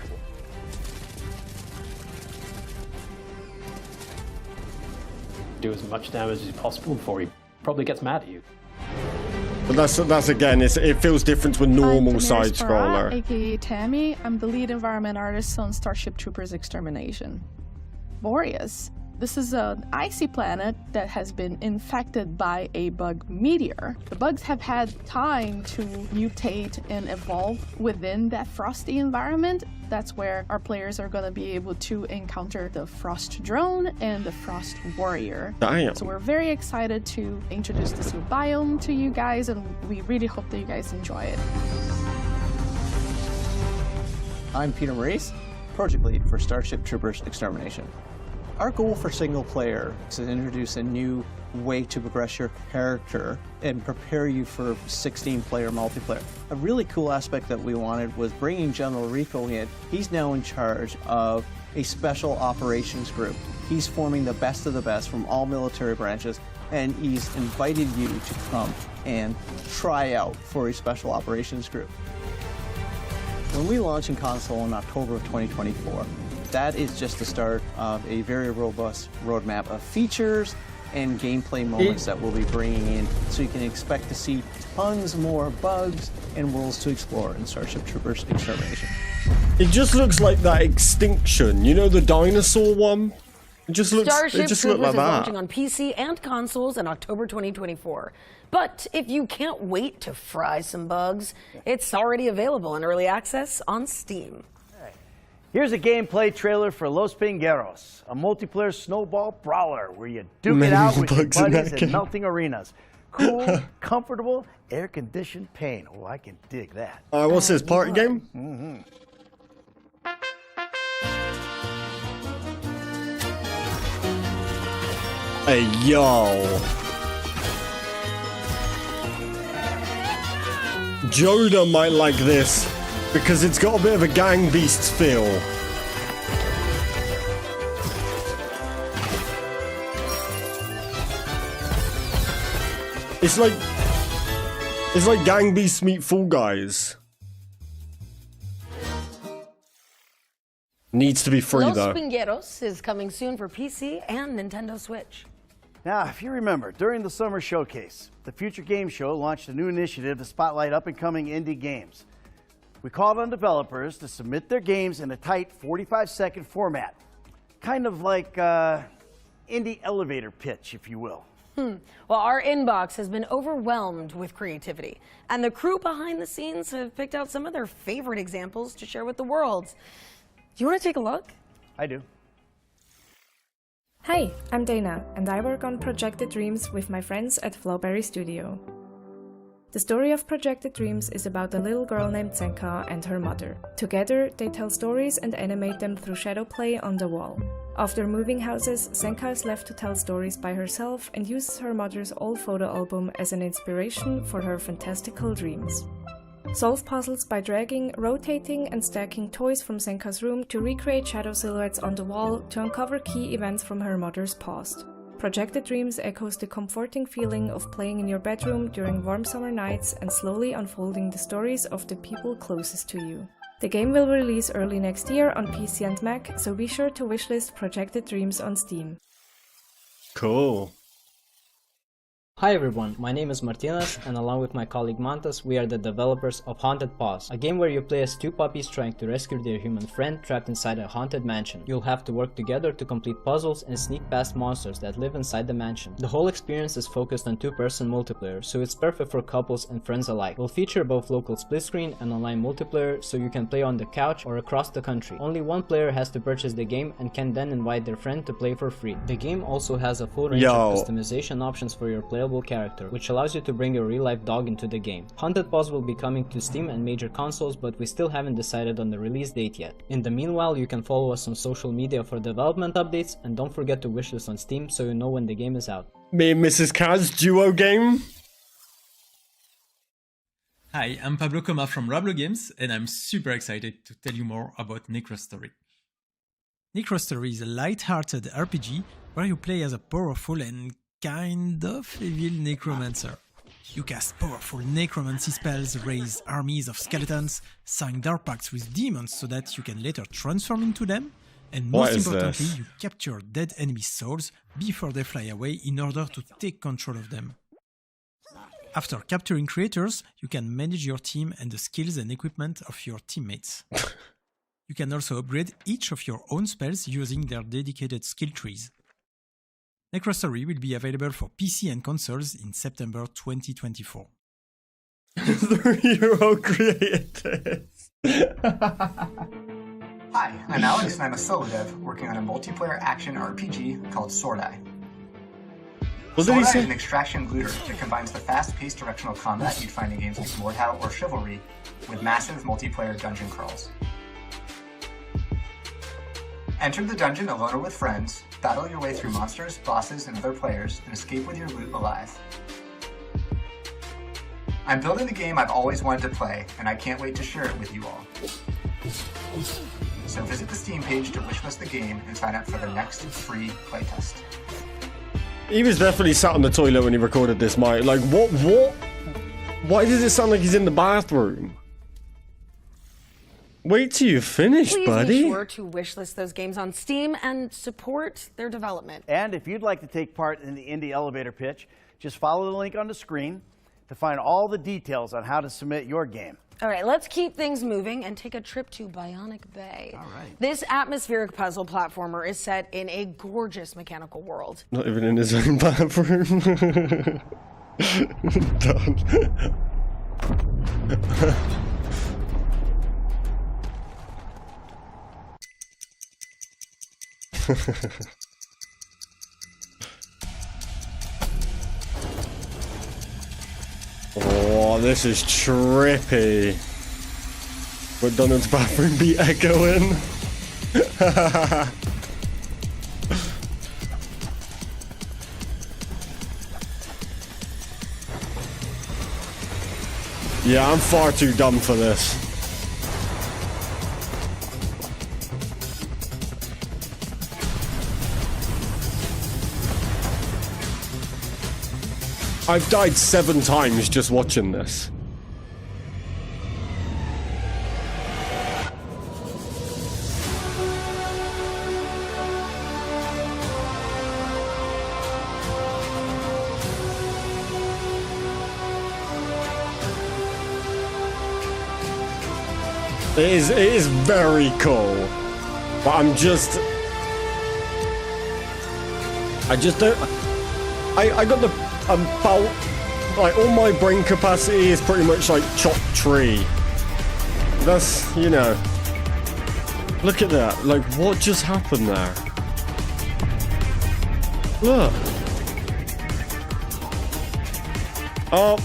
Do as much damage as possible before he probably gets mad at you. But that's again, it feels different with normal I'm side-scroller. aka Tammy. I'm the lead environment artist on Starship Troopers Extermination. Boreas. This is an icy planet that has been infected by a bug meteor. The bugs have had time to mutate and evolve within that frosty environment. That's where our players are going to be able to encounter the Frost Drone and the Frost Warrior. Damn. So we're very excited to introduce this new biome to you guys, and we really hope that you guys enjoy it. I'm Peter Maurice, project lead for Starship Troopers Extermination. Our goal for single player is to introduce a new way to progress your character and prepare you for 16-player multiplayer. A really cool aspect that we wanted was bringing General Rico in. He's now in charge of a special operations group. He's forming the best of the best from all military branches, and he's invited you to come and try out for a special operations group. When we launch in console in October of 2024, that is just the start of a very robust roadmap of features and gameplay moments that we'll be bringing in, so you can expect to see tons more bugs and worlds to explore in Starship Troopers Extermination. It just looks like that Extinction, you know, the dinosaur one? It just looks, Starship it just Troopers looked like is that. launching on PC and consoles in October 2024. But if you can't wait to fry some bugs, it's already available in early access on Steam. Here's a gameplay trailer for Los Pingueros, a multiplayer snowball brawler where you duke it out with your buddies in melting arenas. Cool, comfortable, air-conditioned paint. Oh, I can dig that. What's this, party game? Mm-hmm. Hey, yo. Joda might like this, because it's got a bit of a Gang Beasts feel. It's like Gang Beasts meet Fall Guys. Needs to be free Los though. Pingueros is coming soon for PC and Nintendo Switch. Now, if you remember, during the summer showcase, the Future Game Show launched a new initiative to spotlight up-and-coming indie games. We called on developers to submit their games in a tight 45-second format, kind of like indie elevator pitch, if you will. Well, our inbox has been overwhelmed with creativity, and the crew behind the scenes have picked out some of their favorite examples to share with the world. Do you want to take a look? I do. Hi, I'm Dana, and I work on Projected Dreams with my friends at Flowberry Studio. The story of Projected Dreams is about a little girl named Senka and her mother. Together, they tell stories and animate them through shadow play on the wall. After moving houses, Senka is left to tell stories by herself and uses her mother's old photo album as an inspiration for her fantastical dreams. Solve puzzles by dragging, rotating, and stacking toys from Senka's room to recreate shadow silhouettes on the wall to uncover key events from her mother's past. Projected Dreams echoes the comforting feeling of playing in your bedroom during warm summer nights and slowly unfolding the stories of the people closest to you. The game will release early next year on PC and Mac, so be sure to wishlist Projected Dreams on Steam. Cool. Hi everyone, my name is Martinez, and along with my colleague Montes, we are the developers of Haunted Paws, a game where you play as two puppies trying to rescue their human friend trapped inside a haunted mansion. You'll have to work together to complete puzzles and sneak past monsters that live inside the mansion. The whole experience is focused on two-person multiplayer, so it's perfect for couples and friends alike. We'll feature both local split screen and online multiplayer, so you can play on the couch or across the country. Only one player has to purchase the game and can then invite their friend to play for free. The game also has a full range of customization options for your playable character, which allows you to bring your real-life dog into the game. Haunted Paws will be coming to Steam and major consoles, but we still haven't decided on the release date yet. In the meanwhile, you can follow us on social media for development updates, and don't forget to wishlist on Steam so you know when the game is out. Me and Mrs. Kaz duo game. Hi, I'm Pablo Coma from Rablo Games, and I'm super excited to tell you more about Necrostory. Necrostory is a light-hearted RPG where you play as a powerful and kind of evil necromancer. You cast powerful necromancy spells, raise armies of skeletons, sign dark pacts with demons so that you can later transform into them, and most importantly, you capture dead enemy souls before they fly away in order to take control of them. After capturing creatures, you can manage your team and the skills and equipment of your teammates. You can also upgrade each of your own spells using their dedicated skill trees. Necrostory will be available for PC and consoles in September 2024. The hero created this. Hi, I'm Alex and I'm a solo dev working on a multiplayer action RPG called Sword Eye. Sword Eye is an extraction looter that combines the fast-paced directional combat you'd find in games like Mordhau or Chivalry with massive multiplayer dungeon crawls. Enter the dungeon alone or with friends, battle your way through monsters, bosses, and other players, and escape with your loot alive. I'm building the game I've always wanted to play, and I can't wait to share it with you all. So visit the Steam page to wishlist the game and sign up for the next free playtest. He was definitely sat on the toilet when he recorded this, Mike. Like, what? Why does it sound like he's in the bathroom? Wait till you finish, buddy. Please be sure to wishlist those games on Steam and support their development. And if you'd like to take part in the indie elevator pitch, just follow the link on the screen to find all the details on how to submit your game. All right, let's keep things moving and take a trip to Bionic Bay. All right. This atmospheric puzzle platformer is set in a gorgeous mechanical world. Not even in his own bathroom. Done. Oh, this is trippy. Would Donald's bathroom be echoing? Yeah, I'm far too dumb for this. I've died 7 times just watching this. It is very cool, but I got the about, like, all my brain capacity is pretty much like chopped tree. That's, you know, look at that. Like, what just happened there? Look. Oh.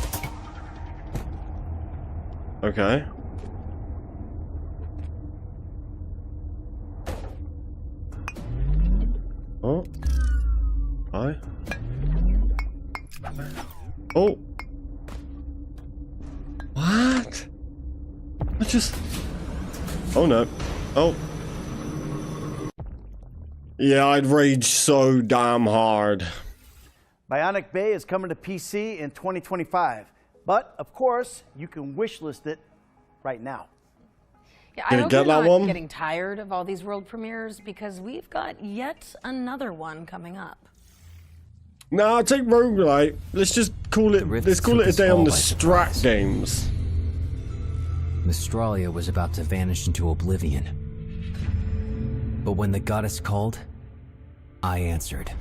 Okay. Oh. Hi. Oh. What? I just... Oh no. Oh. Yeah, I'd rage so damn hard. Bionic Bay is coming to PC in 2025, but of course, you can wishlist it right now. Yeah, I hope you're not getting tired of all these world premieres because we've got yet another one coming up. Nah, I'll take roguelite. Let's just call it. Let's call it a day on the strat games. Mystralia was about to vanish into oblivion. But when the goddess called, I answered.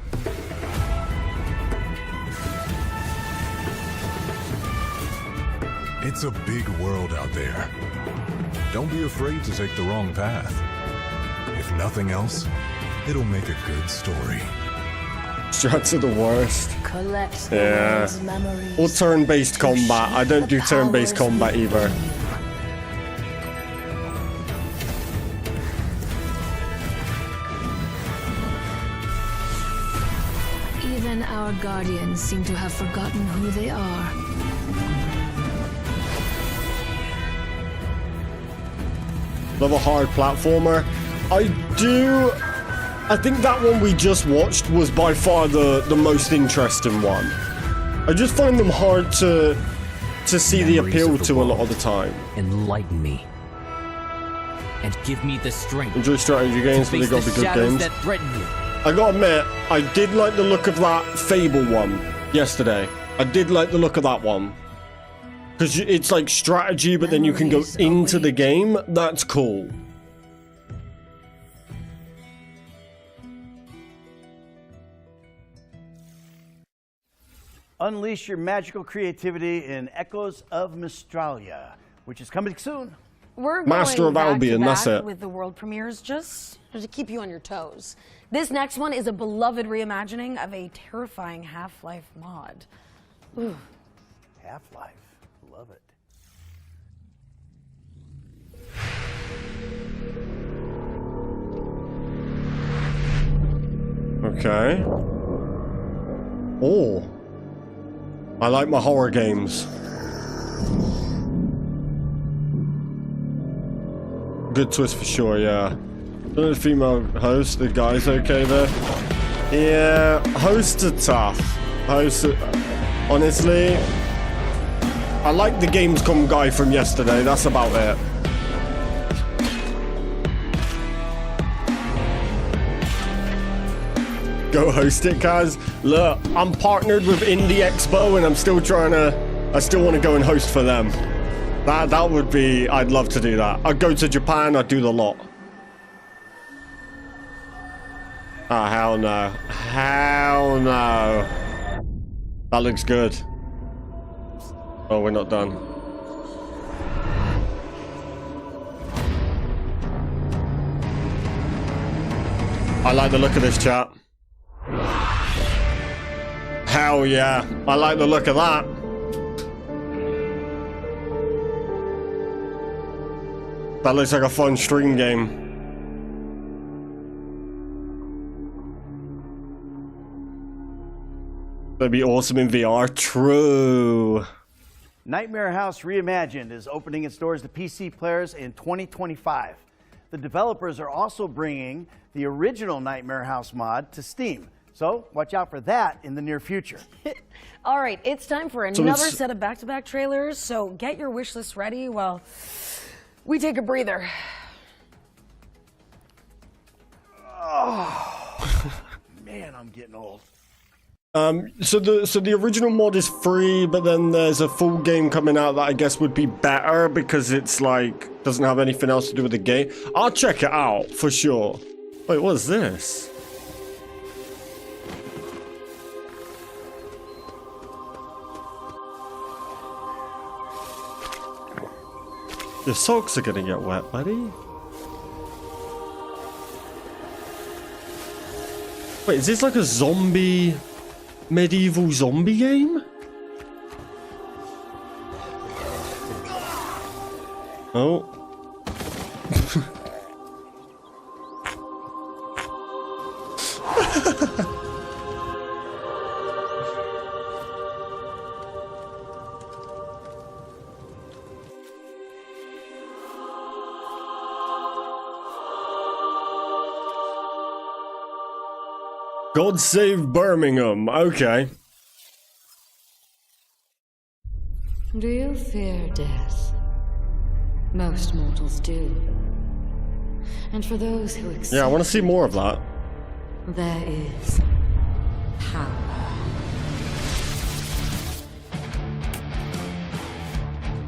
It's a big world out there. Don't be afraid to take the wrong path. If nothing else, it'll make a good story. Strats are the worst. Collect the Yeah. world's memories. Or turn-based combat. I don't do turn-based combat either. Even our guardians seem to have forgotten who they are. Love a hard platformer. I think that one we just watched was by far the most interesting one. I just find them hard to see the appeal to a lot of the time. Enlighten me. And give me the strength. Enjoy strategy games, but they gotta be good games. That threaten you. I gotta admit, I did like the look of that Fable one yesterday. I did like the look of that one. Because it's like strategy, but then you can go into the game. That's cool. Unleash your magical creativity in Echoes of Mystralia, which is coming soon. We're Master going of back Albion, to that's back it. with the world premieres just to keep you on your toes. This next one is a beloved reimagining of a terrifying Half-Life mod. Ooh. Half-Life, love it. Okay. Oh. I like my horror games. Good twist for sure, yeah. The female host, the guy's okay there. Yeah, hosts are tough. Hosts are, honestly, I like the Gamescom guy from yesterday, that's about it. Go host it, Kaz. Look, I'm partnered with Indie Expo and I'm still trying to, I still want to go and host for them. That would be, I'd love to do that. I'd go to Japan, I'd do the lot. Oh, hell no. Hell no. That looks good. Oh, we're not done. I like the look of this, chat. Hell yeah. I like the look of that. That looks like a fun stream game. That'd be awesome in VR. True. Nightmare House Reimagined is opening its doors to PC players in 2025. The developers are also bringing the original Nightmare House mod to Steam. So watch out for that in the near future. All right, it's time for another set of back-to-back trailers, so get your wish list ready while we take a breather. Oh, man, I'm getting old. So the original mod is free, but then there's a full game coming out that I guess would be better because it's like doesn't have anything else to do with the game. I'll check it out for sure. Wait, what is this? Your socks are gonna get wet, buddy. Wait, is this like a zombie... medieval zombie game? Oh. God save Birmingham. Okay. Do you fear death? Most mortals do. And for those who accept Yeah, I want to see more of that. there is power.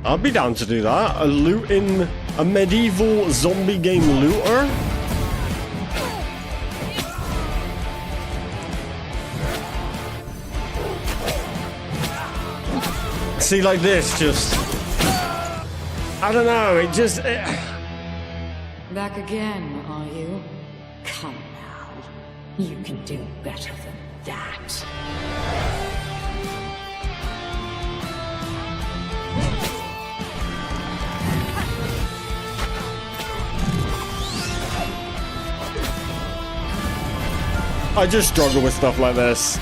I'd be down to do that. A medieval zombie game looter? See, like this, just... I don't know, it just... Back again, are you? Come now. You can do better than that. I just struggle with stuff like this.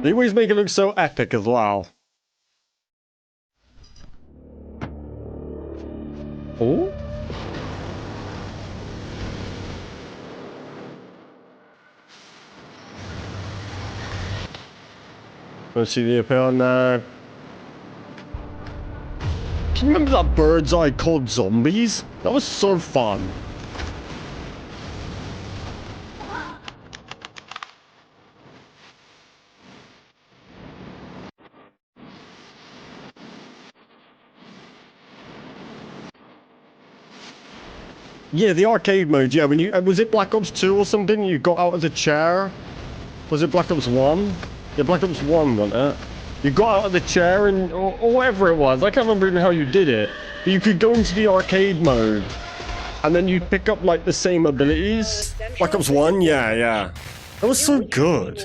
They always make it look so epic as well. Oh? Let's see the appeal now. Can you remember that bird's eye called Zombies? That was so fun. Yeah, the arcade mode, yeah, when you... was it Black Ops 2 or something? You got out of the chair? Was it Black Ops 1? Yeah, Black Ops 1, wasn't it? You got out of the chair and... or whatever it was. I can't remember even how you did it. But you could go into the arcade mode. And then you'd pick up, like, the same abilities. Black Ops 1? Yeah, yeah. That was so good.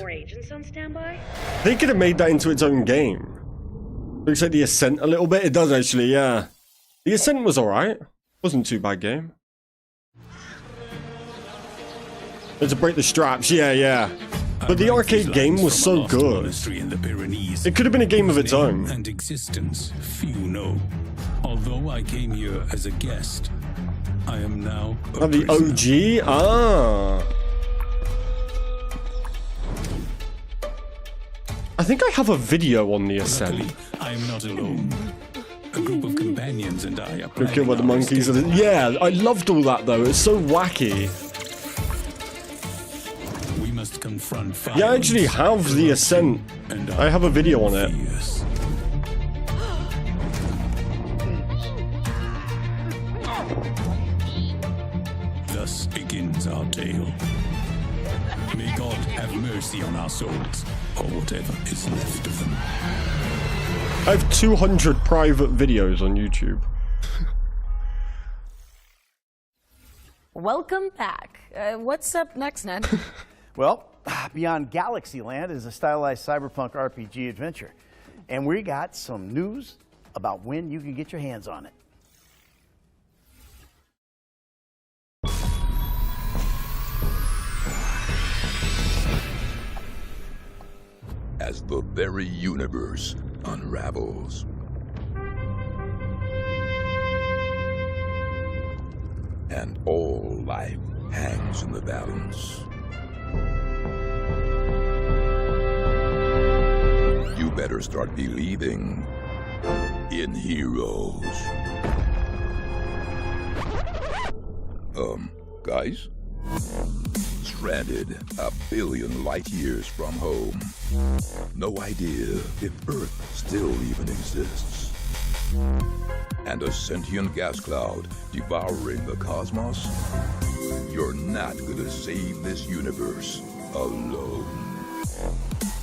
They could have made that into its own game. Looks like the Ascent a little bit. It does, actually, yeah. The Ascent was alright. Wasn't too bad game. To break the straps, yeah, yeah. But the arcade game was so good. It could have been a game of its own. And existence, few know. Although I came here as a guest, I am now a the OG? Ah. I think I have a video on the Ascent. I am not alone. A group of companions and I are planning with the monkeys. Yeah, I loved all that though. It's so wacky. Confront yeah, I actually have the Ascent. I have a video on it. Thus begins our tale. May God have mercy on our souls, or whatever is left of them. I have 200 private videos on YouTube. Welcome back. What's up next, Ned? Well, Beyond Galaxyland is a stylized cyberpunk RPG adventure. And we got some news about when you can get your hands on it. As the very universe unravels, and all life hangs in the balance, you better start believing in heroes. Guys? Stranded a billion light years from home. No idea if Earth still even exists. And a sentient gas cloud devouring the cosmos? You're not gonna save this universe alone.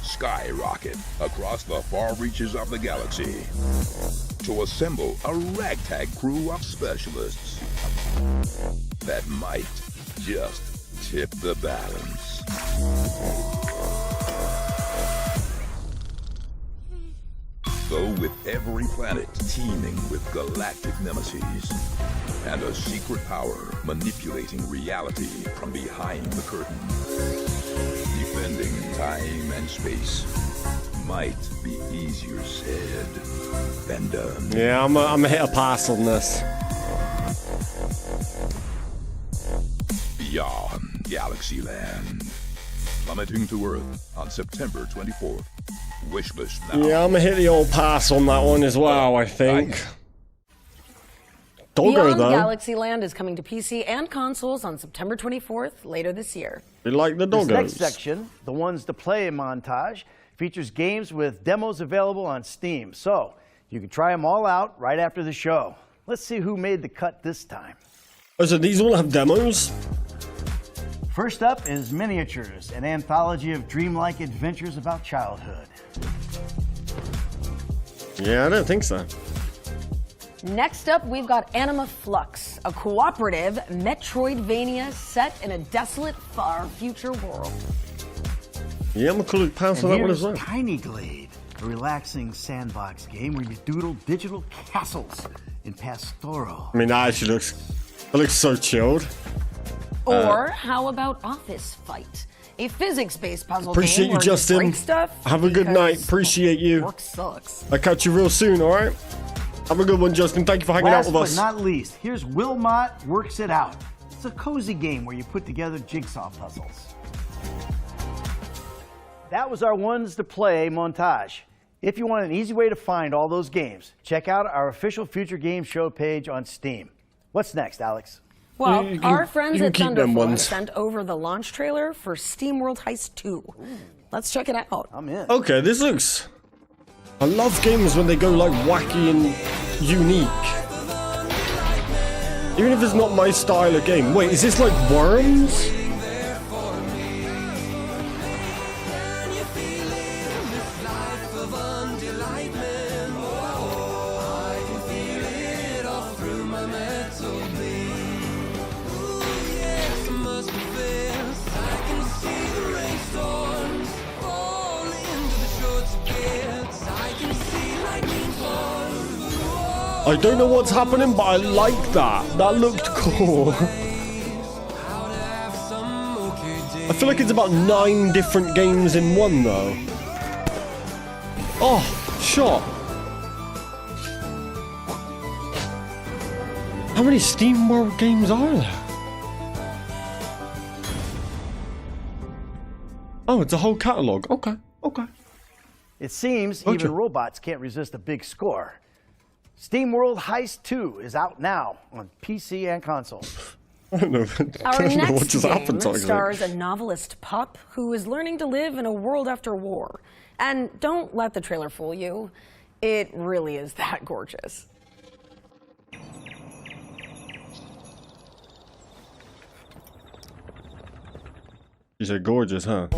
Skyrocket across the far reaches of the galaxy to assemble a ragtag crew of specialists that might just tip the balance. Though with every planet teeming with galactic nemesis and a secret power manipulating reality from behind the curtain, defending time and space might be easier said than done. Yeah, I'm gonna hit a pass on this. Beyond Galaxyland, plummeting to Earth on September 24th. Wishlist now. Yeah, I'm gonna hit the old pass on that one as well, I think. Doggo, Beyond though. Galaxyland is coming to PC and consoles on September 24th, later this year. We like the doggos. This next section, the ones to play montage, features games with demos available on Steam. So you can try them all out right after the show. Let's see who made the cut this time. Oh, so these all have demos? First up is Miniatures, an anthology of dreamlike adventures about childhood. Yeah, I don't think so. Next up, we've got Anima Flux, a cooperative Metroidvania set in a desolate, far future world. Yeah, I'm gonna pass on that one as well. Tiny Glade, a relaxing sandbox game where you doodle digital castles in Pastoral. I mean, that actually looks so chilled. Or how about Office Fight, a physics-based puzzle Appreciate game you, where Justin. you break stuff. Have a good night. Appreciate you. Work sucks. I'll catch you real soon, all right? Have a good one, Justin. Thank you for hanging out with us. Last but not least, here's Wilmot Works It Out. It's a cozy game where you put together jigsaw puzzles. That was our ones to play montage. If you want an easy way to find all those games, check out our official Future Game Show page on Steam. What's next, Alex? Well, our friends at keep them Thunderful ones. sent over the launch trailer for SteamWorld Heist 2. Let's check it out. I'm in. Okay, this looks... I love games when they go like wacky and unique. Even if it's not my style of game. Wait, is this like Worms? I don't know what's happening, but I like that. That looked cool. I feel like it's about 9 different games in one, though. Oh, shot. How many SteamWorld games are there? Oh, it's a whole catalog. Okay, okay. It seems Gotcha. even robots can't resist a big score. SteamWorld Heist 2 is out now on PC and console. I don't know. Our I don't know what next just happened game to stars a novelist pup who is learning to live in a world after war. And don't let the trailer fool you. It really is that gorgeous. You said gorgeous, huh?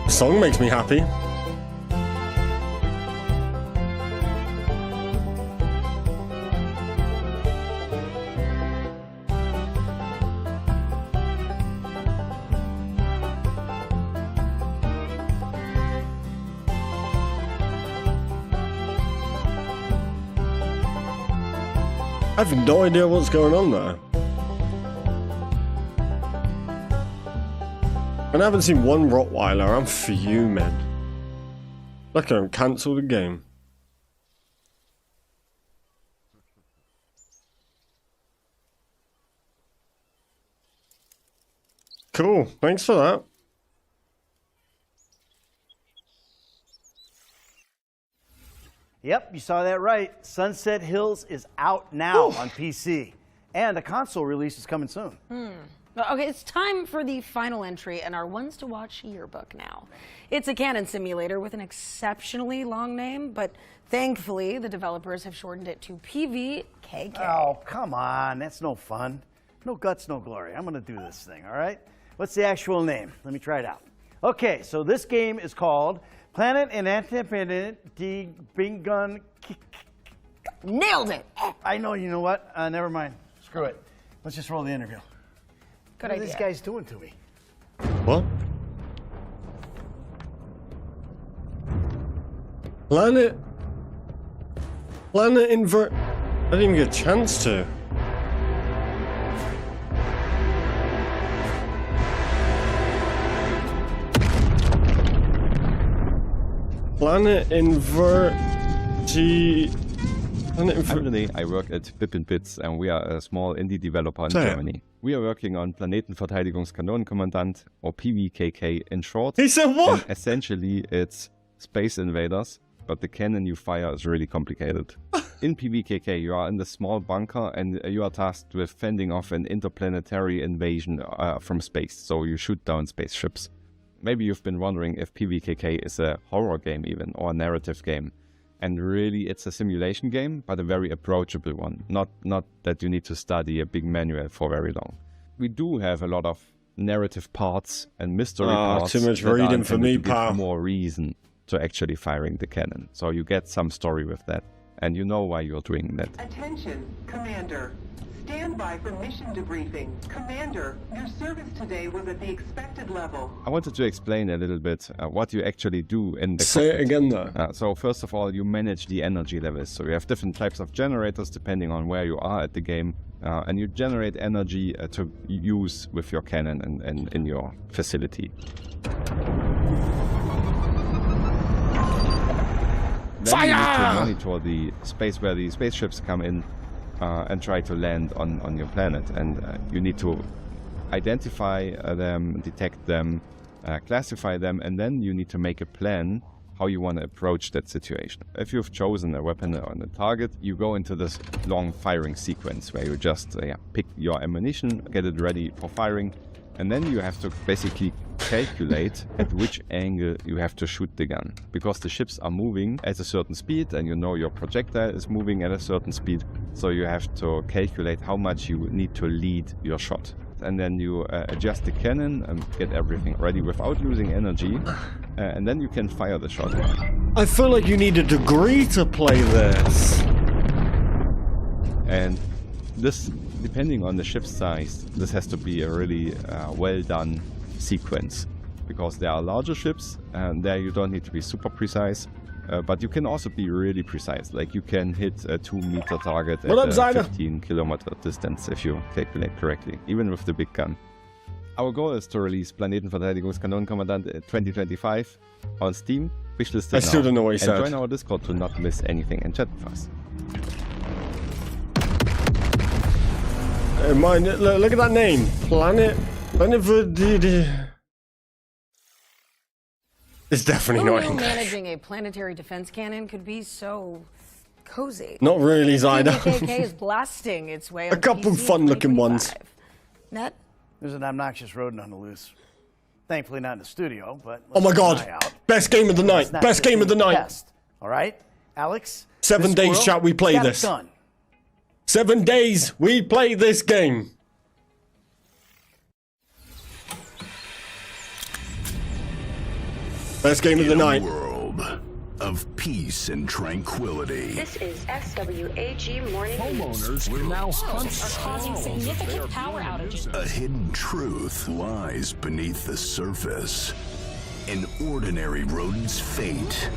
Song makes me happy. I have no idea what's going on there. And I haven't seen one Rottweiler. I'm fuming. Look at him, cancel the game. Cool, thanks for that. Yep, you saw that right. Sunset Hills is out now on PC. And a console release is coming soon. Okay, it's time for the final entry in our Ones to Watch yearbook now. It's a cannon simulator with an exceptionally long name, but thankfully the developers have shortened it to PVKK. Oh, come on. That's no fun. No guts, no glory. I'm going to do this thing, all right? What's the actual name? Let me try it out. Okay, so this game is called Planet and Independent Bingun. Nailed it! I know, you know what? Never mind. Screw it. Let's just roll the interview. Good What idea. are these guys doing to me? What? Planet invert. I didn't even get a chance to. Planet Inverti. I'm René, I work at Pippin Pits and we are a small indie developer in Germany. We are working on Planetenverteidigungskanonenkommandant, or PVKK in short. He said what? And essentially it's Space Invaders, but the cannon you fire is really complicated. In PVKK you are in the small bunker and you are tasked with fending off an interplanetary invasion from space, so you shoot down spaceships. Maybe you've been wondering if PVKK is a horror game even, or a narrative game. And really, it's a simulation game, but a very approachable one. Not that you need to study a big manual for very long. We do have a lot of narrative parts and mystery parts. Too much reading for me, pal. More reason to actually firing the cannon. So you get some story with that, and you know why you're doing that. Attention, Commander. Stand by for mission debriefing. Commander, your service today was at the expected level. I wanted to explain a little bit what you actually do in the Say cockpit. it again though. So first of all, you manage the energy levels. So you have different types of generators depending on where you are at the game. And you generate energy to use with your cannon and in your facility. Then you need to monitor the space where the spaceships come in. And try to land on your planet, and you need to identify them, detect them, classify them, and then you need to make a plan how you want to approach that situation. If you've chosen a weapon on a target, you go into this long firing sequence where you just pick your ammunition, get it ready for firing, and then you have to basically calculate at which angle you have to shoot the gun. Because the ships are moving at a certain speed and you know your projectile is moving at a certain speed, so you have to calculate how much you need to lead your shot. And then you adjust the cannon and get everything ready without losing energy, and then you can fire the shot. I feel like you need a degree to play this. And this, depending on the ship size, this has to be a really well done sequence, because there are larger ships and there you don't need to be super precise, but you can also be really precise. Like you can hit a 2-meter target at a 15-kilometer distance if you calculate correctly, even with the big gun. Our goal is to release Planetenverteidigungskanonenkommandant 2025 on Steam. Wishlist I still don't know what he said. And join our Discord to not miss anything and chat with us. Look at that name, Planet. It's definitely Who not knew English. managing a planetary defense cannon could be so cozy? Not really, Zyda. PVKK is blasting its way on A couple PC fun-looking ones. 2025. Net? There's an obnoxious rodent on the loose. Thankfully not in the studio, but Oh my let's keep an god. eye out. Best game of the night. It's not Best game of the night. test. All right, Alex? 7 this days, squirrel chat, we play got it this. done. 7 days, we play this game. Best game of the night. World of peace and tranquility. This is SWAG Morning Homeowners will now hunt are causing significant power outages. A hidden truth lies beneath the surface. An ordinary rodent's fate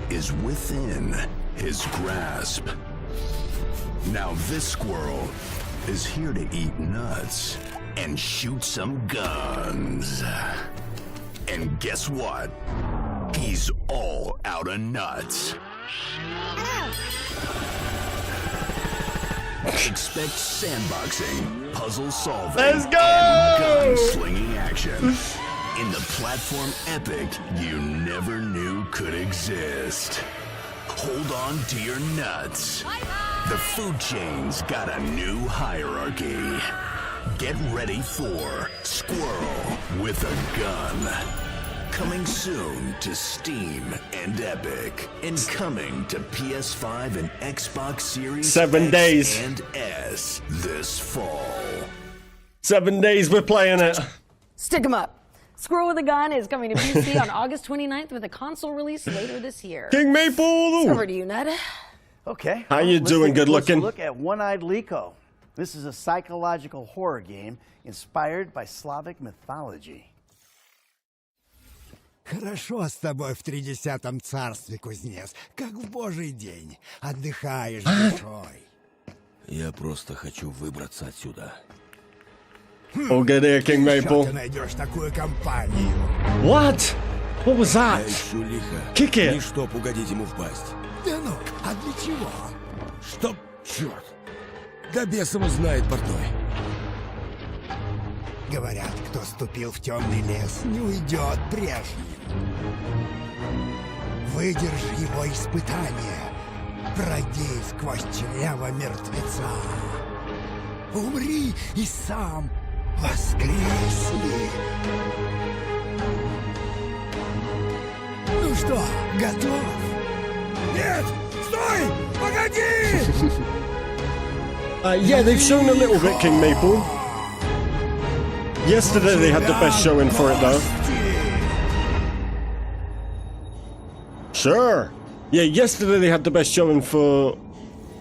is within his grasp. Now this squirrel is here to eat nuts and shoot some guns. And guess what? He's all out of nuts. Expect sandboxing, puzzle solving, Let's go! and gunslinging action in the platform epic you never knew could exist. Hold on to your nuts. The food chain's got a new hierarchy. Get ready for Squirrel with a Gun. Coming soon to Steam and Epic. And coming to PS5 and Xbox Series 7 X days. and S this fall. 7 days, we're playing it. Stick 'em up. Squirrel with a Gun is coming to PC on August 29th with a console release later this year. King Maple! Over to you, Ned. Okay. How you let's doing, take a good closer looking? Look at One-Eyed Liko. This is a psychological horror game inspired by Slavic mythology. Хорошо с тобой в 30-м царстве, кузнец, как в божий день. Отдыхаешь душой. Я просто хочу выбраться отсюда. Oh, get here, King Maple. Ты найдешь такую компанию. What? What was Я that? ищу лихо. Kick it. Не чтоб угодить ему в пасть. Да ну, а для чего? Чтоб... Черт. Да бес его знает, портной. Говорят, кто ступил в темный лес, не уйдет прежним. Выдержи его испытание. Пройди сквозь чрево мертвеца. Умри и сам воскресни. Ну что, готов? Нет! Стой! Погоди! Yeah, they've shown a little bit, King Maple. Yesterday they had the best showing for it, though. Sure. Yeah, yesterday they had the best showing for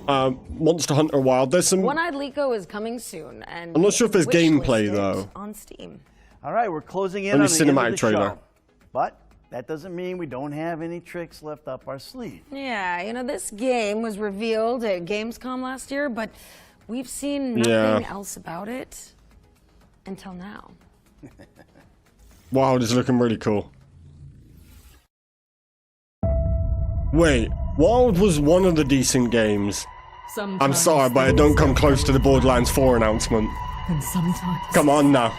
Monster Hunter Wild. There's some... One-Eyed Lico is coming soon, and I'm not sure if there's gameplay, wishlisted though. on Steam. All right, we're closing in Only on the end of cinematic the trailer. show. But that doesn't mean we don't have any tricks left up our sleeve. Yeah, you know, this game was revealed at Gamescom last year, but we've seen nothing Yeah. else about it until now. Wild is looking really cool. Wait, Wild was one of the decent games. I'm sorry, but it don't come close to the Borderlands 4 announcement. And sometimes Come on now.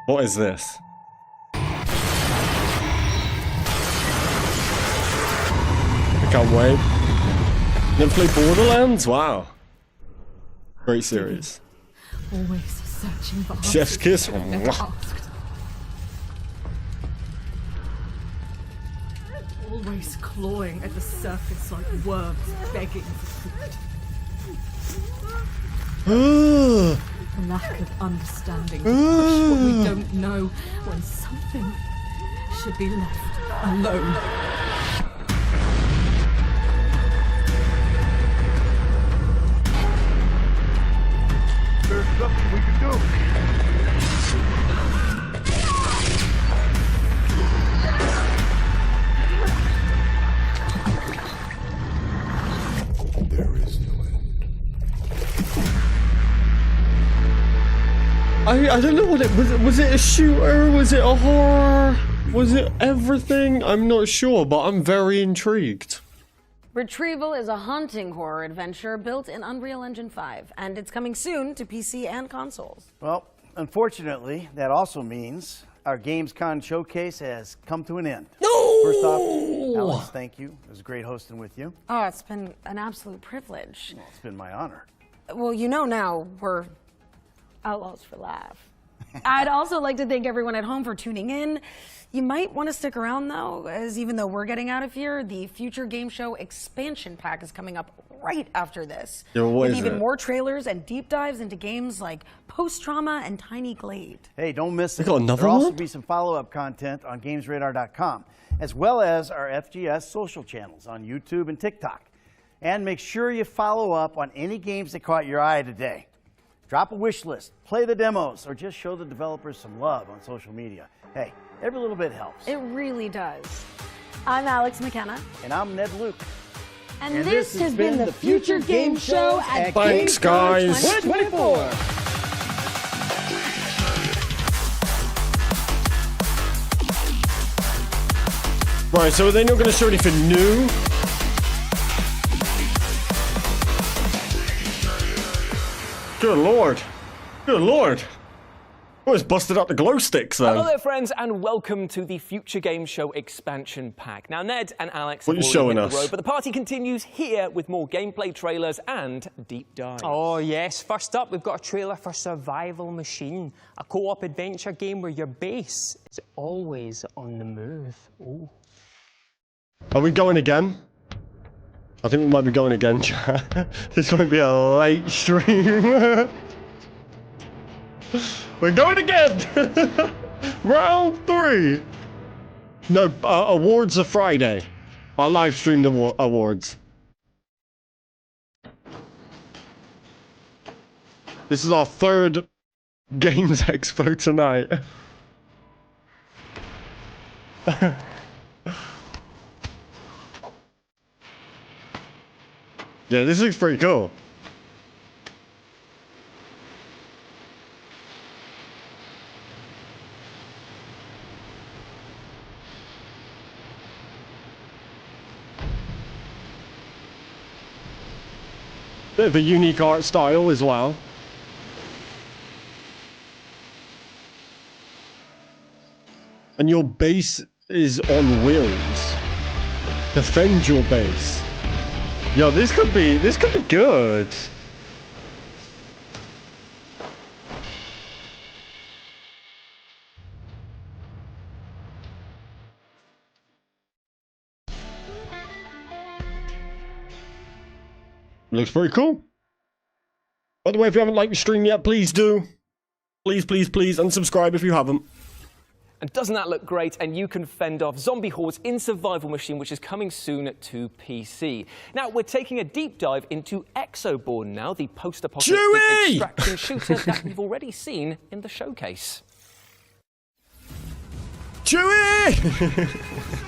What is this? I can't wait. Never played Borderlands? Wow. Great series. always searching for Chef's kiss. answers never asked. Always clawing at the surface like worms begging for food. The lack of understanding to push what we don't know when something should be left alone. There's something we can do. There is no end. I don't know what it was. Was it a shooter? Was it a horror? Was it everything? I'm not sure, but I'm very intrigued. Retrieval is a haunting horror adventure built in Unreal Engine 5, and it's coming soon to PC and consoles. Well, unfortunately, that also means our GamesCon showcase has come to an end. No! First off, Alex, thank you. It was great hosting with you. Oh, it's been an absolute privilege. Well, it's been my honor. Well, you know now we're outlaws for life. I'd also like to thank everyone at home for tuning in. You might want to stick around, though, as even though we're getting out of here, the Future Game Show expansion pack is coming up right after this. Yeah, what with is even it? more trailers and deep dives into games like Post-Trauma and Tiny Glade. Hey, don't miss it. got another There'll also one? be some follow-up content on GamesRadar.com, as well as our FGS social channels on YouTube and TikTok. And make sure you follow up on any games that caught your eye today. Drop a wish list, play the demos, or just show the developers some love on social media. Hey, every little bit helps. It really does. I'm Alex McKenna. And I'm Ned Luke. And this has been the Future Game Show at Thanks, GamesCom guys. 2024. Right, so are they not going to show anything new? Good lord. Good lord. Oh, it's busted up the glow sticks then. Hello there, friends, and welcome to the Future Game Show expansion pack. Now, Ned and Alex What have are you already showing hit the us? road, but the party continues here with more gameplay trailers and deep dives. Oh yes, first up we've got a trailer for Survival Machine, a co-op adventure game where your base is always on the move. Ooh. Are we going again? I think we might be going again, chat. This might be a late stream. We're going again! Round 3! No, awards are Friday. Our live streamed awards. This is our third Games Expo tonight. Yeah, this looks pretty cool. Bit of a unique art style as well. And your base is on wheels. Defend your base. Yo, this could be good. Looks pretty cool. By the way, if you haven't liked the stream yet, please do. Please, please, please, and subscribe if you haven't. And doesn't that look great? And you can fend off zombie hordes in Survival Machine, which is coming soon to PC. Now, we're taking a deep dive into Exoborn now, the post-apocalyptic extraction shooter that we've already seen in the showcase. Chewie!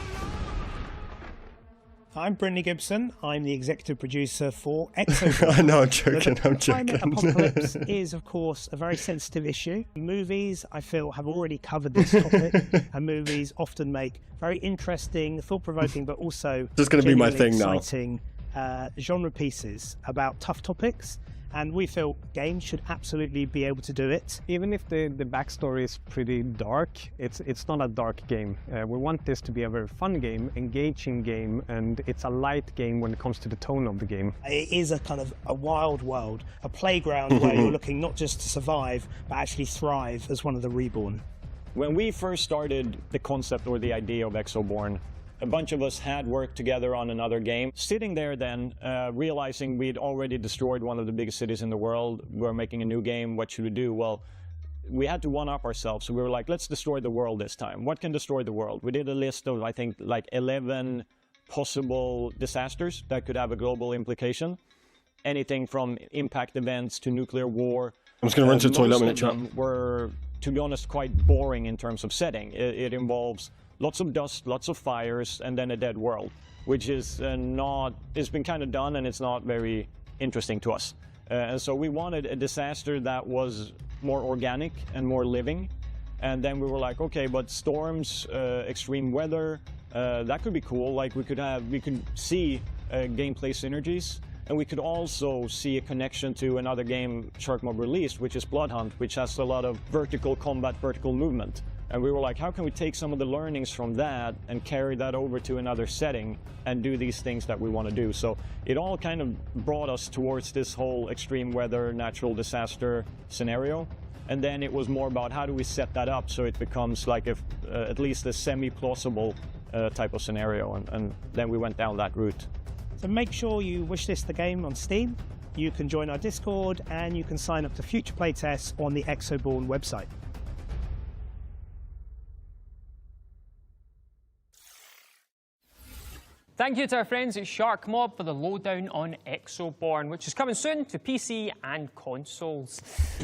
I'm Brittany Gibson. I'm the executive producer for Exoborn. I know, I'm joking, I'm Climate joking. apocalypse is, of course, a very sensitive issue. Movies, I feel, have already covered this topic, and movies often make very interesting, thought-provoking, but also This is gonna be my thing now. exciting genre pieces about tough topics. And we feel games should absolutely be able to do it. Even if the backstory is pretty dark, it's not a dark game. We want this to be a very fun game, engaging game, and it's a light game when it comes to the tone of the game. It is a kind of a wild world, a playground where you're looking not just to survive, but actually thrive as one of the reborn. When we first started the concept or the idea of Exoborn, a bunch of us had worked together on another game. Sitting there then, realizing we'd already destroyed one of the biggest cities in the world, we're making a new game, what should we do? Well, we had to one-up ourselves, so we were like, let's destroy the world this time. What can destroy the world? We did a list of, I think, like 11 possible disasters that could have a global implication. Anything from impact events to nuclear war. I'm just gonna run to the toilet a minute, Most chat. of them were, to be honest, quite boring in terms of setting. It involves lots of dust, lots of fires, and then a dead world, which is it's been kind of done, and it's not very interesting to us. And so we wanted a disaster that was more organic and more living. And then we were like, okay, but storms, extreme weather, that could be cool. Like we could see gameplay synergies, and we could also see a connection to another game Sharkmob released, which is Bloodhunt, which has a lot of vertical combat, vertical movement. And we were like, how can we take some of the learnings from that and carry that over to another setting and do these things that we want to do? So it all kind of brought us towards this whole extreme weather, natural disaster scenario. And then it was more about how do we set that up so it becomes like at least a semi-plausible type of scenario. And then we went down that route. So make sure you wishlist the game on Steam. You can join our Discord, and you can sign up to future playtests on the Exoborn website. Thank you to our friends at Sharkmob for the lowdown on Exoborn, which is coming soon to PC and consoles.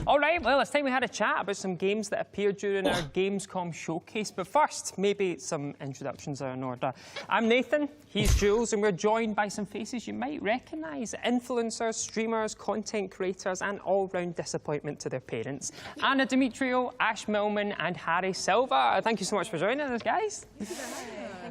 All right, well, it's time we had a chat about some games that appeared during our Gamescom showcase. But first, maybe some introductions are in order. I'm Nathan, he's Jules, and we're joined by some faces you might recognise. Influencers, streamers, content creators, and all-round disappointment to their parents. Anna Demetrio, Ash Millman, and Harry Silva. Thank you so much for joining us, guys.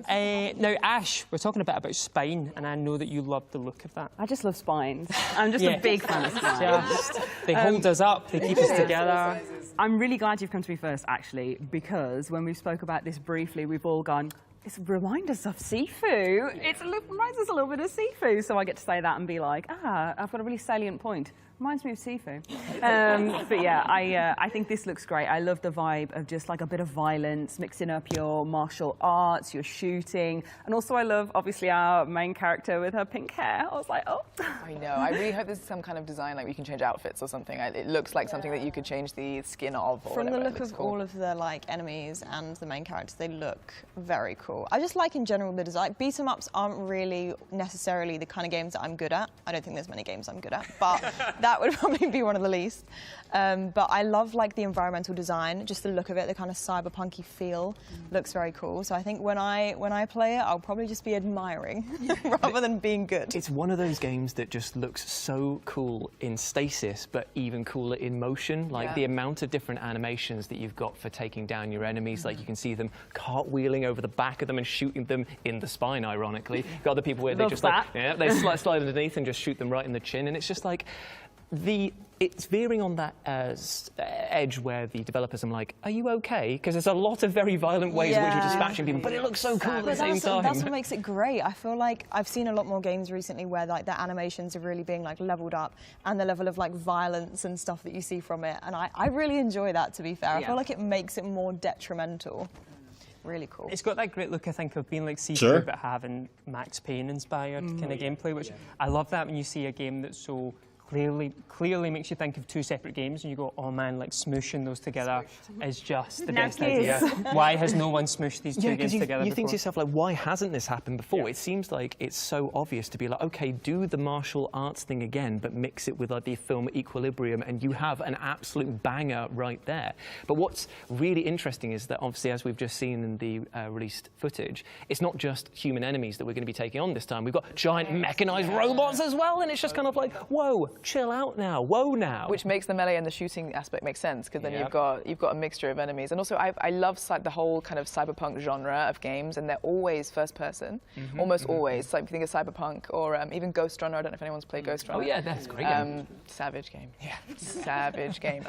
Now, Ash, we're talking about spine, and I know that you love the look of that. I just love spines. I'm just a big fan of spines. They hold us up, they keep us together. I'm really glad you've come to me first, actually, because when we spoke about this briefly, we've all gone, this reminds us of Sifu. It reminds us a little bit of Sifu. So I get to say that and be like, I've got a really salient point. Reminds me of Sifu. But yeah, I think this looks great. I love the vibe of just like a bit of violence, mixing up your martial arts, your shooting. And also I love, obviously, our main character with her pink hair. I was like, oh. I know. I really hope this is some kind of design, like we can change outfits or something. It looks like something that you could change the skin of. Or From the whatever. look of all of the enemies and the main characters, they look very cool. I just like in general the design. Beat 'em ups aren't really necessarily the kind of games that I'm good at. I don't think there's many games I'm good at, but that would probably be one of the least. But I love like the environmental design, just the look of it, the kind of cyberpunky feel looks very cool. So I think when I play it, I'll probably just be admiring rather than being good. It's one of those games that just looks so cool in stasis, but even cooler in motion. Like the amount of different animations that you've got for taking down your enemies, like you can see them cartwheeling over the back of them and shooting them in the spine, ironically. You've got other people where they just like, yeah, they slide underneath and just shoot them right in the chin. And it's just like, it's veering on that edge where the developers are like, are you okay? Because there's a lot of very violent ways in which you're dispatching people, but it looks so cool at the same time. That's what makes it great. I feel like I've seen a lot more games recently where like the animations are really being like leveled up, and the level of like violence and stuff that you see from it. And I really enjoy that, to be fair. I feel like it makes it more detrimental. Really cool. It's got that great look, I think, of being like Sifu, but having Max Payne inspired kind of gameplay, which I love that when you see a game that's so clearly makes you think of two separate games and you go, oh man, like smooshing those together is just the best idea. Why has no one smooshed these two games together You think to yourself, like, why hasn't this happened before? It seems like it's so obvious to be like, okay, do the martial arts thing again, but mix it with like the film Equilibrium, and you have an absolute banger right there. But what's really interesting is that obviously, as we've just seen in the released footage, it's not just human enemies that we're going to be taking on this time. We've got giant mechanized robots as well, and it's just kind of like, whoa, chill out now, whoa now. Which makes the melee and the shooting aspect make sense, because then you've got a mixture of enemies. And also I love the whole kind of cyberpunk genre of games, and they're always first person, almost always. Like if you think of Cyberpunk or even Ghost Runner, I don't know if anyone's played Ghost Runner. Oh yeah, that's a great game. Savage game. Yeah, savage game.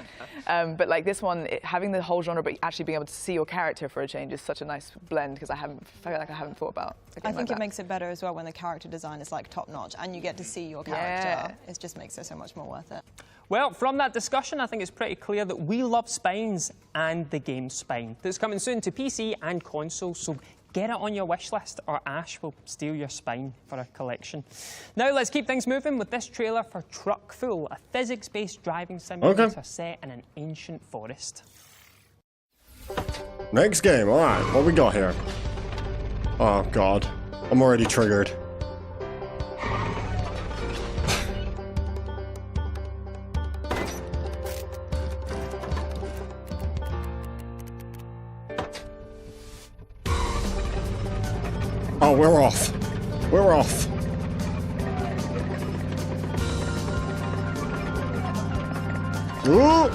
But like this one, having the whole genre but actually being able to see your character for a change is such a nice blend, because I feel like I haven't thought about a game I think like it makes it better as well when the character design is like top notch and you get to see your character. It just makes it so much more worth it. Well, from that discussion, I think it's pretty clear that we love spines and the game Spine. That's coming soon to PC and console, so get it on your wish list or Ash will steal your Spine for a collection. Now let's keep things moving with this trailer for Truckful, a physics-based driving simulator set in an ancient forest. Next game, alright, what we got here? Oh god, I'm already triggered. Oh, we're off. We're off. Ooh. What?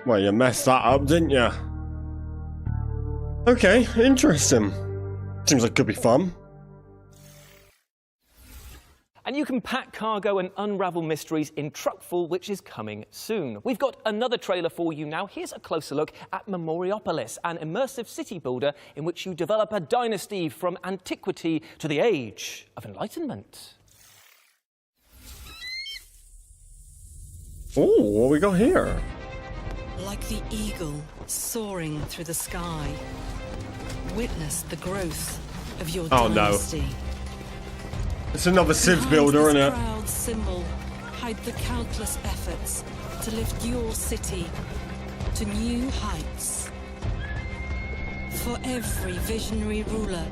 Well, you messed that up, didn't you? Okay, interesting. Seems like it could be fun. And you can pack cargo and unravel mysteries in Truckful, which is coming soon. We've got another trailer for you now. Here's a closer look at Memoriopolis, an immersive city builder in which you develop a dynasty from antiquity to the age of enlightenment. Oh, what we got here? Like the eagle soaring through the sky, witness the growth of your dynasty. No. It's another Civ builder, isn't it? Proud symbol hide the countless efforts to lift your city to new heights. For every visionary ruler,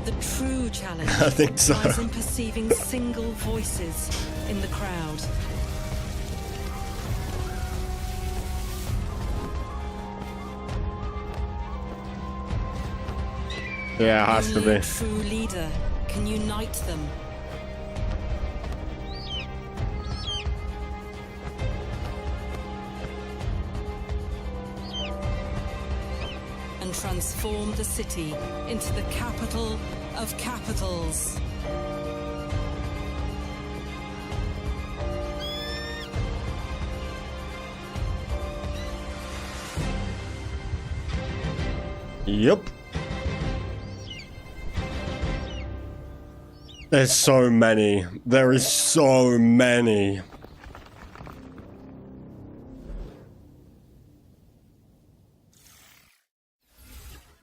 the true challenge I think so. lies in perceiving single voices in the crowd. Yeah, it has to Only be. a true leader can unite them. And transform the city into the capital of capitals. Yep. There's so many. There is so many.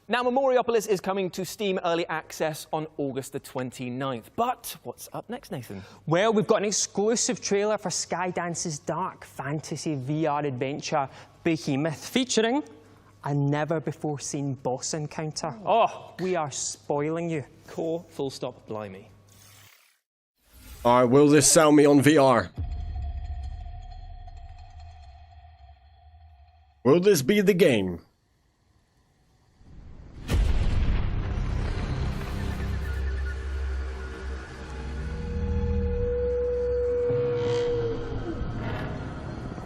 Now, Memoriopolis is coming to Steam Early Access on August the 29th. But what's up next, Nathan? Well, we've got an exclusive trailer for Skydance's dark fantasy VR adventure Behemoth, featuring a never-before-seen boss encounter. Oh, we are spoiling you. Core, full stop, blimey. Alright, will this sell me on VR? Will this be the game?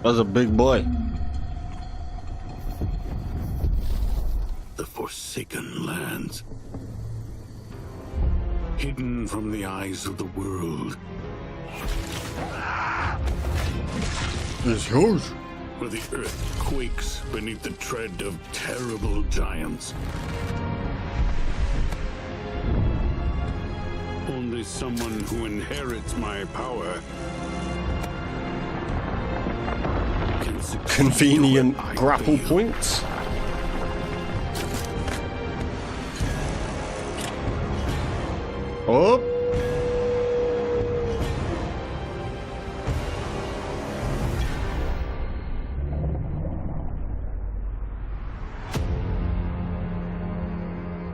That's a big boy. The Forsaken Lands. Hidden from the eyes of the world. It's huge. Where the earth quakes beneath the tread of terrible giants. Only someone who inherits my power can succeed. Convenient grapple points. Oh.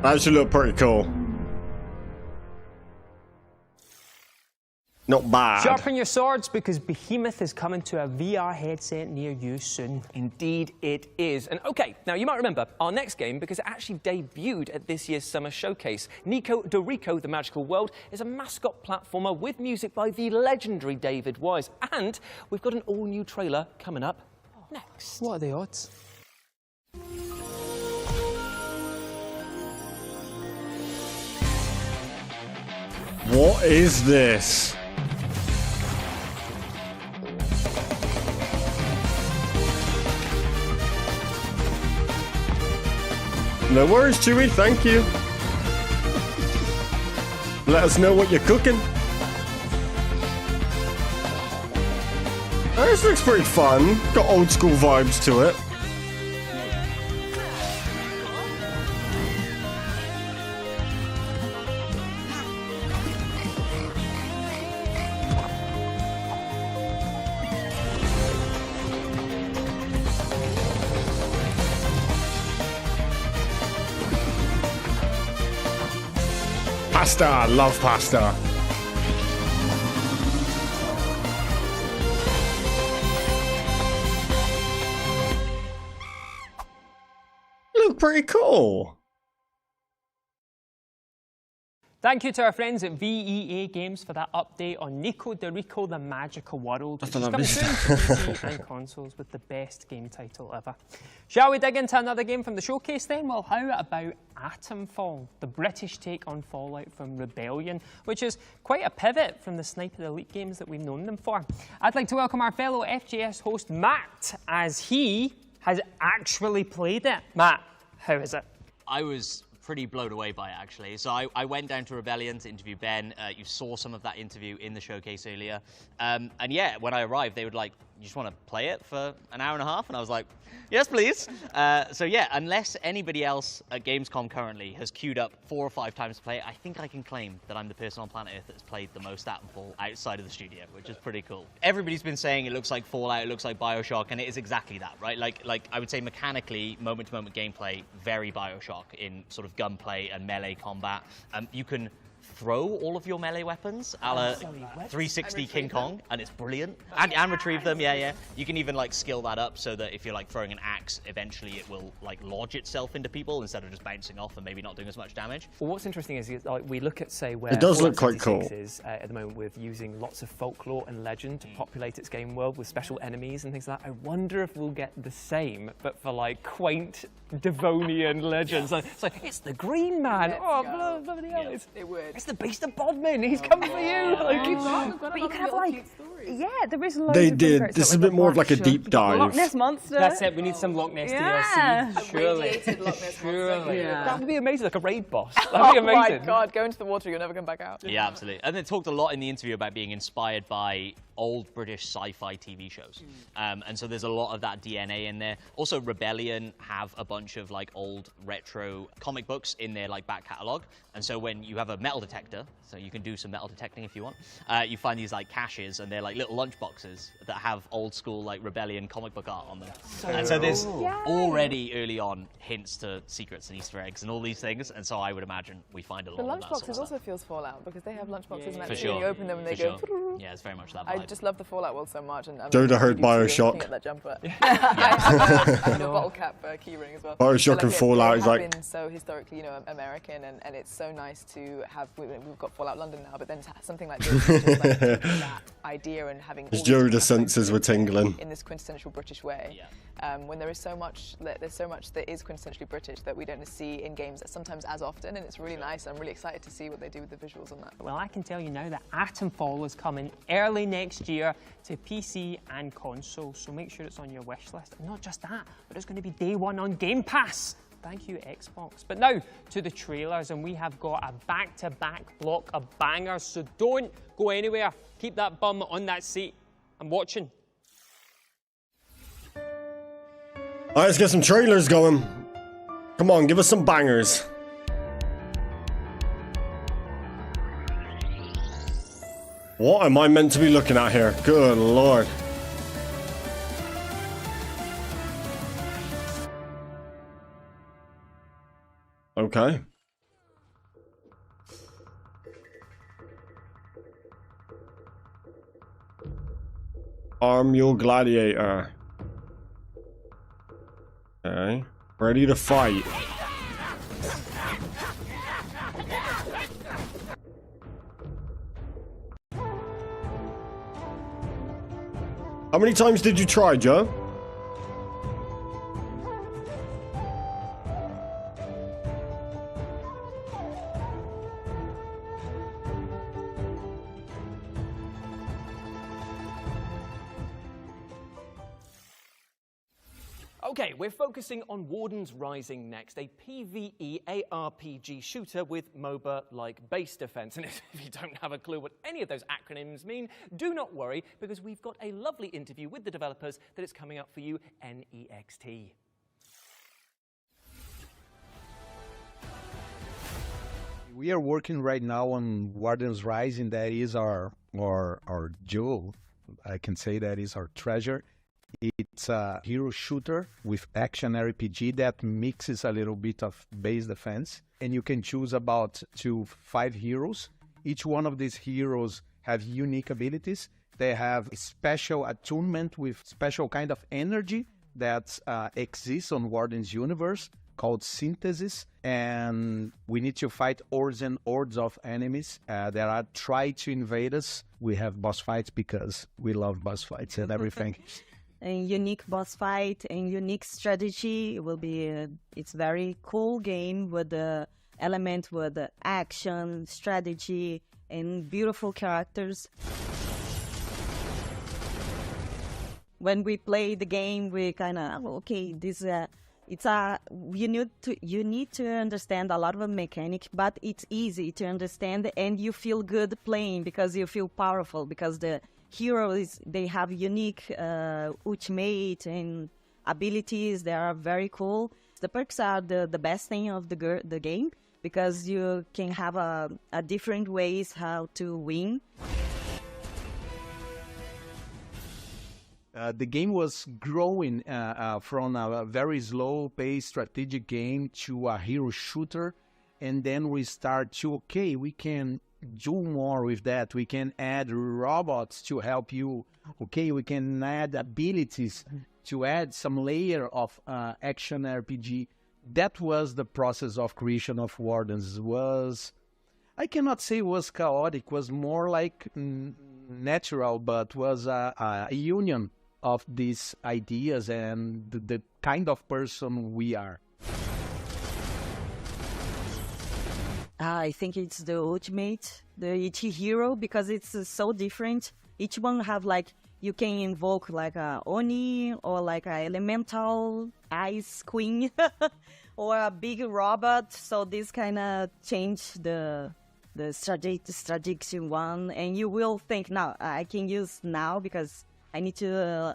That should look pretty cool. Not bad. Sharpen your swords because Behemoth is coming to a VR headset near you soon. Indeed it is. And okay, now you might remember our next game because it actually debuted at this year's Summer Showcase. Nico Dorico, The Magical World, is a mascot platformer with music by the legendary David Wise. And we've got an all-new trailer coming up next. What are the odds? What is this? No worries, Chewie, thank you. Let us know what you're cooking. This looks pretty fun. Got old school vibes to it. Pasta, love pasta. Look pretty cool. Thank you to our friends at VEA Games for that update on Nico Dorico, The Magical World, which is coming soon to PC and consoles with the best game title ever. Shall we dig into another game from the showcase then? Well, how about Atomfall, the British take on Fallout from Rebellion, which is quite a pivot from the Sniper Elite games that we've known them for. I'd like to welcome our fellow FGS host, Matt, as he has actually played it. Matt, how is it? I was pretty blown away by it, actually. So I went down to Rebellion to interview Ben. You saw some of that interview in the showcase earlier. And yeah, when I arrived, they were like, you just want to play it for an hour and a half? And I was like, yes, please. So yeah, unless anybody else at Gamescom currently has queued up 4 or 5 times to play it, I think I can claim that I'm the person on planet Earth that's played the most Atomfall outside of the studio, which is pretty cool. Everybody's been saying it looks like Fallout, it looks like BioShock, and it is exactly that, right? Like I would say mechanically, moment-to-moment gameplay, very BioShock in sort of gunplay and melee combat. You can throw all of your melee weapons a la 360 King Kong, and it's brilliant. And retrieve them, yeah. You can even like skill that up so that if you're like throwing an axe, eventually it will like lodge itself into people instead of just bouncing off and maybe not doing as much damage. Well, what's interesting is like we look at, say, where it does look Fallout quite cool 76 is at the moment with using lots of folklore and legend to populate its game world with special enemies and things like that. I wonder if we'll get the same, but for like quaint Devonian legends. It's like, it's the Green Man. Bloody hell. It would. It's the Beast of Bodmin. He's coming for you. But you can have like, yeah, there is loads They of did. great This is stuff, a like bit more of like a Black deep Shark, dive. Loch Ness Monster. That's it. We need some Loch Ness DLC. Surely. Surely. Yeah. That would be amazing, like a raid boss. That'd be amazing. Oh my god, go into the water, you'll never come back out. Yeah, absolutely. And they talked a lot in the interview about being inspired by old British sci-fi TV shows. And so there's a lot of that DNA in there. Also, Rebellion have a bunch of like old retro comic books in their like back catalogue. And so when you have a metal detector, so you can do some metal detecting if you want, you find these like caches, and they're like little lunch boxes that have old school like Rebellion comic book art on them. And so there's already early on hints to secrets and Easter eggs and all these things. And so I would imagine we find a lot The of that sort of lunchboxes stuff. also feels Fallout because they have lunchboxes in that For too, sure. and you open them and they For go. sure. Yeah, it's very much that vibe. I just love the Fallout world so much. And Joda heard Bioshock. Looking at that jumper. I have a bottle cap keyring as well. Bioshock and Fallout is like... been so historically, American, and it's so nice to have, we've got Fallout London now, but then something like this is just like taking that idea and having His Joda senses were tingling. In this quintessential British way. When there is so much, that is quintessentially British that we don't see in games sometimes as often, and it's really nice. I'm really excited to see what they do with the visuals on that. Well, I can tell you now that Atomfall is coming early next year to PC and console, so make sure it's on your wish list. And not just that, but it's going to be day one on Game Pass. Thank you, Xbox. But now to the trailers, and we have got a back-to-back block of bangers, so don't go anywhere. Keep that bum on that seat. I'm watching. All right, let's get some trailers going. Come on, give us some bangers. What am I meant to be looking at here? Good lord. Okay. Arm your gladiator. Okay. Ready to fight. How many times did you try, Joe? Okay, we're focusing on Warden's Rising next, a PvE ARPG shooter with MOBA-like base defense. And if you don't have a clue what any of those acronyms mean, do not worry, because we've got a lovely interview with the developers that is coming up for you, NEXT. We are working right now on Warden's Rising. That is our jewel. I can say that is our treasure. It's a hero shooter with action RPG that mixes a little bit of base defense. And you can choose about 2 to 5 heroes. Each one of these heroes have unique abilities. They have a special attunement with special kind of energy that exists on Warden's universe called Synthesis. And we need to fight hordes and hordes of enemies that are trying to invade us. We have boss fights because we love boss fights and everything. A unique boss fight and unique strategy. It will be it's very cool game with the element with the action, strategy, and beautiful characters. When we play the game, we kind of okay. This you need to understand a lot of a mechanic, but it's easy to understand, and you feel good playing because you feel powerful because the heroes, they have unique ultimate and abilities that are very cool. The perks are the best thing of the game because you can have a different ways how to win. The game was growing from a very slow-paced strategic game to a hero shooter, and then we start to, okay, we can do more with that. We can add robots to help you. Okay, we can add abilities to add some layer of action RPG. That was the process of creation of Wardens. I cannot say it was chaotic, was more like natural, but was a union of these ideas and the kind of person we are. I think it's the ultimate, each hero, because it's so different. Each one have like, you can invoke like a Oni or like a elemental ice queen or a big robot. So this kind of change the strategic one, and you will think, now I can use now because I need to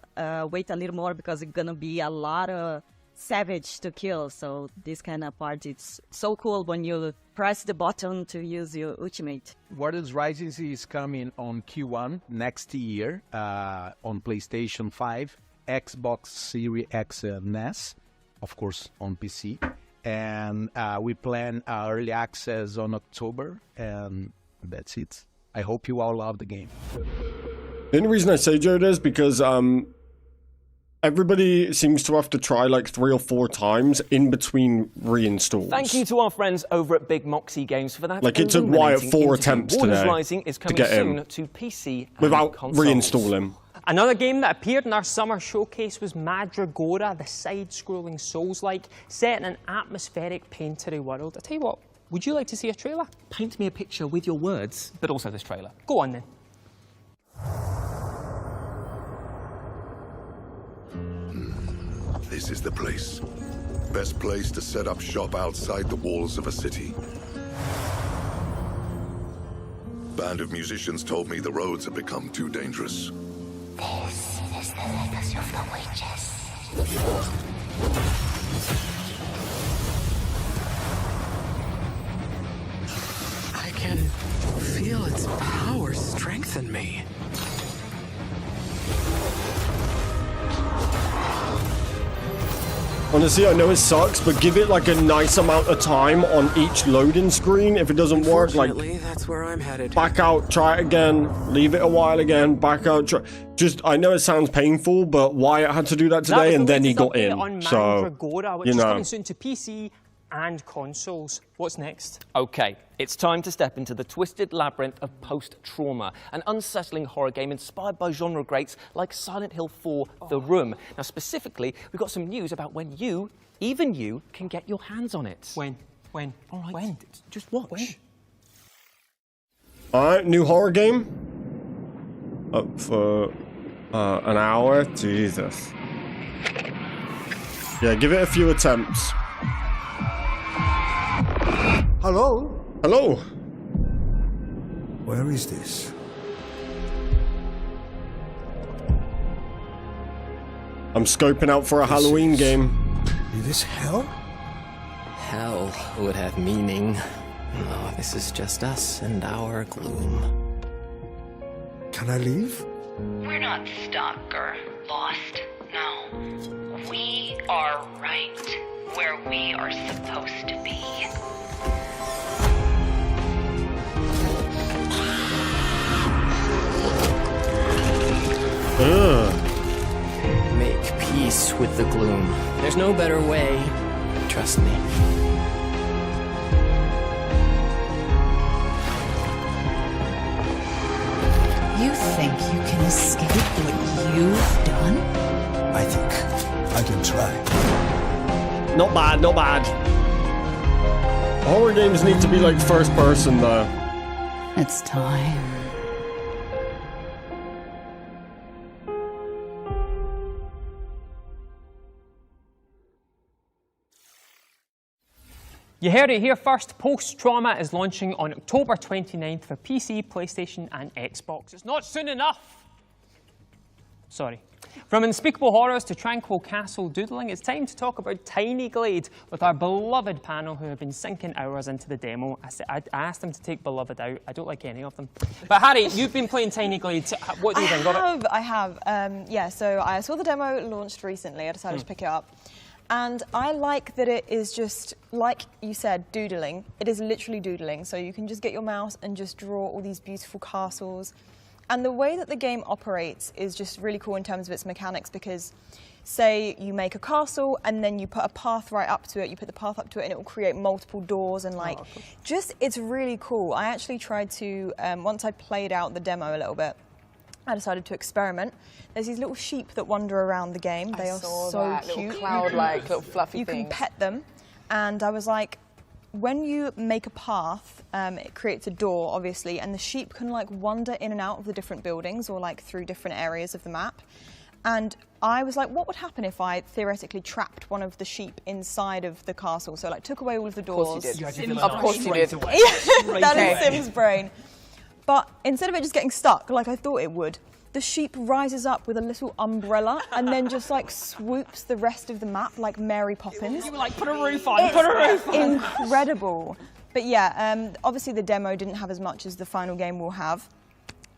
wait a little more because it's gonna be a lot of savage to kill. So this kind of part, it's so cool when you press the button to use your ultimate. Warden's Rising is coming on Q1 next year on PlayStation 5, Xbox Series X and S, of course on PC. And we plan early access on October, and that's it. I hope you all love the game. The only reason I say Joda is because everybody seems to have to try like 3 or 4 times in between reinstalls. Thank you to our friends over at Big Moxie Games for that. Like it took Wyatt 4 attempts Warner's today Rising is to coming get soon him to PC and without consoles. reinstalling. Another game that appeared in our summer showcase was Madragora, the side-scrolling Souls-like, set in an atmospheric painterly world. I tell you what, would you like to see a trailer? Paint me a picture with your words, but also this trailer. Go on then. This is the place. Best place to set up shop outside the walls of a city. Band of musicians told me the roads have become too dangerous. This is the legacy of the witches. I can feel its power strengthen me. Honestly, I know it sucks, but give it like a nice amount of time on each loading screen. If it doesn't work, like that's where I'm headed. back out, try it again, leave it a while again, back out. Try. Just, I know it sounds painful, but Wyatt had to do that today, and then he got in. On So, Mandragora, which is coming soon to PC and consoles. What's next? Okay, it's time to step into the twisted labyrinth of post-trauma, an unsettling horror game inspired by genre greats like Silent Hill 4, The Room. Now, specifically, we've got some news about when you, even you, can get your hands on it. When? All right, when? Just watch. When? Alright, new horror game. Up for an hour. Jesus. Yeah, give it a few attempts. Hello? Hello? Where is this? I'm scoping out for a Halloween game. Is this hell? Hell would have meaning. No, this is just us and our gloom. Can I leave? We're not stuck or lost, no. We are right where we are supposed to be. Make peace with the gloom. There's no better way. Trust me. You think you can escape what you've done? I think I can try. Not bad, not bad. Horror games need to be like first person though. It's time. You heard it here first. Post-Trauma is launching on October 29th for PC, PlayStation, and Xbox. It's not soon enough. Sorry. From unspeakable horrors to tranquil castle doodling, it's time to talk about Tiny Glade with our beloved panel who have been sinking hours into the demo. I asked them to take Beloved out. I don't like any of them. But Harry, you've been playing Tiny Glade. What do you think of it? I have. Yeah, so I saw the demo launched recently. I decided to pick it up. And I like that it is just, like you said, doodling. It is literally doodling. So you can just get your mouse and just draw all these beautiful castles. And the way that the game operates is just really cool in terms of its mechanics because, say, you make a castle and then you put a path right up to it, you put the path up to it and it will create multiple doors and like, just, it's really cool. I actually tried to, once I played out the demo a little bit, I decided to experiment. There's these little sheep that wander around the game. They are so cute. Little cloud-like, little fluffy You things. can pet them. And I was like, when you make a path, it creates a door, obviously, and the sheep can like wander in and out of the different buildings or like through different areas of the map. And I was like, what would happen if I theoretically trapped one of the sheep inside of the castle? So like took away all of the doors. Of course you did. Of course you did. That is Sim's brain. But instead of it just getting stuck like I thought it would, the sheep rises up with a little umbrella and then just like swoops the rest of the map like Mary Poppins. You were like, put a roof on, put a roof on. Incredible. But yeah, obviously the demo didn't have as much as the final game will have.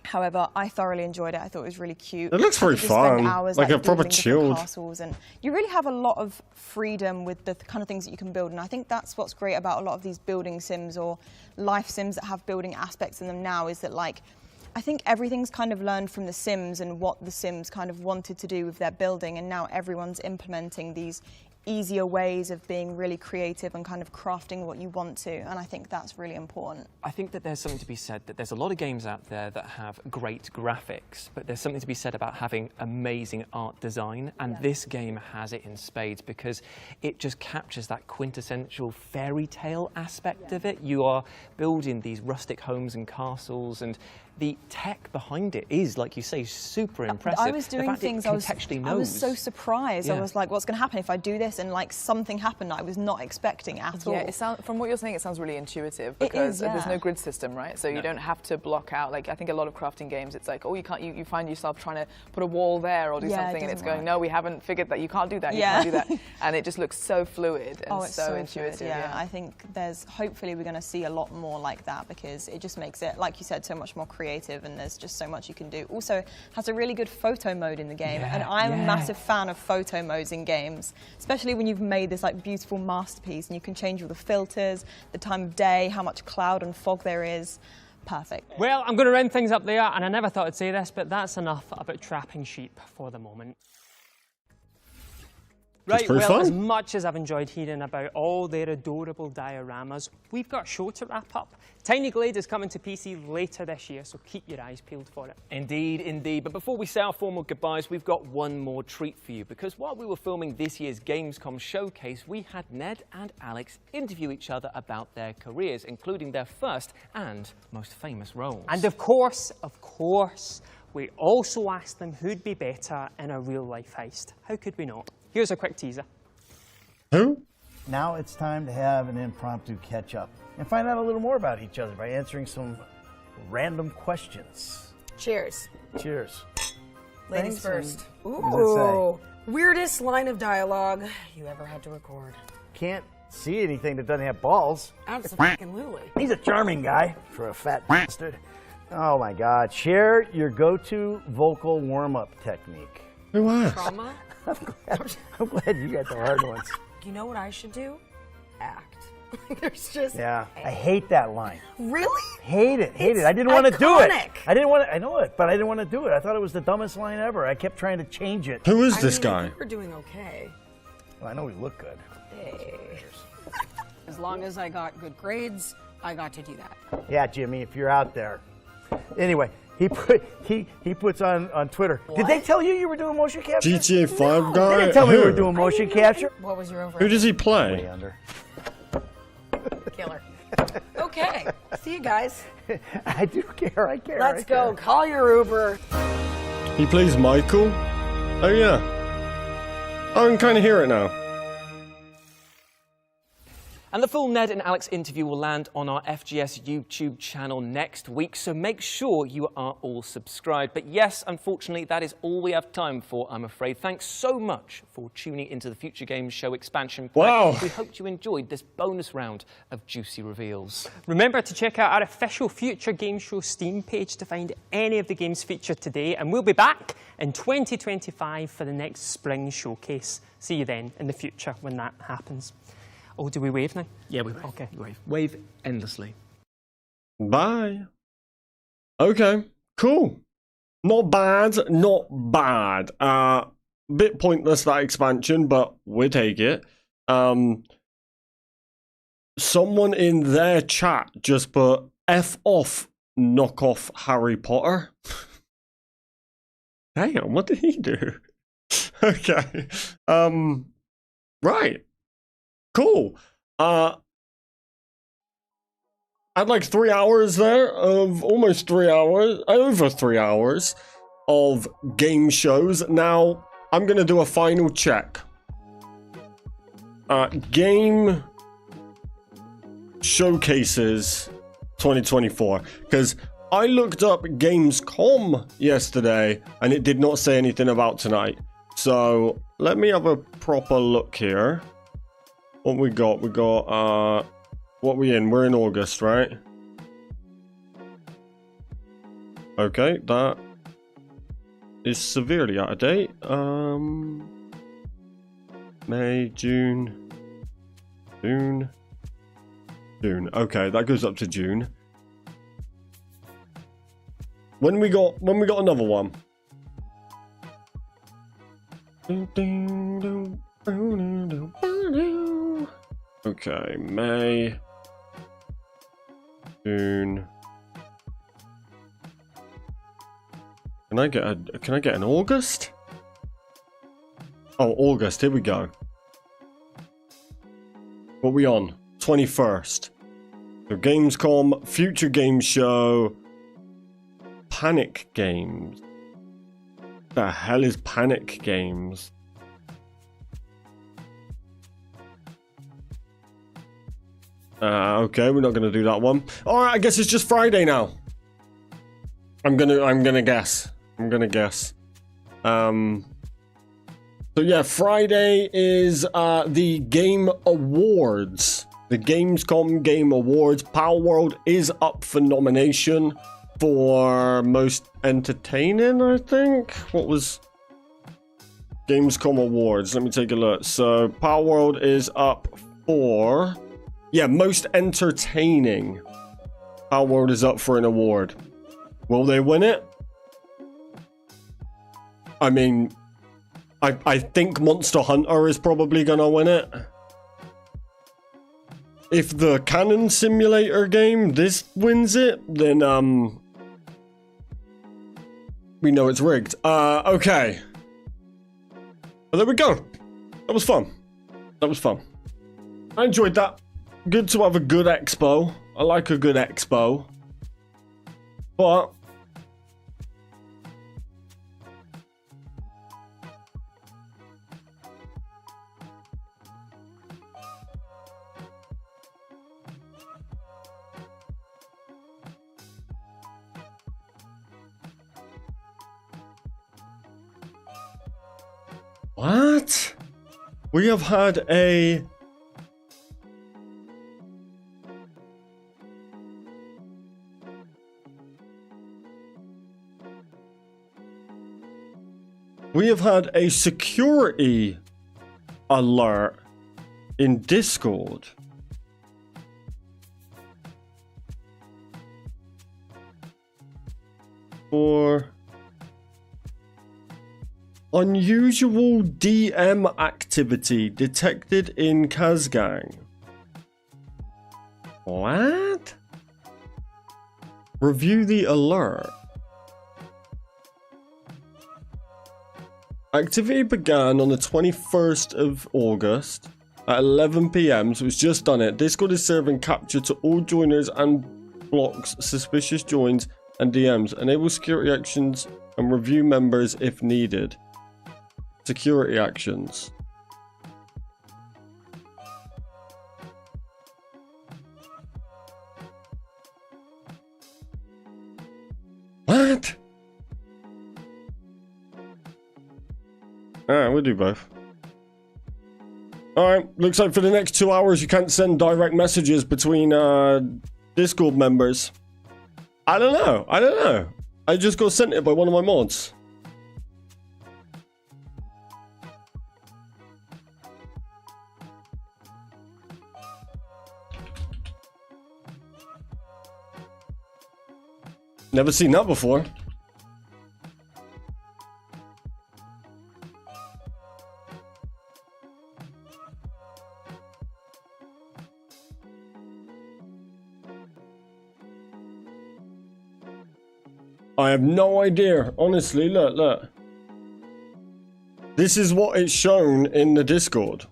However, I thoroughly enjoyed it. I thought it was really cute. It looks very You just spend fun, hours, like a proper building different chilled. castles, and you really have a lot of freedom with the kind of things that you can build. And I think that's what's great about a lot of these building sims or life sims that have building aspects in them now is that like I think everything's kind of learned from The Sims and what The Sims kind of wanted to do with their building, and now everyone's implementing these easier ways of being really creative and kind of crafting what you want to, and I think that's really important. I think that there's something to be said that there's a lot of games out there that have great graphics, but there's something to be said about having amazing art design, and this game has it in spades because it just captures that quintessential fairy tale aspect of it. You are building these rustic homes and castles, and the tech behind it is, like you say, super impressive. I was doing things, I was so surprised. Yeah. I was like, what's going to happen if I do this? And like something happened that I was not expecting at all. Yeah, it sounds, from what you're saying, it sounds really intuitive because there's no grid system, right? So you don't have to block out. Like I think a lot of crafting games, it's like, oh, you can't. You find yourself trying to put a wall there or do something, and it's going, no, we haven't figured that. You can't do that. You can't do that. And it just looks so fluid and it's so intuitive. Fluid, yeah, I think hopefully we're going to see a lot more like that because it just makes it, like you said, so much more creative, and there's just so much you can do. Also, has a really good photo mode in the game, and I'm a massive fan of photo modes in games, especially when you've made this like beautiful masterpiece and you can change all the filters, the time of day, how much cloud and fog there is. Perfect. Well, I'm going to round things up there, and I never thought I'd say this, but that's enough about trapping sheep for the moment. Right, well, as much as I've enjoyed hearing about all their adorable dioramas, we've got a show to wrap up. Tiny Glade is coming to PC later this year, so keep your eyes peeled for it. Indeed, indeed. But before we say our formal goodbyes, we've got one more treat for you, because while we were filming this year's Gamescom showcase, we had Ned and Alex interview each other about their careers, including their first and most famous roles. And of course, we also asked them who'd be better in a real-life heist. How could we not? Here's a quick teaser. Who? Now it's time to have an impromptu catch-up and find out a little more about each other by answering some random questions. Cheers. Cheers. Ladies Thanks, first. what does it say? Weirdest line of dialogue you ever had to record. Can't see anything that doesn't have balls. Absolutely. He's a charming guy for a fat bastard. Oh my God. Share your go-to vocal warm-up technique. Who asked? Trauma? I'm glad you got the hard ones. You know what I should do? Act. There's just... Yeah, I hate that line. Really? Hate it, hate it. I didn't want to do it. I didn't want to, I know it, but I didn't want to do it. I thought it was the dumbest line ever. I kept trying to change it. Who is this guy? We're doing okay. Well, I know we look good. Hey. As long as I got good grades, I got to do that. Yeah, Jimmy, if you're out there. Anyway, he puts on Twitter. What? Did they tell you were doing motion capture? GTA 5 guy? They didn't tell me we were doing motion capture. What was your over? Who does he play? Killer. Okay. See you guys. I do care. I care. Let's go. Call your Uber. He plays Michael? Oh, yeah. I can kind of hear it now. And the full Ned and Alex interview will land on our FGS YouTube channel next week, so make sure you are all subscribed. But yes, unfortunately, that is all we have time for, I'm afraid. Thanks so much for tuning into the Future Games Show expansion pack. Wow. We hope you enjoyed this bonus round of juicy reveals. Remember to check out our official Future Game Show Steam page to find any of the games featured today, and we'll be back in 2025 for the next spring showcase. See you then in the future when that happens. Oh, do we wave now? Yeah, we wave. Okay. Wave endlessly. Bye. Okay, cool. Not bad, not bad. Bit pointless, that expansion, but we take it. Someone in their chat just put F off, knock off Harry Potter. Damn, what did he do? Okay. Right. Cool. I had like 3 hours there of almost 3 hours, over 3 hours of game shows. Now I'm gonna do a final check. Game showcases 2024, because I looked up Gamescom yesterday and it did not say anything about tonight. So let me have a proper look here. What we got? We got, what we in? We're in August, right? Okay, that is severely out of date. May, June. Okay, that goes up to June. When we got another one. Okay, May, June. Can I get an August? Oh, August. Here we go. What are we on? 21st. So Gamescom, Future Games Show, Panic Games. The hell is Panic Games? Okay, we're not gonna do that one. Alright, I guess it's just Friday now. I'm gonna guess. So yeah, Friday is the Game Awards. The Gamescom Game Awards. Power World is up for nomination for most entertaining, I think. What was Gamescom Awards? Let me take a look. So Power World is up for, yeah, most entertaining. Power World is up for an award. Will they win it? I mean, I think Monster Hunter is probably gonna win it. If the Cannon Simulator game, this wins it, then we know it's rigged. Okay. Well, there we go. That was fun. I enjoyed that. Good to have a good expo. I like a good expo. But what? We have had a security alert in Discord. For unusual DM activity detected in Caztecx. What? Review the alert. Activity began on the 21st of August at 11 PM, so it's just done it. Discord is serving capture to all joiners and blocks suspicious joins and DMs. Enable security actions and review members if needed. Security actions. What? Alright, we'll do both. Alright, looks like for the next 2 hours you can't send direct messages between Discord members. I don't know. I just got sent it by one of my mods. Never seen that before. I have no idea. Honestly, look. This is what it's shown in the Discord.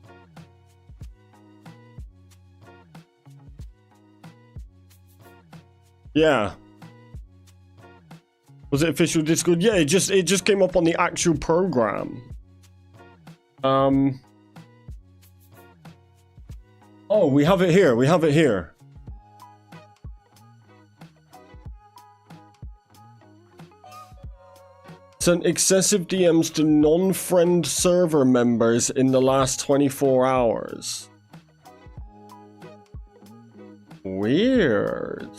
Yeah. Was it official Discord? Yeah, it just came up on the actual program. Oh, we have it here. Sent excessive DMs to non-friend server members in the last 24 hours. Weird.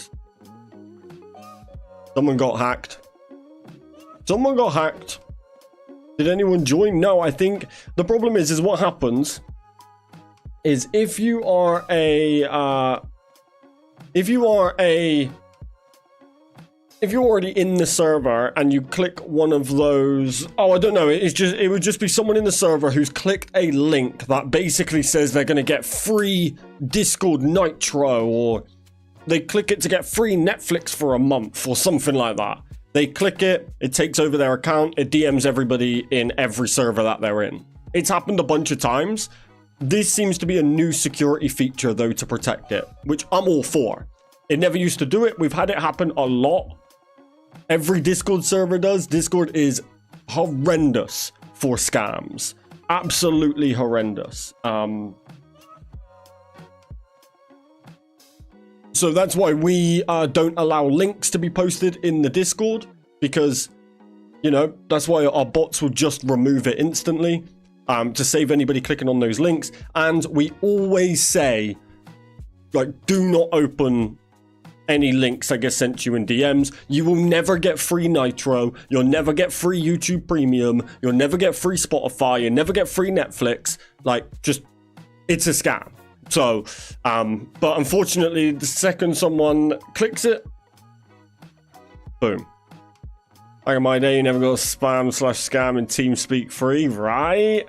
Someone got hacked. Did anyone join? No, I think the problem is what happens is if you are a if you're already in the server and you click one of those, oh, I don't know, it would just be someone in the server who's clicked a link that basically says they're going to get free Discord Nitro, or they click it to get free Netflix for a month or something like that. They click it, it takes over their account, it DMs everybody in every server that they're in. It's happened a bunch of times. This seems to be a new security feature, though, to protect it, which I'm all for. It never used to do it. We've had it happen a lot. Every Discord server does. Discord is horrendous for scams. Absolutely horrendous. So that's why we don't allow links to be posted in the Discord, because, you know, that's why our bots will just remove it instantly. To save anybody clicking on those links. And we always say, like, do not open any links that get sent to you in DMs. You will never get free Nitro. You'll never get free YouTube Premium. You'll never get free Spotify. You'll never get free Netflix. Like, just, it's a scam. So, but unfortunately, the second someone clicks it, boom. Back in my day, you never got spam/scam in TeamSpeak free, right?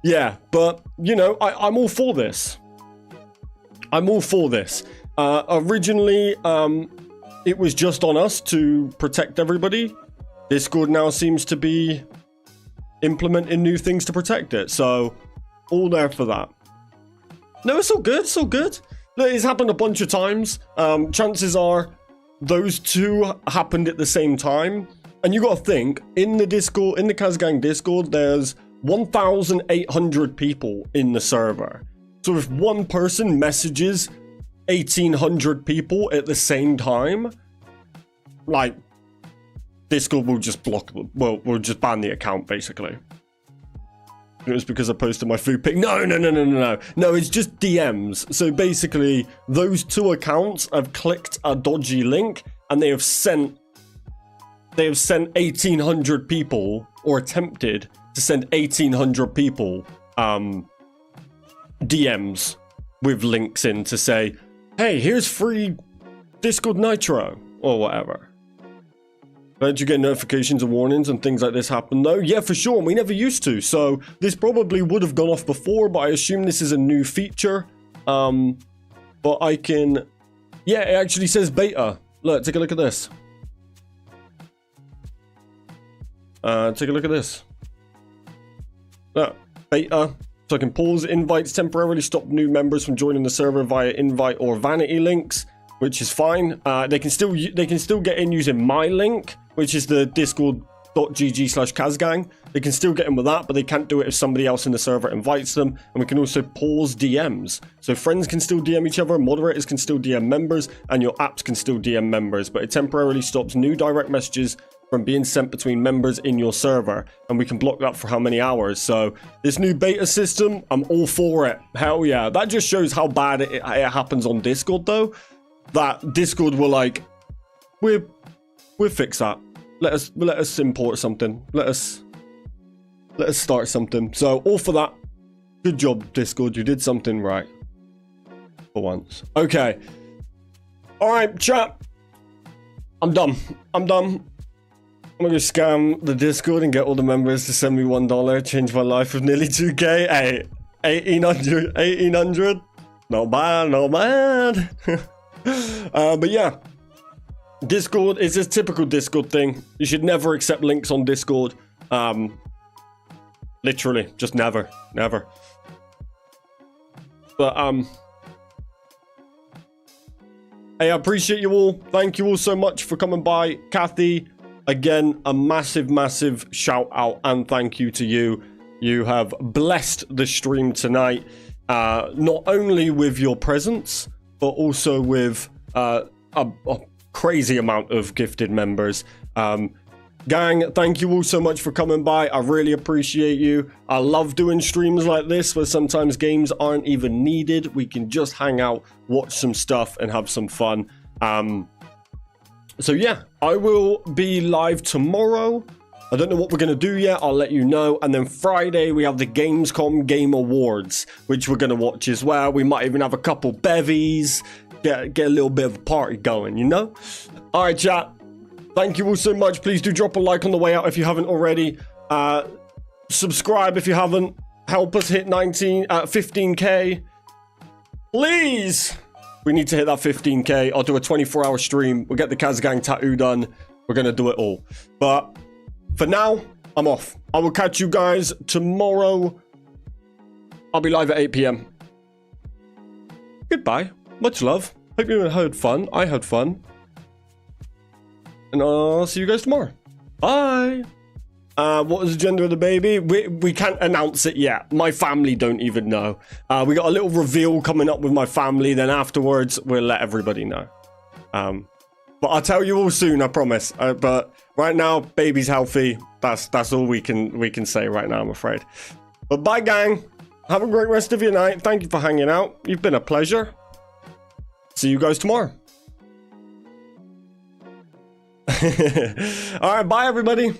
Yeah, but, you know, I'm all for this. I'm all for this. Originally, it was just on us to protect everybody. Discord now seems to be implementing new things to protect it, so all there for that. No, it's all good, it's all good. Look, it's happened a bunch of times. Chances are those two happened at the same time. And you gotta think, in the Discord, in the Cazgang Discord, there's 1,800 people in the server. So if one person messages 1,800 people at the same time, like, Discord will just block them. Well, we'll just ban the account, basically. It was because I posted my food pic. No, it's just DMs. So basically, those two accounts have clicked a dodgy link, and they have sent 1,800 people, or attempted to send 1,800 people DMs with links in to say, hey, here's free Discord Nitro, or whatever. Don't you get notifications and warnings and things like this happen though? Yeah, for sure, we never used to, so this probably would have gone off before, but I assume this is a new feature. But I can... Yeah, it actually says beta. Look, take a look at this. Take a look at this. Look, beta. So I can pause invites temporarily, stop new members from joining the server via invite or vanity links, which is fine. They can still get in using my link, which is the discord.gg/Cazgang. They can still get in with that, but they can't do it if somebody else in the server invites them. And we can also pause DMs. So friends can still DM each other, moderators can still DM members, and your apps can still DM members, but it temporarily stops new direct messages from being sent between members in your server, and we can block that for how many hours. So this new beta system, I'm all for it. Hell yeah. That just shows how bad it happens on Discord though. That Discord will like, we'll fix that. Let us import something. Let us start something. So all for that. Good job, Discord. You did something right for once. Okay. All right, chat. I'm done. I'm gonna scam the Discord and get all the members to send me $1. Change my life with nearly 2K. Hey, 1800. Not bad. But yeah, Discord is a typical Discord thing. You should never accept links on Discord. Literally, just never. But hey, I appreciate you all. Thank you all so much for coming by. Kathy, again, a massive shout out and thank you to you. You have blessed the stream tonight, not only with your presence, but also with a crazy amount of gifted members. Gang, thank you all so much for coming by. I really appreciate you. I love doing streams like this where sometimes games aren't even needed. We can just hang out, watch some stuff, and have some fun. So yeah, I will be live tomorrow. I don't know what we're going to do yet. I'll let you know. And then Friday, we have the Gamescom Game Awards, which we're going to watch as well. We might even have a couple bevies, get a little bit of a party going, you know? All right, chat. Thank you all so much. Please do drop a like on the way out if you haven't already. Subscribe if you haven't. Help us hit 15K. Please. We need to hit that 15K. I'll do a 24-hour stream. We'll get the Kaz Gang tattoo done. We're going to do it all. But for now, I'm off. I will catch you guys tomorrow. I'll be live at 8 p.m. Goodbye. Much love. Hope you had fun. I had fun. And I'll see you guys tomorrow. Bye. What was the gender of the baby? We can't announce it yet. My family don't even know. We got a little reveal coming up with my family. Then afterwards, we'll let everybody know. But I'll tell you all soon, I promise. But right now, baby's healthy. That's all we can say right now, I'm afraid. But bye, gang. Have a great rest of your night. Thank you for hanging out. You've been a pleasure. See you guys tomorrow. All right, bye, everybody.